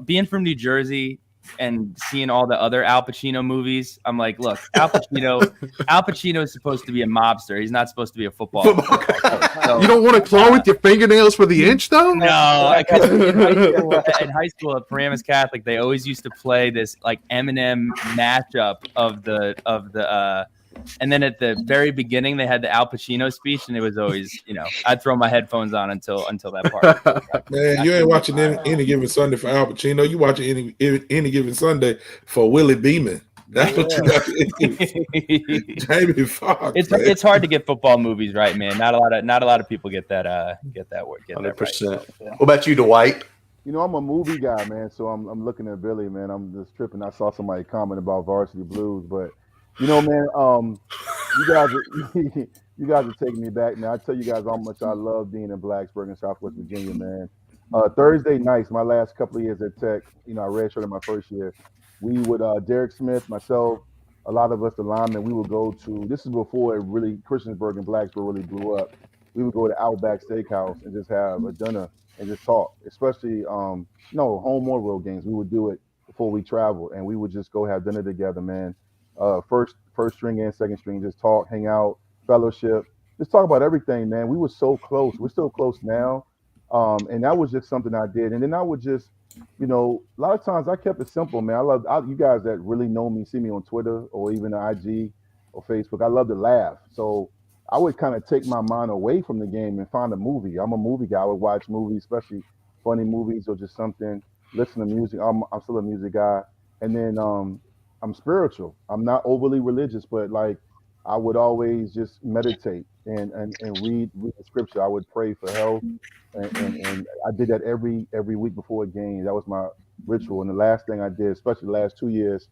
Being from New Jersey and seeing all the other Al Pacino movies, I'm like, look, Al Pacino is supposed to be a mobster. He's not supposed to be a football player. So,
you don't want to claw with your fingernails for the inch, though?
No, because in high school at Paramus Catholic, they always used to play this like Eminem mashup of the and then at the very beginning they had the Al Pacino speech, and it was always, I'd throw my headphones on until that part.
Man, you ain't watching any Given Sunday for Al Pacino. You watching any Given Sunday for Willie Beeman. That's what you got to Jamie Foxx.
It's hard to get football movies right, man. Not a lot of people get that word.
100%. Right. What about you, Dwight?
I'm a movie guy, man. So I'm looking at Billy, man. I'm just tripping. I saw somebody comment about Varsity Blues, but man, you guys are taking me back, man. I tell you guys how much I love being in Blacksburg in Southwest Virginia, man. Thursday nights, my last couple of years at Tech, I redshirted my first year. We would, Derek Smith, myself, a lot of us, the linemen, we would go to, this is before it really, Christiansburg and Blacksburg really blew up. We would go to Outback Steakhouse and just have a dinner and just talk, especially, home or road games. We would do it before we traveled, and we would just go have dinner together, man. First string and second string, just talk, hang out, fellowship, just talk about everything, man. We were so close. We're still close now. And that was just something I did. And then I would just, a lot of times I kept it simple, man. I love you guys that really know me, see me on Twitter or even IG or Facebook. I love to laugh. So I would kind of take my mind away from the game and find a movie. I'm a movie guy. I would watch movies, especially funny movies or just something, listen to music. I'm still a music guy. And then I'm spiritual. I'm not overly religious, but like I would always just meditate and read the scripture. I would pray for health. And I did that every week before a game. That was my ritual. And the last thing I did, especially the last 2 years,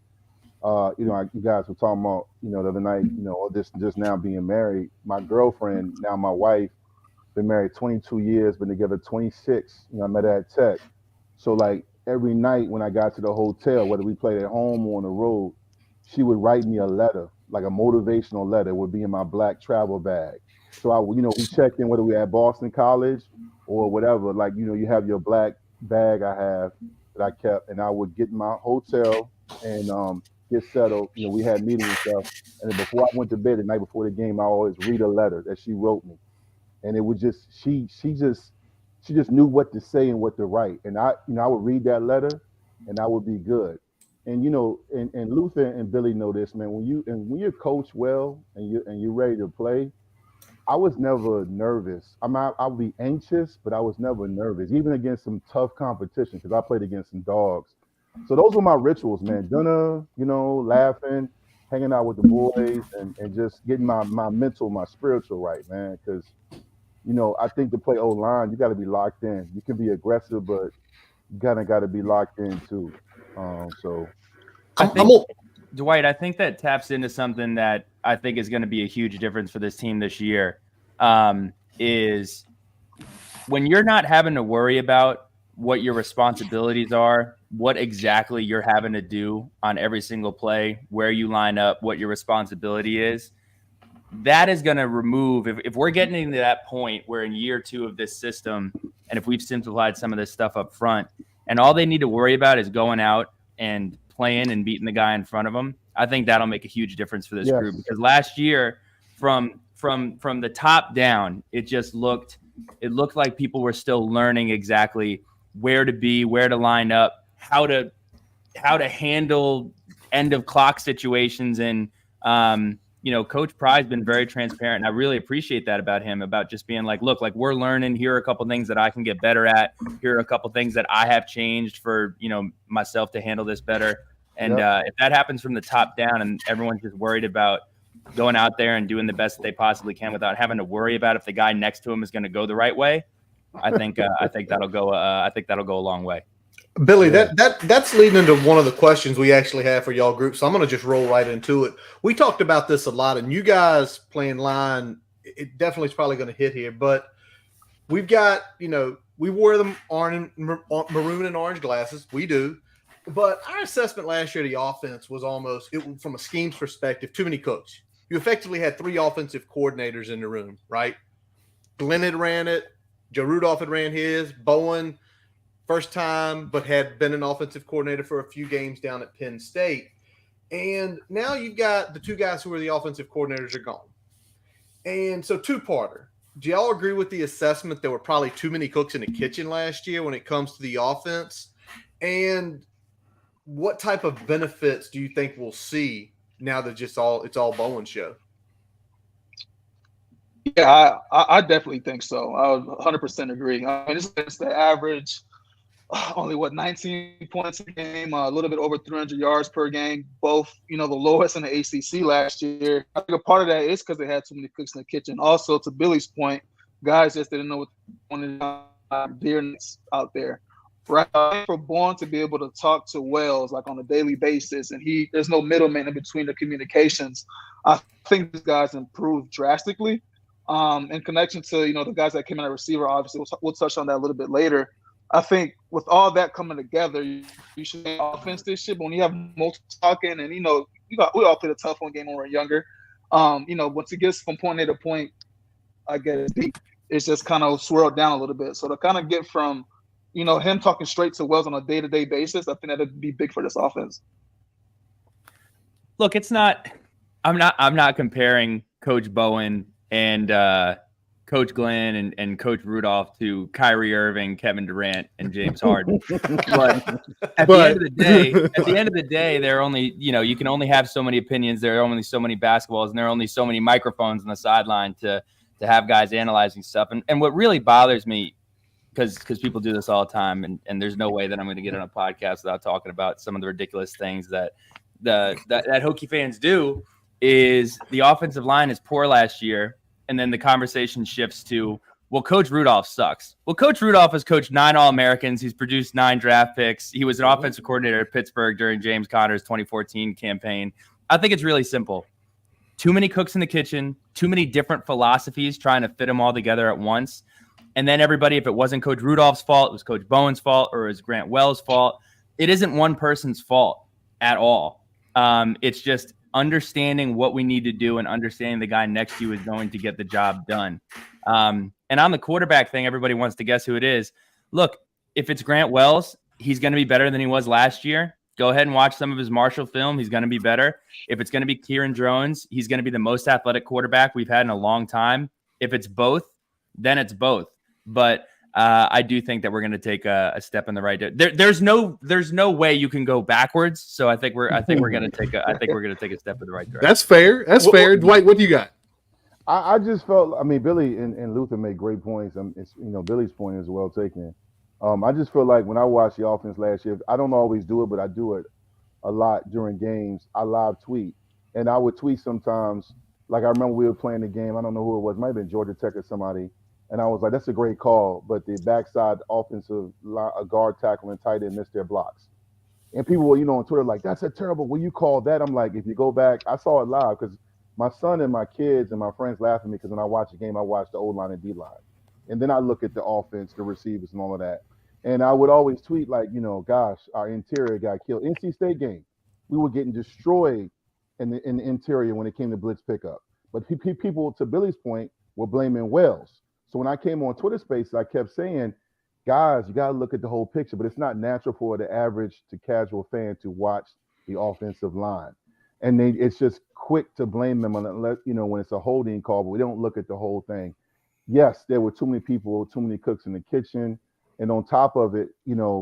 you guys were talking about, the other night, or this just now being married. My girlfriend, now my wife, been married 22 years, been together 26. I met her at Tech. So like every night when I got to the hotel, whether we played at home or on the road, she would write me a letter, like a motivational letter, would be in my black travel bag. So we checked in whether we at Boston College or whatever, like, you have your black bag I have that I kept, and I would get in my hotel and get settled. We had meetings and stuff. And then before I went to bed the night before the game, I always read a letter that she wrote me. And it was just, she just knew what to say and what to write. And I would read that letter and I would be good. And, and Luther and Billy know this, man, when you're coached well and you're ready to play, I was never nervous. I'll be anxious, but I was never nervous, even against some tough competition, because I played against some dogs. So those were my rituals, man. Dinner, laughing, hanging out with the boys, and just getting my mental, my spiritual right, man. Because, I think to play O-line, you got to be locked in. You can be aggressive, but you kind of got to be locked in too.
Dwight, I think that taps into something that I think is going to be a huge difference for this team this year, is when you're not having to worry about what your responsibilities are, what exactly you're having to do on every single play, where you line up, what your responsibility is. That is going to remove, if we're getting into that point where in year 2 of this system, and if we've simplified some of this stuff up front, and all they need to worry about is going out and playing and beating the guy in front of them, I think that'll make a huge difference for this group. Because last year, from the top down, it looked like people were still learning exactly where to be, where to line up, how to handle end of clock situations. And Coach Pry's been very transparent, and I really appreciate that about him, about just being like, look, like we're learning. Here are a couple things that I can get better at. Here are a couple things that I have changed for myself to handle this better. And if that happens from the top down and everyone's just worried about going out there and doing the best that they possibly can without having to worry about if the guy next to him is going to go the right way, I think that'll go a long way.
Billy, that's leading into one of the questions we actually have for y'all group. So I'm going to just roll right into it. We talked about this a lot, and you guys playing line, it definitely is probably going to hit here. But we've got, we wore them maroon and orange glasses. We do. But our assessment last year of the offense was from a schemes perspective, too many cooks. You effectively had 3 offensive coordinators in the room, right? Glenn had ran it. Joe Rudolph had ran his. Bowen, first time, but had been an offensive coordinator for a few games down at Penn State. And now you've got the 2 guys who are the offensive coordinators are gone. And so 2-parter. Do y'all agree with the assessment there were probably too many cooks in the kitchen last year when it comes to the offense? And what type of benefits do you think we'll see now that it's all Bowen's show?
Yeah, I definitely think so. I would 100% agree. I mean, it's the average, only 19 points a game, a little bit over 300 yards per game, both, the lowest in the ACC last year. I think a part of that is because they had too many cooks in the kitchen. Also, to Billy's point, guys just didn't know what wanted dearness out there. Right, for Bourne to be able to talk to Wells like on a daily basis, and there's no middleman in between the communications. I think these guys improved drastically. In connection to the guys that came in at receiver, obviously we'll touch on that a little bit later. I think with all that coming together, you should offense this shit. But when you have multiple talking, and we all played a tough one game when we were younger. Once it gets from point A to point, I guess it's just kind of swirled down a little bit. So to kind of get from him talking straight to Wells on a day-to-day basis, I think that'd be big for this offense.
Look, I'm not comparing Coach Bowen and Coach Glenn and Coach Rudolph to Kyrie Irving, Kevin Durant, and James Harden. But at the end of the day, there are only, you can only have so many opinions. There are only so many basketballs, and there are only so many microphones on the sideline to have guys analyzing stuff. And what really bothers me, because people do this all the time, and there's no way that I'm going to get on a podcast without talking about some of the ridiculous things that Hokie fans do, is the offensive line is poor last year, and then the conversation shifts to, well, Coach Rudolph sucks. Well, Coach Rudolph has coached 9 All-Americans. He's produced 9 draft picks. He was an offensive coordinator at Pittsburgh during James Conner's 2014 campaign. I think it's really simple. Too many cooks in the kitchen, too many different philosophies trying to fit them all together at once. And then everybody, if it wasn't Coach Rudolph's fault, it was Coach Bowen's fault, or it was Grant Wells' fault. It isn't one person's fault at all. It's just understanding what we need to do and understanding the guy next to you is going to get the job done. And on the quarterback thing, everybody wants to guess who it is. Look, if it's Grant Wells, he's going to be better than he was last year. Go ahead and watch some of his Marshall film. He's going to be better. If it's going to be Kieran Drones, he's going to be the most athletic quarterback we've had in a long time. If it's both, then it's both. But I do think that we're going to take a step in the right direction. There's no way you can go backwards. So I think we're going to take a step in the right direction.
That's fair. That's fair. Dwight, what do you got?
I just felt. I mean, Billy and Luther made great points. Billy's point is well taken. I just feel like when I watched the offense last year, I don't always do it, but I do it a lot during games. I live tweet, and I would tweet sometimes. Like I remember we were playing the game. I don't know who it was. It might have been Georgia Tech or somebody. And I was like, that's a great call, but the backside offensive guard tackle and tight end missed their blocks. And people were, on Twitter like, that's a terrible, will you call that? I'm like, if you go back, I saw it live because my son and my kids and my friends laugh at me because when I watch a game, I watch the O-line and D-line. And then I look at the offense, the receivers and all of that. And I would always tweet like, gosh, our interior got killed. NC State game, we were getting destroyed in the interior when it came to blitz pickup. But people, to Billy's point, were blaming Wells. So when I came on Twitter Spaces, I kept saying, guys, you got to look at the whole picture, but it's not natural for the average to casual fan to watch the offensive line. And it's just quick to blame them unless, when it's a holding call, but we don't look at the whole thing. Yes, there were too many people, too many cooks in the kitchen. And on top of it,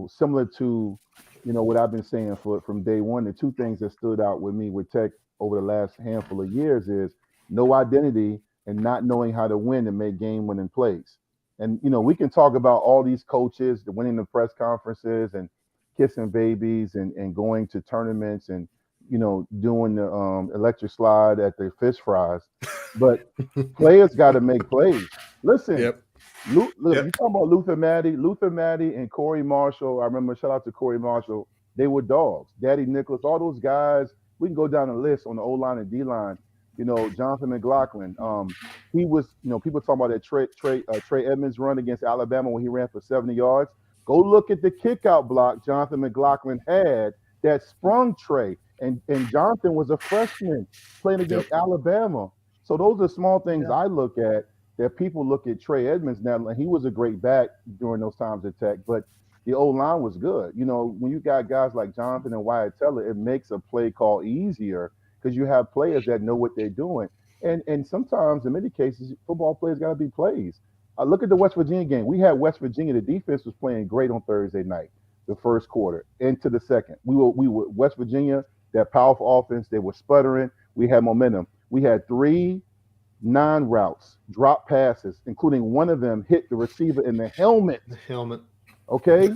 similar to, what I've been saying from day one, the 2 things that stood out with me with Tech over the last handful of years is no identity and not knowing how to win and make game-winning plays. And, we can talk about all these coaches, the winning the press conferences and kissing babies and going to tournaments and, doing the electric slide at the fish fries. But players got to make plays. Listen, look, you talking about Luther Maddy and Corey Marshall. I remember, shout out to Corey Marshall. They were dogs. Daddy Nicholas, all those guys. We can go down the list on the O-line and D-line. Jonathan McLaughlin. He was, people talking about that Trey Edmonds run against Alabama when he ran for 70 yards. Go look at the kickout block Jonathan McLaughlin had that sprung Trey. And Jonathan was a freshman playing against Alabama. So those are small things I look at that people look at Trey Edmonds now. And he was a great back during those times at Tech, but the O-line was good. When you got guys like Jonathan and Wyatt Teller, it makes a play call easier because you have players that know what they're doing. And sometimes, in many cases, football players got to be plays. Look at the West Virginia game. We had West Virginia. The defense was playing great on Thursday night, the first quarter, into the second. We were West Virginia, that powerful offense. They were sputtering. We had momentum. We had 3 non-routes, drop passes, including one of them hit the receiver in the helmet. Okay?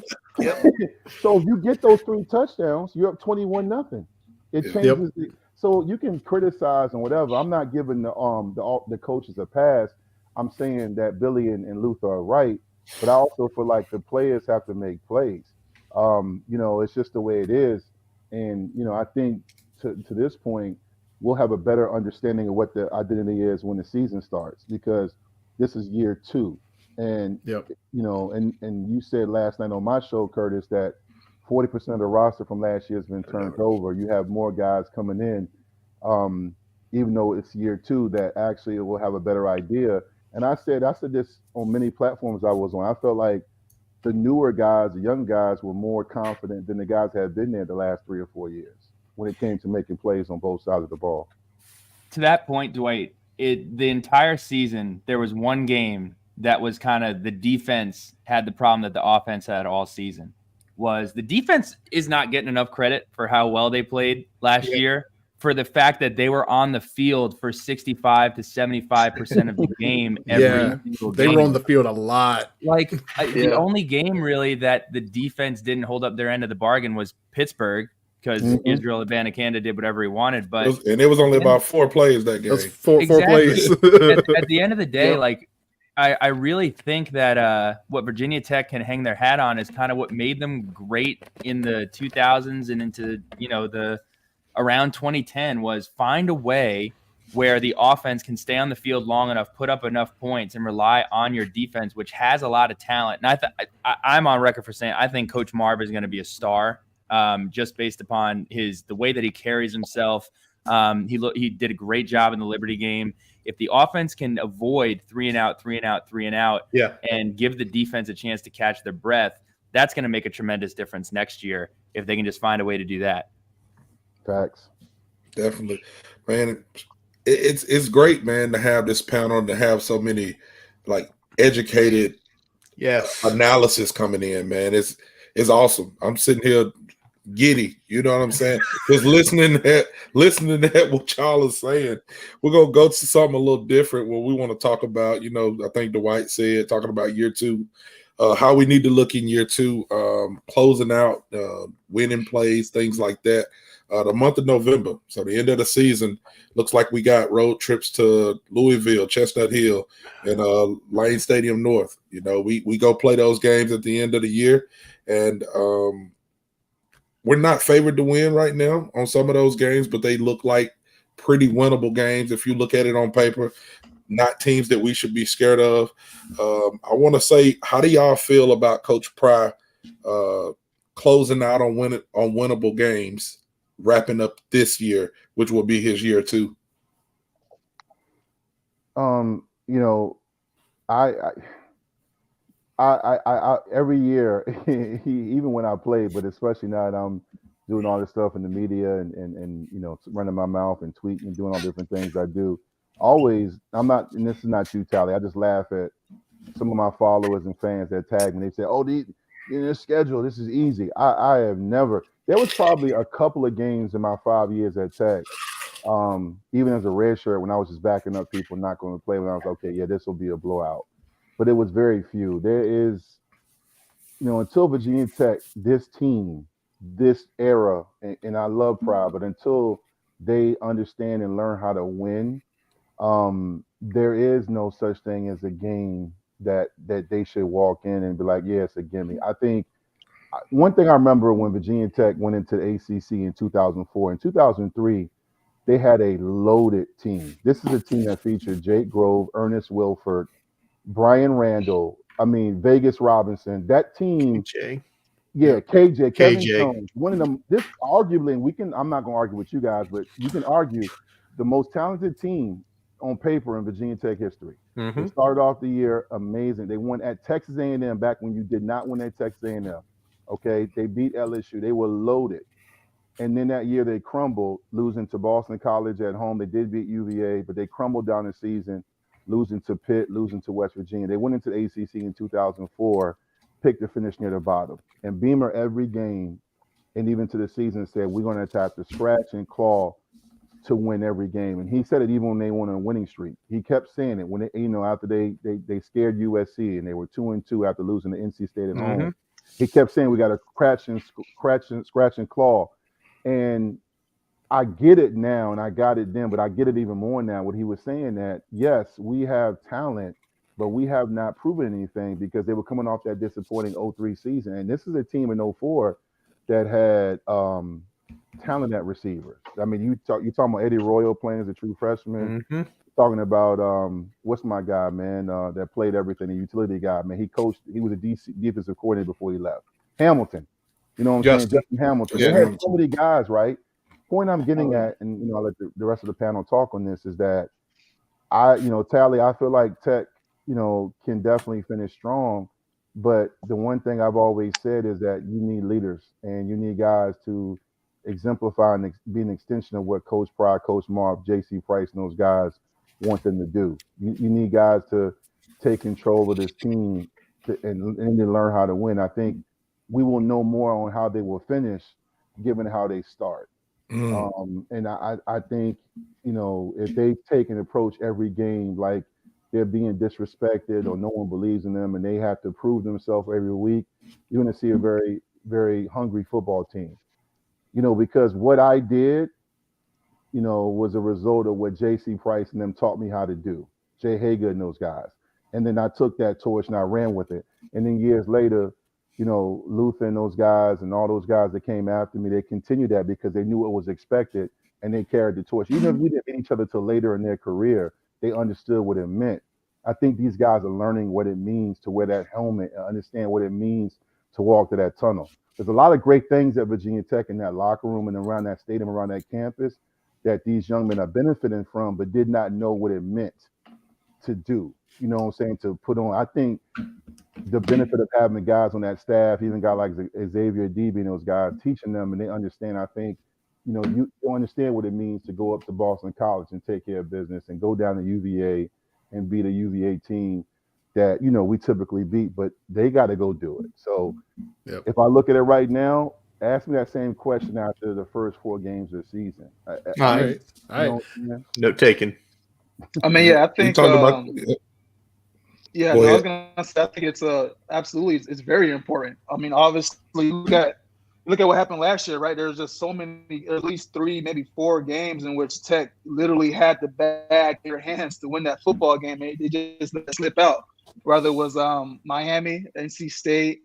So if you get those 3 touchdowns, you're up 21-0. It changes. So you can criticize and whatever. I'm not giving the coaches a pass. I'm saying that Billy and Luther are right, but I also feel like the players have to make plays. It's just the way it is. And, I think to this point, we'll have a better understanding of what the identity is when the season starts, because this is year 2. And, and you said last night on my show, Curtis, that 40% of the roster from last year has been turned over. You have more guys coming in, even though it's year 2, that actually will have a better idea. And I said this on many platforms I was on. I felt like the newer guys, the young guys, were more confident than the guys that had been there the last 3 or 4 years when it came to making plays on both sides of the ball.
To that point, Dwight, the entire season, there was one game that was kind of the defense had the problem that the offense had all season. Was the defense is not getting enough credit for how well they played last year, for the fact that they were on the field for 65 to 75% of the game every single game.
They were on the field a lot.
The only game really that the defense didn't hold up their end of the bargain was Pittsburgh, because Israel Abanikanda did whatever he wanted. But
it was only about 4 plays that game.
Four plays.
at the end of the day, I really think that what Virginia Tech can hang their hat on is kind of what made them great in the 2000s and into the around 2010 was find a way where the offense can stay on the field long enough, put up enough points, and rely on your defense, which has a lot of talent. And I'm on record for saying I think Coach Marv is going to be a star, just based upon the way that he carries himself. He did a great job in the Liberty game. If the offense can avoid 3 and out, and give the defense a chance to catch their breath, that's going to make a tremendous difference next year if they can just find a way to do that.
Facts.
Definitely, man. It's great, man, to have this panel, to have so many educated analysis coming in, man. It's awesome. I'm sitting here giddy, you know what I'm saying? Just listening to what y'all are saying. We're gonna go to something a little different where we want to talk about, I think Dwight said, talking about year 2, how we need to look in year 2, closing out, winning plays, things like that. The month of November, so the end of the season, looks like we got road trips to Louisville, Chestnut Hill, and Lane Stadium North. We go play those games at the end of the year, and we're not favored to win right now on some of those games, but they look like pretty winnable games if you look at it on paper. Not teams that we should be scared of. I want to say, how do y'all feel about Coach Pry closing out on winnable games, wrapping up this year, which will be his year 2?
I every year, even when I play, but especially now that I'm doing all this stuff in the media and running my mouth and tweeting and doing all different things I do. Always, and this is not you, Tally. I just laugh at some of my followers and fans that tag me. They say, "Oh, in their schedule, this is easy." I have never. There was probably a couple of games in my 5 years at Tech, even as a red shirt, when I was just backing up people not going to play, when I was okay, yeah, this will be a blowout. But it was very few. There is, until Virginia Tech, this team this era, and I love Pride, but until they understand and learn how to win, there is no such thing as a game that they should walk in and be like, yeah, it's a gimme. I think one thing I remember when Virginia Tech went into the ACC in 2004, in 2003, they had a loaded team. This is a team that featured Jake Grove, Ernest Wilford, Brian Randall, Vegas Robinson. That team, KJ, Kevin Jones, one of them. This arguably, I'm not going to argue with you guys, but you can argue the most talented team on paper in Virginia Tech history. They started off the year amazing. They won at Texas A&M back when you did not win at Texas A&M. Okay, they beat LSU. They were loaded. And then that year they crumbled, losing to Boston College at home. They did beat UVA, but they crumbled down the season, losing to Pitt, losing to West Virginia. They went into the ACC in 2004, picked to finish near the bottom. And Beamer every game, and even to the season, said, we're going to have to scratch and claw to win every game. And he said it even when they went on a winning streak. He kept saying it when after they scared USC and they were 2-2 after losing to NC State at home. He kept saying we got to scratch and claw. And I get it now, and I got it then, but I get it even more now. What he was saying that, yes, we have talent, but we have not proven anything because they were coming off that disappointing 0-3 season. And this is a team in 04 that had talent at receivers. I mean, you're talking about Eddie Royal playing as a true freshman. Talking about what's my guy, man, that played everything, the utility guy, man. He was a defensive coordinator before he left. Hamilton. You know what I'm saying? Justin Hamilton. They had so many guys, right? Point I'm getting at, and I'll let the rest of the panel talk on this, is that Talley, I feel like Tech, can definitely finish strong. But the one thing I've always said is that you need leaders and you need guys to exemplify and be an extension of what Coach Pride, Coach Marv, JC Price, and those guys want them to do. You need guys to take control of this team and to learn how to win. I think we will know more on how they will finish given how they start. And I think, if they take and approach every game like they're being disrespected or no one believes in them and they have to prove themselves every week, you're going to see a very, very hungry football team. Because what I did, was a result of what J.C. Price and them taught me how to do. Jay Hager and those guys. And then I took that torch and I ran with it. And then years later, Luther and those guys and all those guys that came after me, they continued that because they knew what was expected and they carried the torch. Even if we didn't meet each other till later in their career, they understood what it meant. I think these guys are learning what it means to wear that helmet and understand what it means to walk to that tunnel. There's a lot of great things at Virginia Tech in that locker room and around that stadium, around that campus, that these young men are benefiting from, but did not know what it meant to do. You know what I'm saying? To put on. I think the benefit of having the guys on that staff, even guys like Xavier Debe and those guys, teaching them and they understand. I think, you understand what it means to go up to Boston College and take care of business and go down to UVA and beat a UVA team that, we typically beat, but they got to go do it. So if I look at it right now, ask me that same question after the first 4 games of the season.
All right.
Note taken.
I think
talking about.
I was gonna say I think it's absolutely it's very important. Obviously look at what happened last year, right? There's just so many, at least 3, maybe 4 games in which Tech literally had the bag in their hands to win that football game. They just let it slip out. Whether it was Miami, NC State,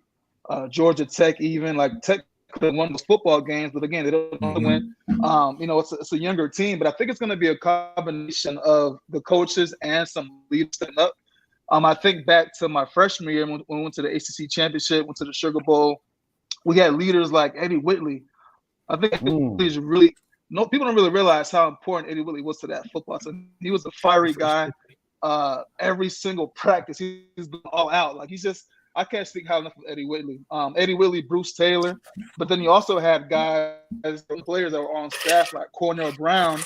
Georgia Tech, even like Tech could have won those football games, but again, they don't win. It's a younger team, but I think it's going to be a combination of the coaches and some leaders stepping up. I think back to my freshman year when we went to the ACC championship, went to the Sugar Bowl. We had leaders like Eddie Whitley. I think he's really people don't really realize how important Eddie Whitley was to that football team. He was a fiery guy. Every single practice, he's been all out. Like I can't speak high enough of Eddie Whitley. Eddie Whitley, Bruce Taylor, but then you also had guys, players that were on staff like Cornell Brown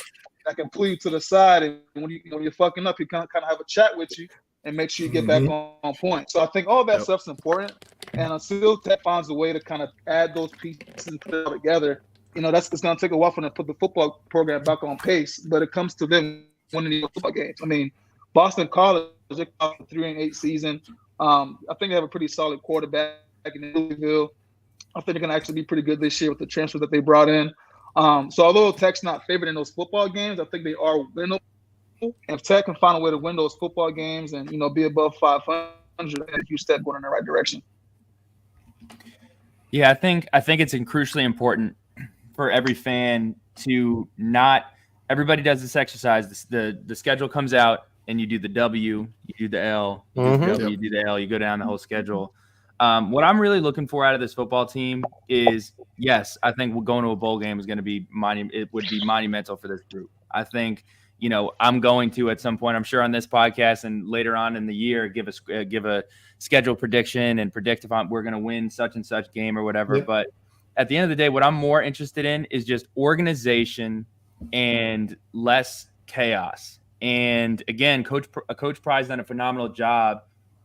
that can pull you to the side, and when you're fucking up, he kind of have a chat with you and make sure you get back on point. So I think all that stuff's important, and until Tech finds a way to kind of add those pieces and put it all together, it's going to take a while for them to put the football program back on pace. But it comes to them winning the football games. Boston College, they're 3-8 season. I think they have a pretty solid quarterback in Louisville. I think they're going to actually be pretty good this year with the transfer that they brought in. So although Tech's not favored in those football games, I think they are winnable. And if Tech can find a way to win those football games and, be above 500, a huge step going in the right direction.
Yeah, I think it's crucially important for every fan to not – everybody does this exercise. The schedule comes out, and you do the W, you do the L, you do the W, you do the L, you go down the whole schedule. What I'm really looking for out of this football team is, yes, I think going to a bowl game is going to be it would be monumental for this group. I think, I'm going to at some point, I'm sure on this podcast and later on in the year, give a schedule prediction and predict if we're going to win such and such game or whatever. Yeah. But at the end of the day, what I'm more interested in is just organization and less chaos. And again, Coach Pry's done a phenomenal job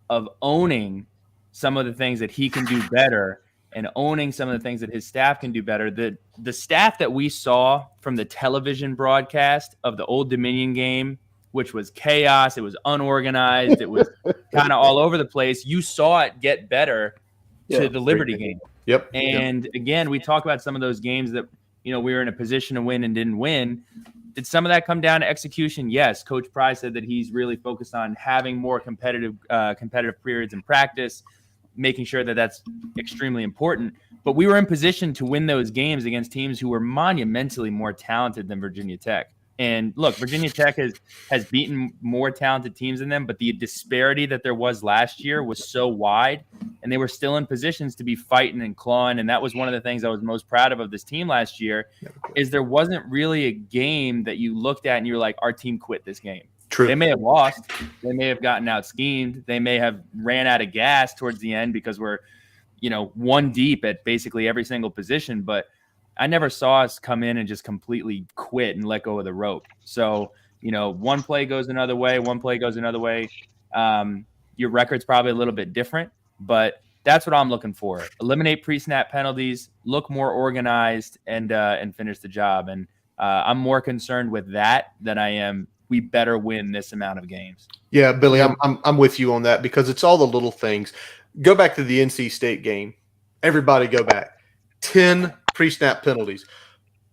of owning some of the things that he can do better and owning some of the things that his staff can do better. The staff that we saw from the television broadcast of the Old Dominion game, which was chaos, it was unorganized, it was kind of all over the place. You saw it get better to the Liberty game.
Yep.
And again, we talk about some of those games that, we were in a position to win and didn't win. Did some of that come down to execution? Yes. Coach Pry said that he's really focused on having more competitive periods in practice, making sure that that's extremely important. But we were in position to win those games against teams who were monumentally more talented than Virginia Tech. And look, Virginia Tech has beaten more talented teams than them, but the disparity that there was last year was so wide, and they were still in positions to be fighting and clawing. And that was one of the things I was most proud of this team last year, is there wasn't really a game that you looked at and you were like, our team quit this game.
True.
They may have lost. They may have gotten out schemed. They may have ran out of gas towards the end because we're, one deep at basically every single position. But I never saw us come in and just completely quit and let go of the rope. So, one play goes another way, one play goes another way. Your record's probably a little bit different, but that's what I'm looking for. Eliminate pre-snap penalties, look more organized, and finish the job. And I'm more concerned with that than I am we better win this amount of games.
Yeah, Billy, I'm with you on that because it's all the little things. Go back to the NC State game. Everybody go back. 10 pre-snap penalties.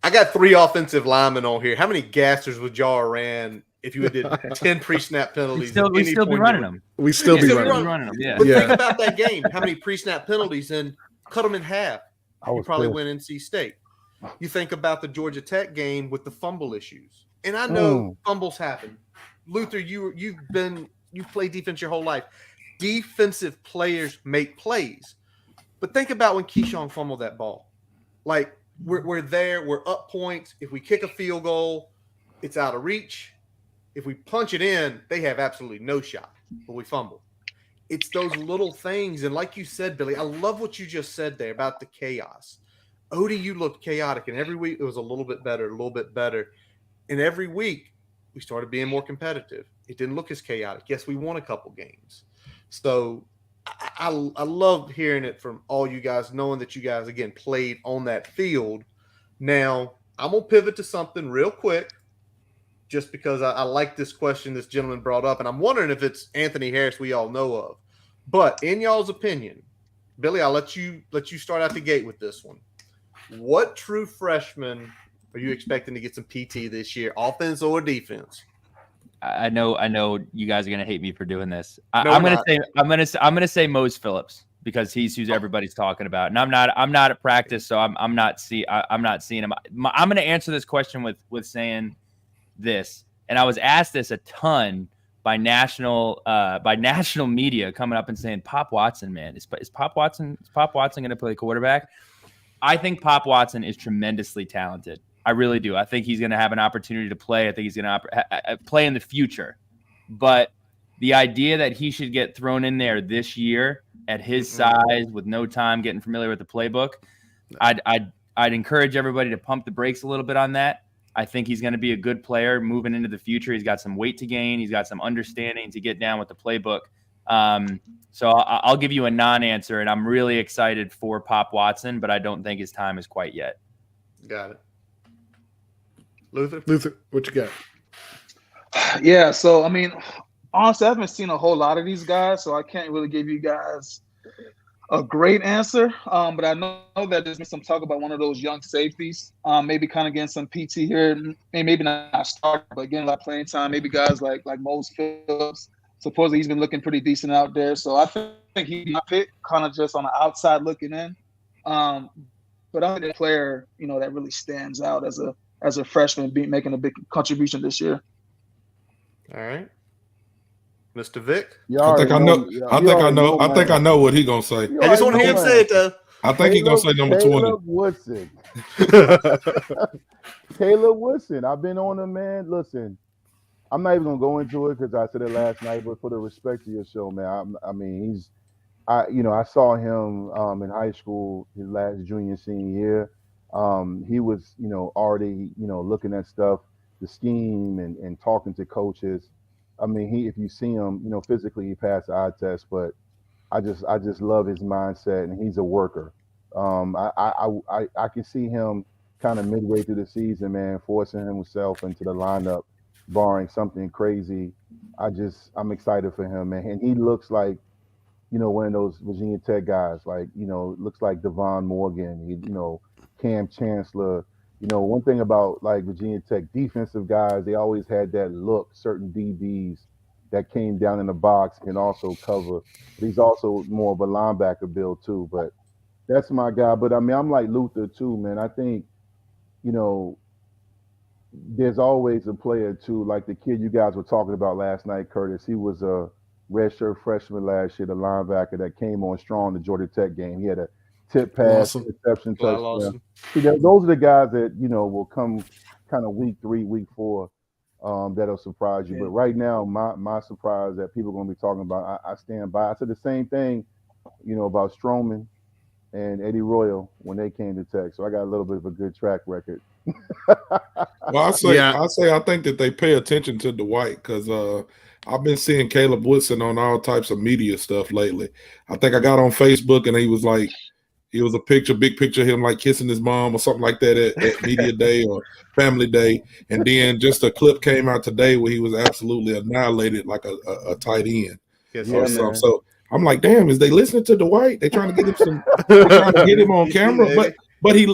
I got 3 offensive linemen on here. How many gassers would y'all ran if you did 10 pre-snap penalties?
We still be running them.
We still be running them.
Yeah.
But think about that game. How many pre-snap penalties and cut them in half? You probably win NC State. You think about the Georgia Tech game with the fumble issues. And I know fumbles happen. Luther, you've played defense your whole life. Defensive players make plays. But think about when Keyshawn fumbled that ball. Like, we're there, we're up points. If we kick a field goal, it's out of reach. If we punch it in, they have absolutely no shot, but we fumble. It's those little things. And like you said, Billy, I love what you just said there about the chaos. ODU looked chaotic, and every week it was a little bit better. And every week we started being more competitive. It didn't look as chaotic. Yes, we won a couple games. So I love hearing it from all you guys, knowing that you guys, again, played on that field. Now, I'm going to pivot to something real quick just because I like this question this gentleman brought up, and I'm wondering if it's Anthony Harris we all know of. But in y'all's opinion, Billy, I'll let you start out the gate with this one. What true freshman are you expecting to get some PT this year, offense or defense?
I know you guys are gonna hate me for doing this. I'm gonna say Mose Phillips because he's who everybody's talking about, and I'm not at practice, so I'm not seeing him. I'm gonna answer this question with saying this, and I was asked this a ton by national media coming up and saying, Pop Watson, man, is Pop Watson gonna play quarterback? I think Pop Watson is tremendously talented. I really do. I think he's going to have an opportunity to play. I think he's going to play in the future. But the idea that he should get thrown in there this year at his size with no time getting familiar with the playbook, I'd encourage everybody to pump the brakes a little bit on that. I think he's going to be a good player moving into the future. He's got some weight to gain. He's got some understanding to get down with the playbook. So I'll give you a non-answer, and I'm really excited for Pop Watson, but I don't think his time is quite yet.
Got it. Luther,
what you got?
Yeah, so, I mean, honestly, I haven't seen a whole lot of these guys, so I can't really give you guys a great answer, but I know that there's been some talk about one of those young safeties, maybe kind of getting some PT here, maybe not starting, but getting a lot of playing time. Maybe guys like Mose Phillips. Supposedly he's been looking pretty decent out there, so I think he'd be my pick, kind of just on the outside looking in. But I'm a player, that really stands out as a freshman, making a big contribution this year.
All right. Mr. Vick?
I think I know what he gonna say.
I just want to hear him say it though.
I think he's gonna say number 20.
Woodson. Caleb Woodson. I've been on him, man. Listen, I'm not even gonna go into it because I said it last night, but for the respect of your show, man, I saw him in high school, his last junior, senior year. He was, already, looking at stuff, the scheme and talking to coaches. I mean, if you see him, physically he passed the eye test, but I just love his mindset, and he's a worker. I can see him kind of midway through the season, man, forcing himself into the lineup, barring something crazy. I'm excited for him, man. And he looks like, one of those Virginia Tech guys, like, looks like Devon Morgan, Cam Chancellor. One thing about like Virginia Tech defensive guys, they always had that look, certain DBs that came down in the box can also cover. But he's also more of a linebacker build too. But that's my guy. But I mean, I'm like Luther too, man. I think, there's always a player too, like the kid you guys were talking about last night, Curtis. He was a redshirt freshman last year, the linebacker that came on strong in the Georgia Tech game. He had a tip pass, interception, touchdown. See, those are the guys that, will come kind of week 3, week 4, that'll surprise you. But right now, my surprise that people are going to be talking about, I stand by. I said the same thing, about Stroman and Eddie Royal when they came to Tech. So I got a little bit of a good track record.
Well, I think that they pay attention to Dwight because I've been seeing Caleb Woodson on all types of media stuff lately. I think I got on Facebook and he was a big picture of him like kissing his mom or something like that at Media Day or Family Day. And then just a clip came out today where he was absolutely annihilated like a tight end. So I'm like, damn, is they listening to Dwight? They trying to get him on camera. But he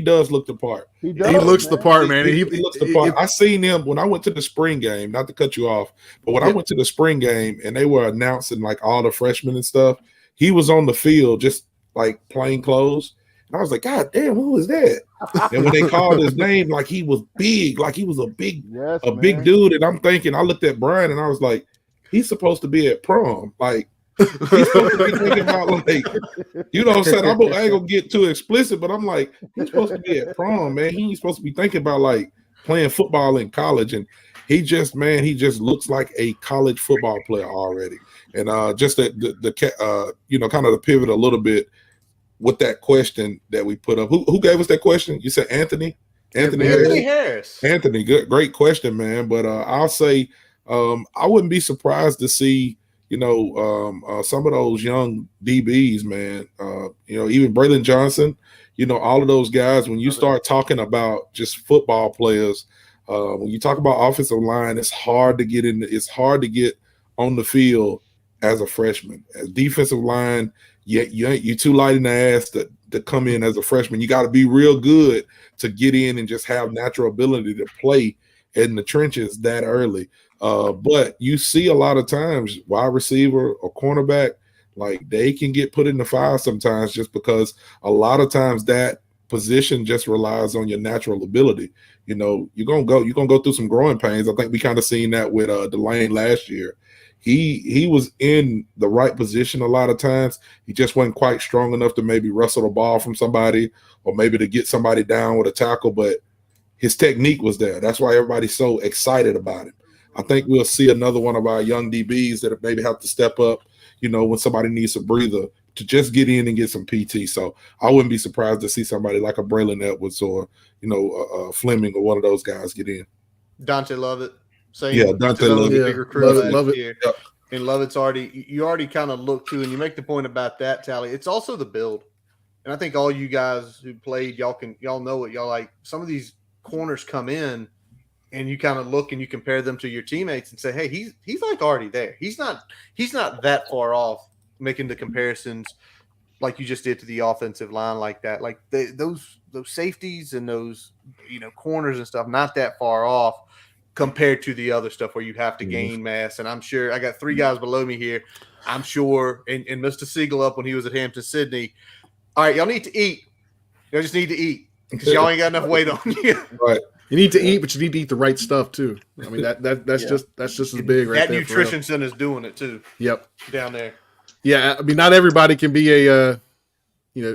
does look the part.
He looks the part, man.
He looks the part. I seen him when I went to the spring game, not to cut you off, but when I went to the spring game and they were announcing like all the freshmen and stuff, he was on the field just like plain clothes. And I was like, God damn, who is that? And when they called his name, like he was big, like he was a big dude. And I'm thinking, I looked at Brian and I was like, he's supposed to be at prom. Like, he's supposed to be thinking about like, you know what I'm saying? I ain't gonna get too explicit, but I'm like, he's supposed to be at prom, man. He's supposed to be thinking about like playing football in college. And he just looks like a college football player already. And just kind of to pivot a little bit with that question that we put up. Who gave us that question? You said Anthony? Anthony Harris. Anthony, great question, man. But I'll say I wouldn't be surprised to see, some of those young DBs, man. Even Braylon Johnson, all of those guys, when you start talking about just football players, when you talk about offensive line, it's hard to get on the field as a freshman. As defensive line, you're too light in the ass to come in as a freshman. You got to be real good to get in and just have natural ability to play in the trenches that early. But you see a lot of times wide receiver or cornerback, like they can get put in the fire sometimes just because a lot of times that position just relies on your natural ability. You're gonna go through some growing pains. I think we kind of seen that with Delane last year. He was in the right position a lot of times. He just wasn't quite strong enough to maybe wrestle the ball from somebody or maybe to get somebody down with a tackle, but his technique was there. That's why everybody's so excited about him. I think we'll see another one of our young DBs that maybe have to step up, when somebody needs a breather to just get in and get some PT. So I wouldn't be surprised to see somebody like a Braylon Edwards or, Fleming or one of those guys get in.
Dante Lovett.
Dante Lovett.
Big recruit
Love it.
Year. Yep. And Lovett's you already kind of look to, and you make the point about that, Tally. It's also the build. And I think all you guys who played, y'all know it. Y'all like some of these corners come in and you kind of look and you compare them to your teammates and say, hey, he's like already there. He's not that far off making the comparisons like you just did to the offensive line like that. Like those safeties and those, corners and stuff, not that far off compared to the other stuff where you have to gain mass. And I'm sure I got 3 guys below me here. I'm sure, and Mr. Seigla up when he was at Hampton Sydney. All right, y'all need to eat. Y'all just need to eat because y'all ain't got enough weight on you.
Right.
You need to eat, but you need to eat the right stuff too. I mean that's just as big, right?
That
there
nutrition center's doing it too.
Yep.
Down there.
Yeah, I mean, not everybody can be a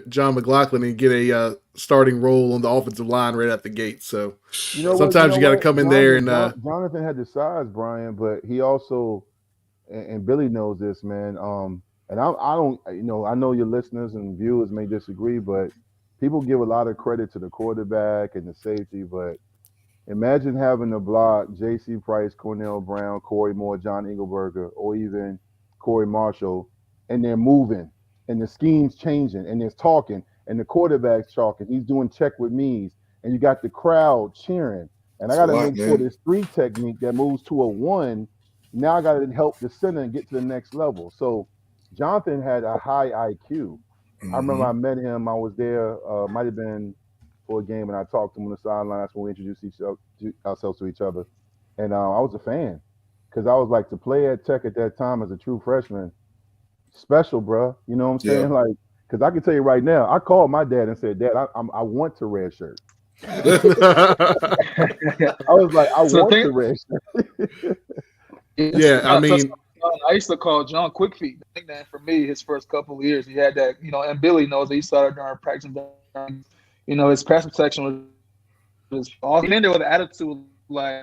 John McLaughlin and get a starting role on the offensive line right at the gate. So sometimes you got to come in there and.
Jonathan had the size, Brian, but he also, and Billy knows this, man. And I don't, I know your listeners and viewers may disagree, but people give a lot of credit to the quarterback and the safety, but. Imagine having to block J.C. Price, Cornell Brown, Corey Moore, John Engelberger, or even Corey Marshall, and they're moving, and the scheme's changing, and there's talking, and the quarterback's talking. He's doing check with me's, and you got the crowd cheering. And I got to make sure this 3 technique that moves to a 1, now I got to help the center and get to the next level. So Jonathan had a high IQ. I remember I met him. I was there, might have been for a game, and I talked to him on the sideline. That's when we introduced ourselves to each other. And I was a fan because I was like, to play at Tech at that time as a true freshman, special, bro. You know what I'm saying? Like, because I can tell you right now, I called my dad and said, Dad, I want to redshirt. I was like, I want to redshirt.
Yeah, I mean,
I used to call John Quickfeet. The nickname for me, his first couple of years, he had that, and Billy knows that he started during practice. His pass protection was awesome. In there with an attitude like,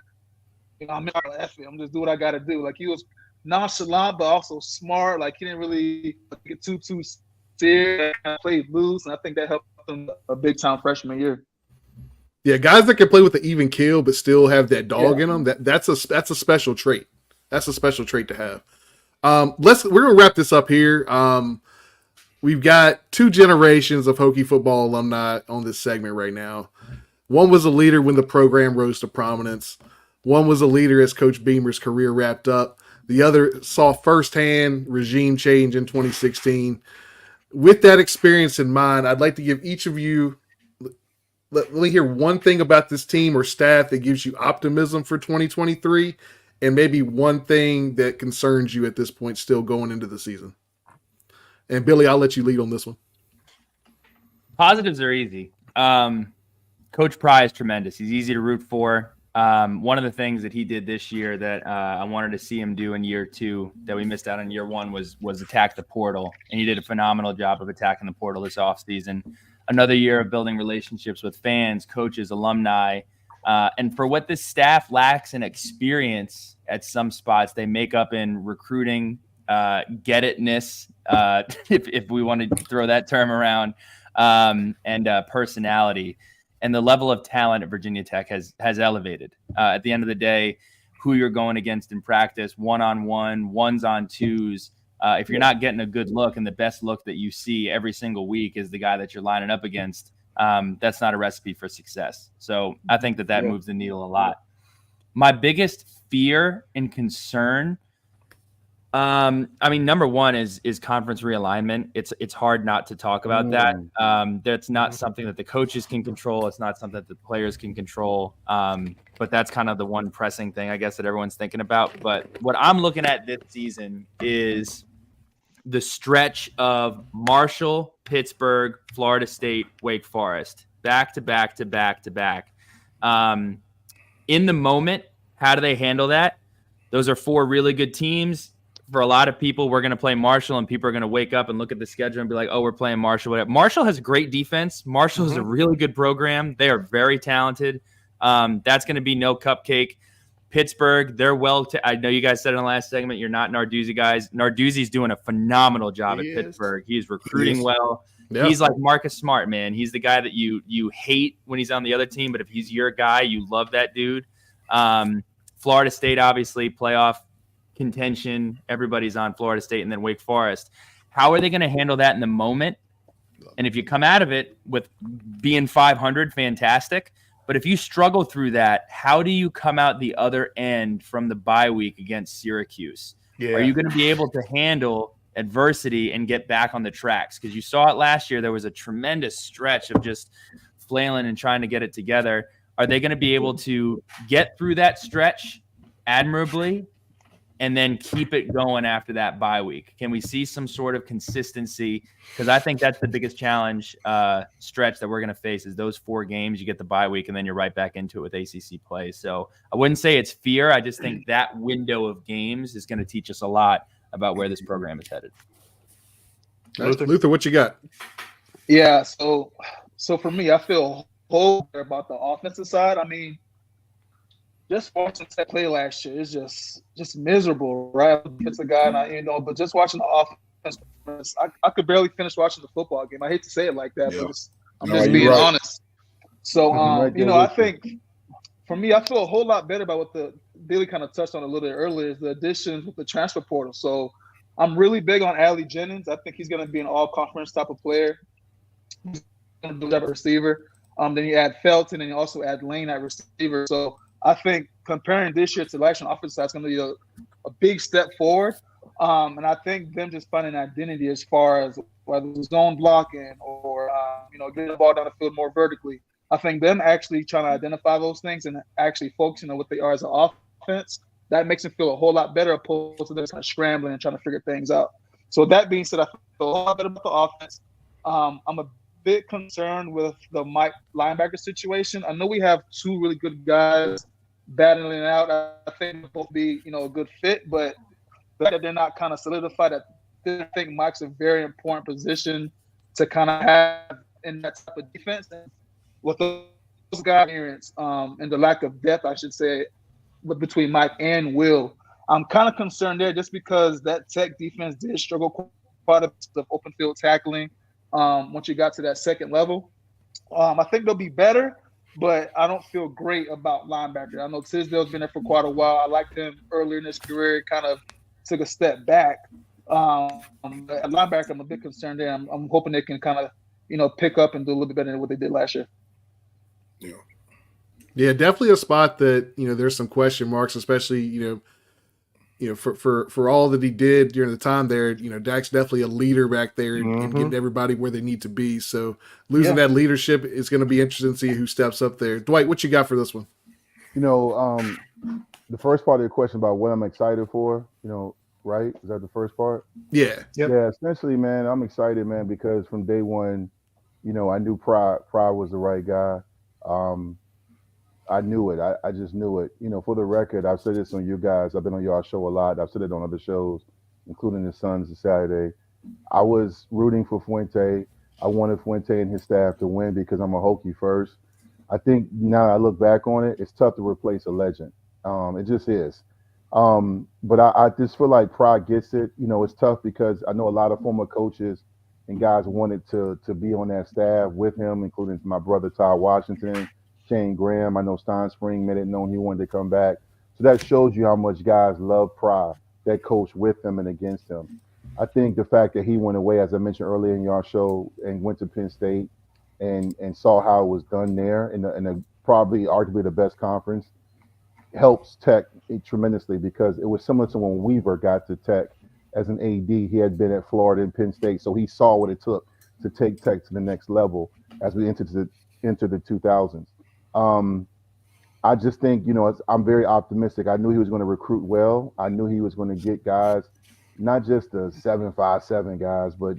I'm not gonna F it. I'm just do what I gotta do. Like, he was nonchalant but also smart. Like, he didn't really get too serious. Played loose, and I think that helped him a big time freshman year.
Yeah, guys that can play with an even keel but still have that dog in them. That's a special trait. That's a special trait to have. We're gonna wrap this up here. We've got 2 generations of Hokie football alumni on this segment right now. One was a leader when the program rose to prominence. One was a leader as Coach Beamer's career wrapped up. The other saw firsthand regime change in 2016. With that experience in mind, I'd like to give each of you, let me hear one thing about this team or staff that gives you optimism for 2023, and maybe one thing that concerns you at this point still going into the season. And Billy, I'll let you lead on this one.
Positives are easy. Coach Pry is tremendous. He's easy to root for. One of the things that he did this year that I wanted to see him do in year 2 that we missed out on year 1 was attack the portal. And he did a phenomenal job of attacking the portal this offseason. Another year of building relationships with fans, coaches, alumni. And for what this staff lacks in experience at some spots, they make up in recruiting, get-itness, if we want to throw that term around, and personality. And the level of talent at Virginia Tech has elevated. At the end of the day, who you're going against in practice, 1-on-1, 1s-on-2s. If you're not getting a good look, and the best look that you see every single week is the guy that you're lining up against, that's not a recipe for success. So I think that moves the needle a lot. My biggest fear and concern, number one is conference realignment. It's hard not to talk about that. That's not something that the coaches can control. It's not something that the players can control. But that's kind of the one pressing thing, I guess, that everyone's thinking about. But what I'm looking at this season is the stretch of Marshall, Pittsburgh, Florida State, Wake Forest, back to back to back to back. In the moment, how do they handle that? Those are 4 really good teams. For a lot of people, we're going to play Marshall, and people are going to wake up and look at the schedule and be like, oh, we're playing Marshall. Whatever. Marshall has great defense. Marshall is a really good program. They are very talented. That's going to be no cupcake. Pittsburgh, they're I know you guys said in the last segment, you're not Narduzzi guys. Narduzzi's doing a phenomenal job at Pittsburgh. He's recruiting well. Yep. He's like Marcus Smart, man. He's the guy that you hate when he's on the other team, but if he's your guy, you love that dude. Florida State, obviously, playoff contention. Everybody's on Florida State, and then Wake Forest. How are they going to handle that in the moment? And if you come out of it with being 500, fantastic. But if you struggle through that, how do you come out the other end from the bye week against Syracuse? Yeah. Are you going to be able to handle adversity and get back on the tracks. Because you saw it last year. There was a tremendous stretch of just flailing and trying to get it together. Are they going to be able to get through that stretch admirably and then keep it going after that bye week? Can we see some sort of consistency? Because I think that's the biggest challenge stretch that we're going to face is those 4 games. You get the bye week, and then you're right back into it with ACC play. So I wouldn't say it's fear. I just think that window of games is going to teach us a lot about where this program is headed.
Luther, what you got?
Yeah, so for me, I feel whole about the offensive side. I mean, just watching Tech play last year is just miserable, right? It's a guy, but just watching the offense, I could barely finish watching the football game. I hate to say it like that, but I'm just being honest. So, I think for me, I feel a whole lot better about what the Billy kind of touched on a little bit earlier is the additions with the transfer portal. So I'm really big on Allie Jennings. I think he's going to be an all-conference type of player. He's going to be a receiver. Then you add Felton, and you also add Lane at receiver. So I think comparing this year to last year on offense side is going to be a big step forward. And I think them just finding identity as far as whether it's zone blocking or, getting the ball down the field more vertically. I think them actually trying to identify those things and actually focusing on what they are as an offense, that makes them feel a whole lot better opposed to them kind of scrambling and trying to figure things out. So that being said, I feel a whole lot better about the offense. I'm a bit concerned with the Mike linebacker situation. I know we have 2 really good guys battling it out. I think they'll both be, a good fit, but the fact that they're not kind of solidified, I think Mike's a very important position to kind of have in that type of defense. And with those guys' experience and the lack of depth, I should say, between Mike and Will, I'm kind of concerned there just because that Tech defense did struggle quite a bit of open field tackling once you got to that second level. I think they'll be better, but I don't feel great about linebacker. I know Tisdale's been there for quite a while. I liked him earlier in his career, kind of took a step back. At linebacker, I'm a bit concerned there. I'm hoping they can kind of, pick up and do a little bit better than what they did last year.
Yeah, definitely a spot that, there's some question marks, especially, for all that he did during the time there. Dak's definitely a leader back there and getting everybody where they need to be. So losing that leadership is going to be interesting to see who steps up there. Dwight, what you got for this one?
The first part of your question about what I'm excited for, right? Is that the first part?
Yeah.
Yep. Yeah, essentially, man, I'm excited, man, because from day one, I knew Pride was the right guy. I knew it. I just knew it. For the record, I've said this on you guys. I've been on y'all show a lot. I've said it on other shows, including the Suns this Saturday. I was rooting for Fuente. I wanted Fuente and his staff to win because I'm a Hokie first. I think now I look back on it, it's tough to replace a legend. It just is. But I just feel like Pride gets it. It's tough because I know a lot of former coaches and guys wanted to be on that staff with him, including my brother Todd Washington, Shane Graham. I know Stein Spring made it known he wanted to come back. So that shows you how much guys love Pride, that coach with him and against him. I think the fact that he went away, as I mentioned earlier in your show, and went to Penn State and saw how it was done there in a probably arguably the best conference helps Tech tremendously because it was similar to when Weaver got to Tech as an AD. He had been at Florida and Penn State, so he saw what it took to take Tech to the next level as we entered the 2000s. I just think, I'm very optimistic. I knew he was going to recruit well. I knew he was going to get guys, not just the 757 guys, but,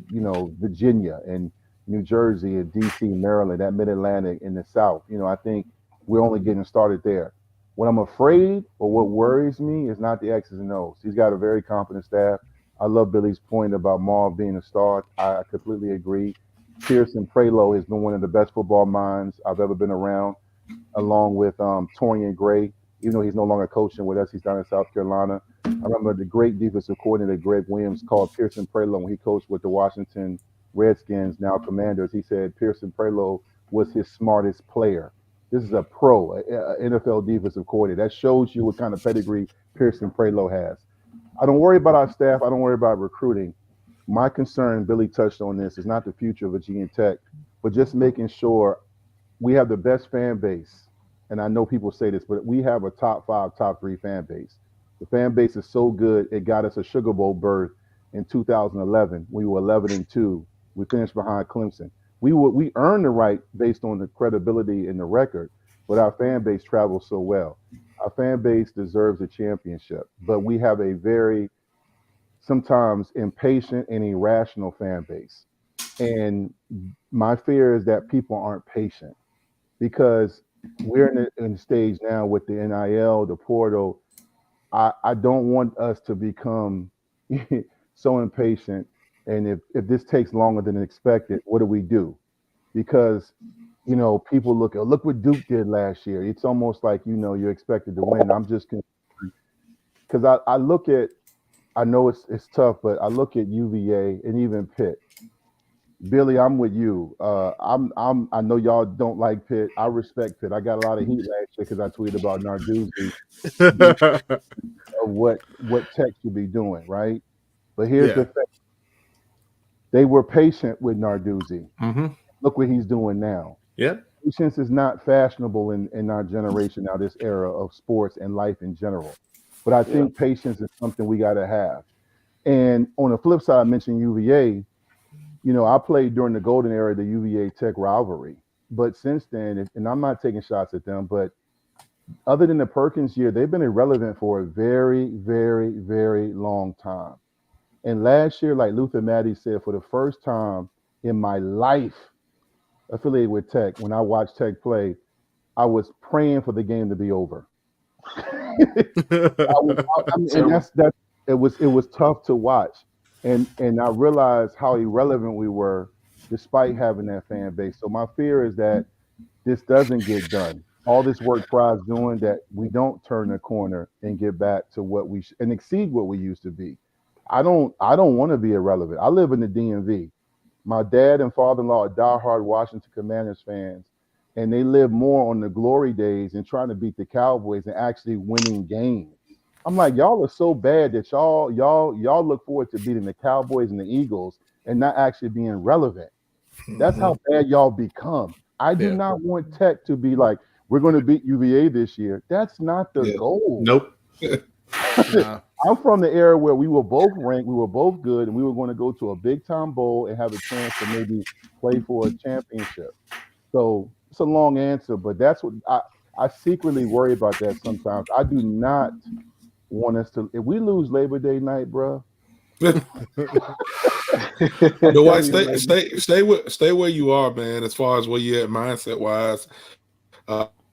Virginia and New Jersey and DC, Maryland, that Mid-Atlantic in the South. I think we're only getting started there. What I'm afraid or what worries me is not the X's and O's. He's got a very competent staff. I love Billy's point about Marv being a star. I completely agree. Pearson Prelo has been one of the best football minds I've ever been around, along with Torian Gray. Even though he's no longer coaching with us, he's down in South Carolina. I remember the great defensive coordinator, Greg Williams, called Pearson Prelo when he coached with the Washington Redskins, now Commanders. He said Pearson Prelo was his smartest player. This is a pro, NFL defensive coordinator. That shows you what kind of pedigree Pearson Prelo has. I don't worry about our staff. I don't worry about recruiting. My concern, Billy touched on this, is not the future of Virginia Tech, but just making sure we have the best fan base. And I know people say this, but we have a top 5, top 3 fan base. The fan base is so good, it got us a Sugar Bowl berth in 2011. We were 11-2. We finished behind Clemson. We earned the right based on the credibility and the record, but our fan base travels so well. Our fan base deserves a championship, but we have a very sometimes impatient and irrational fan base. And my fear is that people aren't patient because we're in the stage now with the NIL, the portal. I don't want us to become so impatient. And if this takes longer than expected, what do? Because, people look what Duke did last year. It's almost like, you're expected to win. I'm just concerned because I look at, I know it's tough, but I look at UVA and even Pitt. Billy, I'm with you. I know y'all don't like Pitt. I respect Pitt. I got a lot of heat last year because I tweeted about Narduzzi of what Tech should be doing, right? But here's the thing. They were patient with Narduzzi.
Mm-hmm.
Look what he's doing now.
Yeah.
Patience is not fashionable in our generation now, this era of sports and life in general. But I think patience is something we got to have. And on the flip side, I mentioned UVA. I played during the golden era of the UVA Tech rivalry. But since then, and I'm not taking shots at them, but other than the Perkins year, they've been irrelevant for a very, very, very long time. And last year, like Luther Maddy said, for the first time in my life affiliated with Tech, when I watched Tech play, I was praying for the game to be over. It was tough to watch. And I realized how irrelevant we were despite having that fan base. So my fear is that this doesn't get done. All this work Fry's doing, that we don't turn the corner and get back to what we and exceed what we used to be. I don't want to be irrelevant. I live in the DMV. My dad and father-in-law are diehard Washington Commanders fans, and they live more on the glory days and trying to beat the Cowboys and actually winning games. I'm like, y'all are so bad that y'all look forward to beating the Cowboys and the Eagles and not actually being relevant. That's how bad y'all become. I do not want Tech to be like, we're going to beat UVA this year. That's not the goal.
Nope.
I'm from the era where we were both ranked, we were both good, and we were going to go to a big-time bowl and have a chance to maybe play for a championship. So it's a long answer, but that's what I secretly worry about that sometimes. I do not want us to. If we lose Labor Day night, bro.
Dwight, stay where you are, man. As far as where you at mindset wise,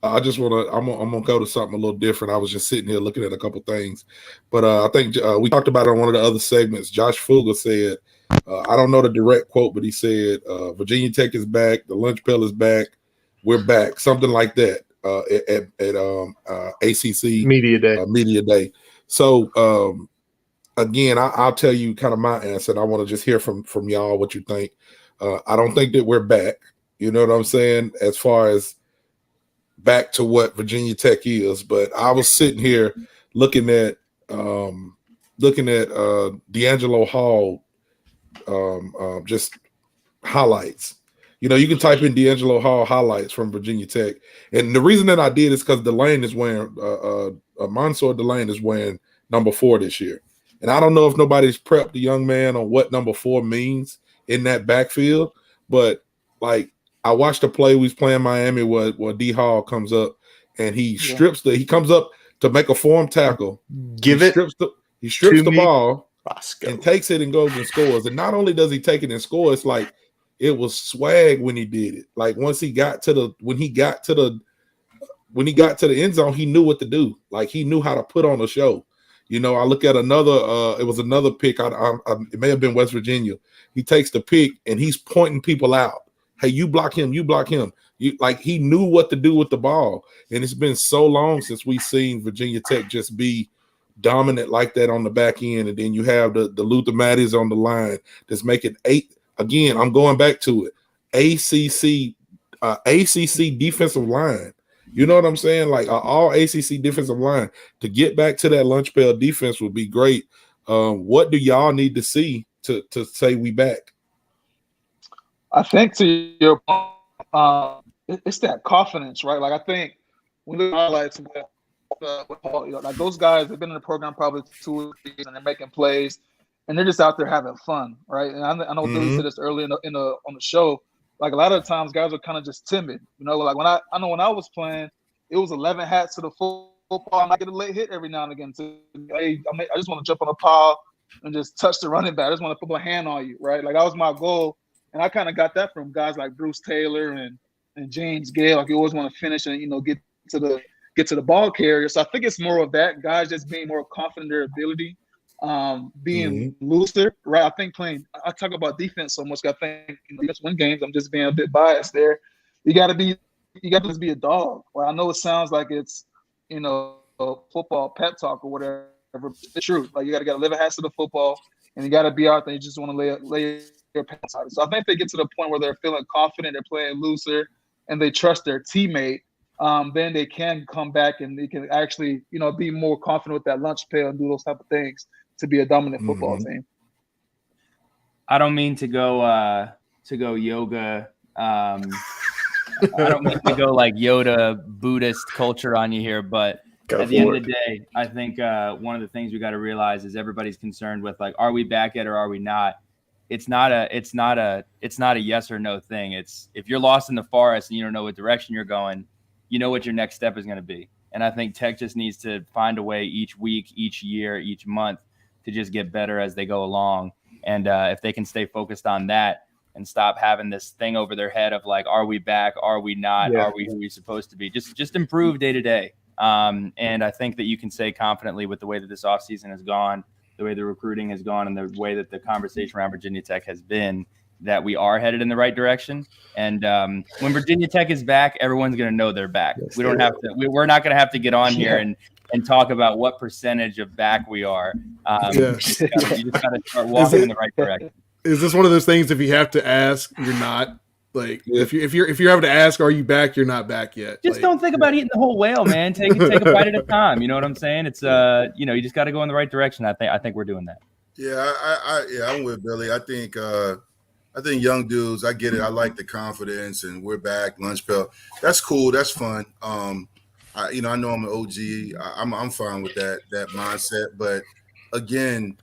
I just want to. I'm gonna go to something a little different. I was just sitting here looking at a couple things, but I think we talked about it on one of the other segments. Josh Fugler said, I don't know the direct quote, but he said, "Virginia Tech is back. The lunch pail is back. We're back." Something like that at ACC Media Day. So again, I'll tell you kind of my answer. And I want to just hear from y'all what you think. I don't think that we're back. You know what I'm saying? As far as back to what Virginia Tech is, but I was sitting here looking at D'Angelo Hall just highlights. You can type in D'Angelo Hall highlights from Virginia Tech, and the reason that I did is because Delane is wearing Mansour Delane is wearing number 4 this year, and I don't know if nobody's prepped the young man on what number 4 means in that backfield, but like I watched a play we was playing Miami where D Hall comes up and he comes up to make a form tackle. He strips the ball and takes it and goes and scores. And not only does he take it and score, it's like it was swag when he did it. Like once he got to the end zone, he knew what to do. Like he knew how to put on a show. I look at another. It was another pick. It may have been West Virginia. He takes the pick and he's pointing people out. Hey, you block him. You block him. He knew what to do with the ball. And it's been so long since we've seen Virginia Tech just be dominant like that on the back end. And then you have the Luther Maddies on the line that's making 8. Again, I'm going back to it. ACC defensive line. You know what I'm saying? Like all ACC defensive line to get back to that lunch pail defense would be great. What do y'all need to see to say we back?
I think to your point, it's that confidence, right? Like I think when we highlights with Paul, like those guys, they've been in the program probably 2 years and they're making plays. and they're just out there having fun, right? And I know Billy said this earlier on the show. Like a lot of the times, guys are kind of just timid. Like when I know when I was playing, it was 11 hats to the football. I might get a late hit every now and again. I just want to jump on a pile and just touch the running back. I just want to put my hand on you, right? Like that was my goal, and I kind of got that from guys like Bruce Taylor and James Gale. Like you always want to finish and get to the ball carrier. So I think it's more of that, guys just being more confident in their ability, being looser, right? I think I talk about defense so much. I think just win games. I'm just being a bit biased there. You got to just be a dog. Well, I know it sounds like it's football pep talk or whatever. It's true. Like you got to live a hat to the football, and you got to be out there. You just want to lay your pants out. So I think they get to the point where they're feeling confident, they're playing looser, and they trust their teammate. Then they can come back and they can actually, be more confident with that lunch pail and do those type of things to be a dominant football team.
I don't mean to go yoga. I don't mean to go like Yoda Buddhist culture on you here, but at the end of the day, I think one of the things we got to realize is everybody's concerned with like, are we back yet or are we not? It's not a yes or no thing. It's if you're lost in the forest and you don't know what direction you're going, you know what your next step is going to be. And I think Tech just needs to find a way each week, each year, each month to just get better as they go along. And if they can stay focused on that and stop having this thing over their head of like, are we back? Are we not? Are we who we're supposed to be? Just improve day to day. And I think that you can say confidently with the way that this offseason has gone, the way the recruiting has gone, and the way that the conversation around Virginia Tech has been, that we are headed in the right direction. And when Virginia Tech is back, everyone's going to know they're back. We don't have to. We're not going to have to get on here and talk about what percentage of back we are. You just got to start walking in the right direction.
Is this one of those things? If you have to ask, you're not. Like if you're having to ask, are you back? You're not back yet.
Just don't think about eating the whole whale, man. Take a bite at a time. You know what I'm saying? It's you just got to go in the right direction. I think we're doing that.
Yeah, I'm with Billy. I think young dudes, I get it. I like the confidence, and we're back. Lunch bell, that's cool. That's fun. I know I'm an OG. I'm fine with that mindset. But again,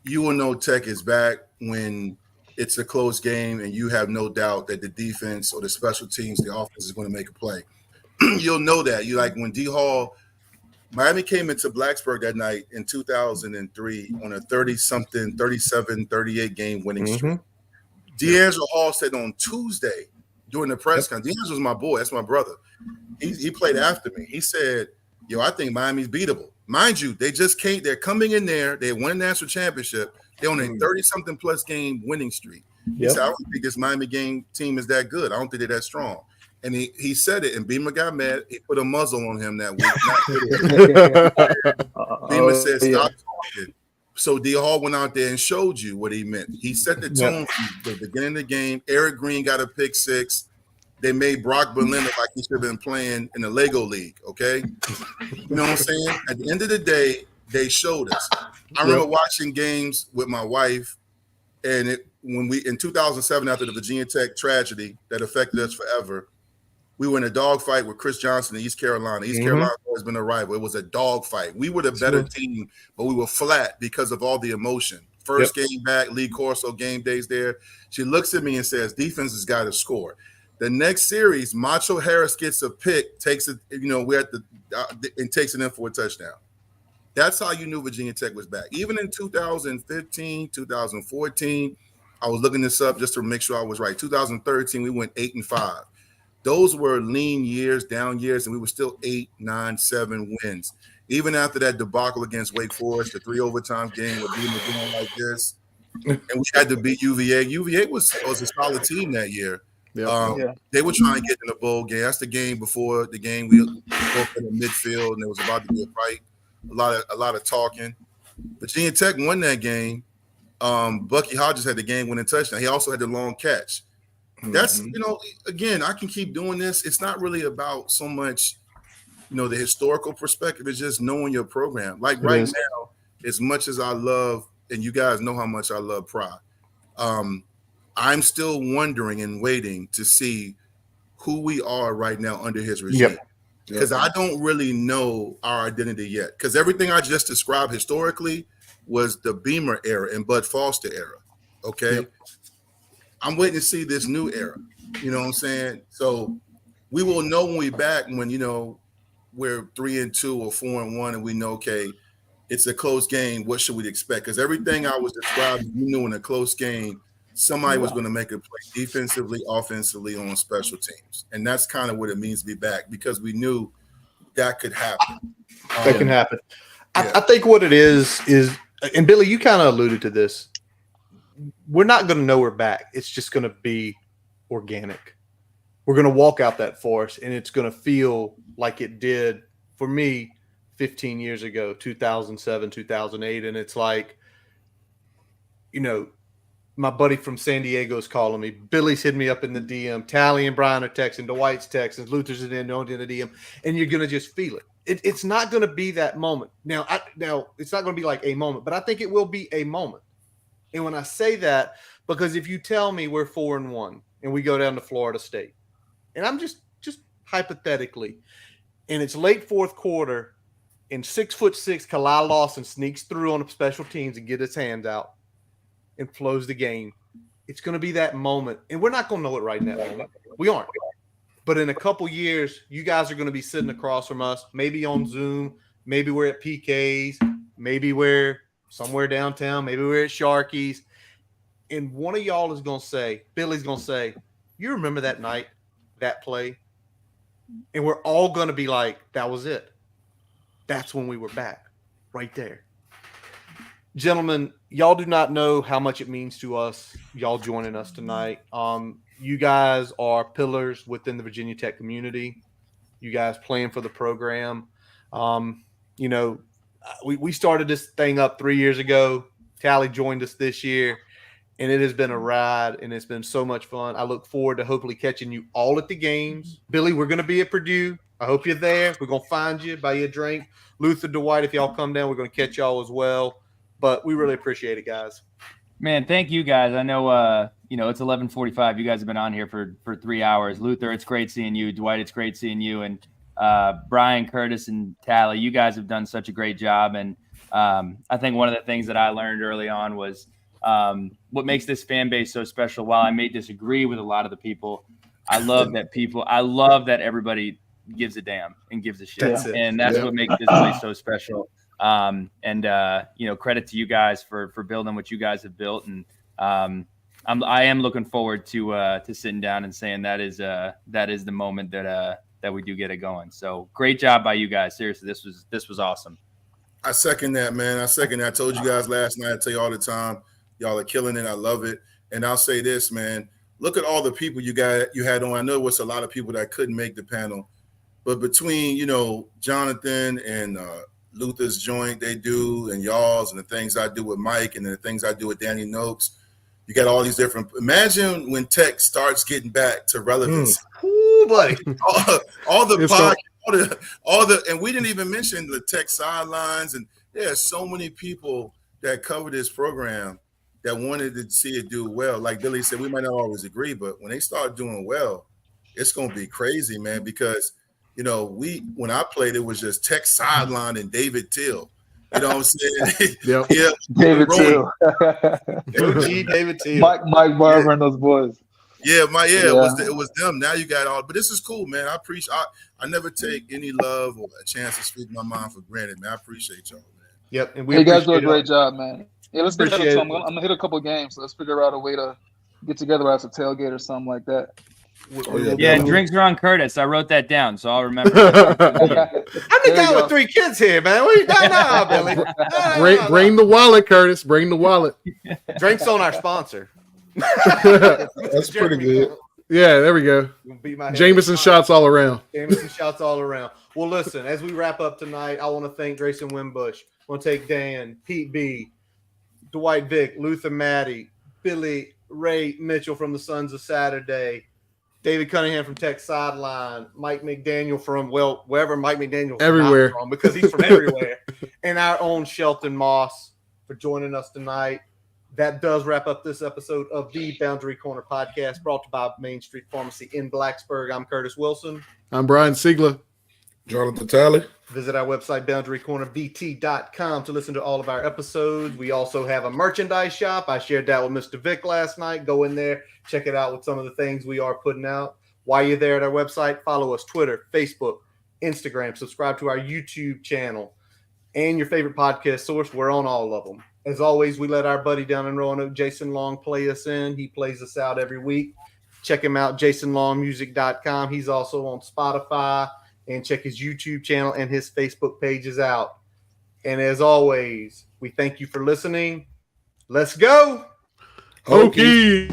you will know Tech is back when it's a close game and you have no doubt that the defense or the special teams, the offense is going to make a play. You'll know that. You like when D Hall, Miami came into Blacksburg that night in 2003 on a 30-something, 37, 38 game winning streak. D'Angelo Hall said on Tuesday during the press conference, D'Angelo was my boy. That's my brother. He played after me. He said, yo, I think Miami's beatable. Mind you, they just can't. They're coming in there. They won a national championship. They're on a 30-something plus game winning streak. He said, I don't think this Miami team is that good. I don't think they're that strong. And he said it, and Beamer got mad. He put a muzzle on him that week. Beamer said, stop talking. So D Hall went out there and showed you what he meant. He set the tone from the beginning of the game. Eric Green got a pick six. They made Brock Berlin look like he should have been playing in the Lego League, okay? You know what I'm saying? At the end of the day, they showed us. I remember watching games with my wife, and when in 2007, after the Virginia Tech tragedy that affected us forever, we were in a dogfight with Chris Johnson in East Carolina. East Carolina's always been a rival. It was a dogfight. We were the better team, but we were flat because of all the emotion. First game back, Lee Corso game days there. She looks at me and says, defense has got to score. The next series, Macho Harris gets a pick, takes it, we're at and takes it in for a touchdown. That's how you knew Virginia Tech was back. Even in 2015, 2014, I was looking this up just to make sure I was right. 2013, we went 8-5. Those were lean years, down years, and we were still 8, 9, 7 wins. Even after that debacle against Wake Forest, the 3 overtime game with beating the game like this, and we had to beat UVA. UVA was a solid team that year. They were trying to get in the bowl game. That's the game before the game. We both in the midfield, and there was about to be a fight. A lot of talking. Virginia Tech won that game. Bucky Hodges had the game-winning touchdown. He also had the long catch. That's again, I can keep doing this. It's not really about so much, the historical perspective. It's just knowing your program. Like right now, as much as I love, and you guys know how much I love Pry. I'm still wondering and waiting to see who we are right now under his regime. Because I don't really know our identity yet. Because everything I just described historically, was the Beamer era and Bud Foster era. Okay. Yep. I'm waiting to see this new era. You know what I'm saying? So we will know when we're back, when, you know, we're 3-2 or 4-1, and we know, okay, it's a close game. What should we expect? Because everything I was describing, you knew in a close game, somebody was going to make a play defensively, offensively, on special teams. And that's kind of what it means to be back, because we knew that could happen.
That can happen. I think what it is, and Billy, you kind of alluded to this, we're not going to know we're back. It's just going to be organic. We're going to walk out that forest, and it's going to feel like it did for me 15 years ago, 2007, 2008. And it's like, you know, my buddy from San Diego is calling me. Billy's hitting me up in the DM. Talley and Brian are texting. Dwight's texting. Luther's in the DM. And you're going to just feel it. It's not going to be that moment. Now, it's not going to be like a moment, but I think it will be a moment. And when I say that, because if you tell me we're 4-1 and we go down to Florida State, and I'm just hypothetically, and it's late fourth quarter, and 6'6" Kalil Lawson sneaks through on the special teams and get his hands out and flows the game, it's going to be that moment. And we're not going to know it right in that moment. We aren't. But in a couple years, you guys are going to be sitting across from us, maybe on Zoom, maybe we're at PK's, maybe we're somewhere downtown, maybe we're at Sharky's, and one of y'all is going to say, Billy's going to say, you remember that night, that play? And we're all going to be like, that was it. That's when we were back, right there. Gentlemen, y'all do not know how much it means to us, y'all joining us tonight. You guys are pillars within the Virginia Tech community. You guys playing for the program. You know, we started this thing up 3 years ago. Talley joined us this year, and it has been a ride, and it's been so much fun. I look forward to hopefully catching you all at the games. Billy, we're going to be at Purdue. I hope you're there. We're going to find you, buy you a drink. Luther, Dwight, if y'all come down, we're going to catch y'all as well. But we really appreciate it, guys.
Man, thank you guys. I know, you know, it's 11:45. You guys have been on here for 3 hours. Luther, it's great seeing you. Dwight, it's great seeing you. And Brian, Curtis, and Talley, you guys have done such a great job. And I think one of the things that I learned early on was what makes this fan base so special. While I may disagree with a lot of the people, I love that everybody gives a damn and gives a shit. And that's what makes this place so special. You know, credit to you guys for building what you guys have built. And I am looking forward to sitting down and saying that is the moment that we do get it going. So great job by you guys. Seriously, this was awesome.
I second that, man. I told you guys last night, I tell you all the time, y'all are killing it. I love it. And I'll say this, man, look at all the people you had on. I know it was a lot of people that couldn't make the panel, but between, you know, Jonathan and Luther's joint they do, and y'all's, and the things I do with Mike, and the things I do with Danny Noakes, you got all these different. Imagine when Tech starts getting back to relevance.
Ooh, buddy.
all the podcasts, all the, and we didn't even mention the Tech sidelines, and there are so many people that cover this program that wanted to see it do well. Like Billy said, we might not always agree, but when they start doing well, it's going to be crazy, man, because, you know, when I played, it was just Tech sideline and David Till. You know what I'm saying?
Yep.
Yeah.
David Till.
David Till.
Mike Barber and those boys.
Yeah, it was them. Now you got all, but this is cool, man. I appreciate. I never take any love or a chance to speak my mind for granted, man. I appreciate y'all, man.
Yep, and
you guys do a great job, man. Yeah, let's get
Appreciate
I'm gonna hit a couple of games. So let's figure out a way to get together as a tailgate or something like that.
Yeah, and drinks are on Curtis. I wrote that down, so I'll remember.
I'm the guy with 3 kids here, man. What are you doing now, Billy?
Bring the wallet, Curtis. Bring the wallet.
Drinks on our sponsor.
That's pretty good.
Yeah, there we go. Jameson shots all around.
Jameson shots all around. Well, listen, as we wrap up tonight, I want to thank Grayson Wimbish. I want to take Dan, Pete B, Dwight Vick, Luther Maddy, Billy Ray Mitchell from the Sons of Saturday, David Cunningham from Tech Sideline, Mike McDaniel from, well, wherever Mike McDaniel
everywhere
from, because he's from everywhere, and our own Shelton Moss for joining us tonight. That does wrap up this episode of the Boundary Corner Podcast, brought to you by Main Street Pharmacy in Blacksburg. I'm Curtis Wilson.
I'm Brian Seigla.
Jonathan Talley.
Visit our website, boundarycornervt.com, to listen to all of our episodes. We also have a merchandise shop. I shared that with Mr. Vick last night. Go in there, check it out with some of the things we are putting out. While you're there at our website, follow us Twitter, Facebook, Instagram. Subscribe to our YouTube channel and your favorite podcast source. We're on all of them. As always, we let our buddy down in Roanoke, Jason Long, play us in. He plays us out every week. Check him out, jasonlongmusic.com. He's also on Spotify. And check his YouTube channel and his Facebook pages out. And as always, we thank you for listening. Let's go.
Hokey.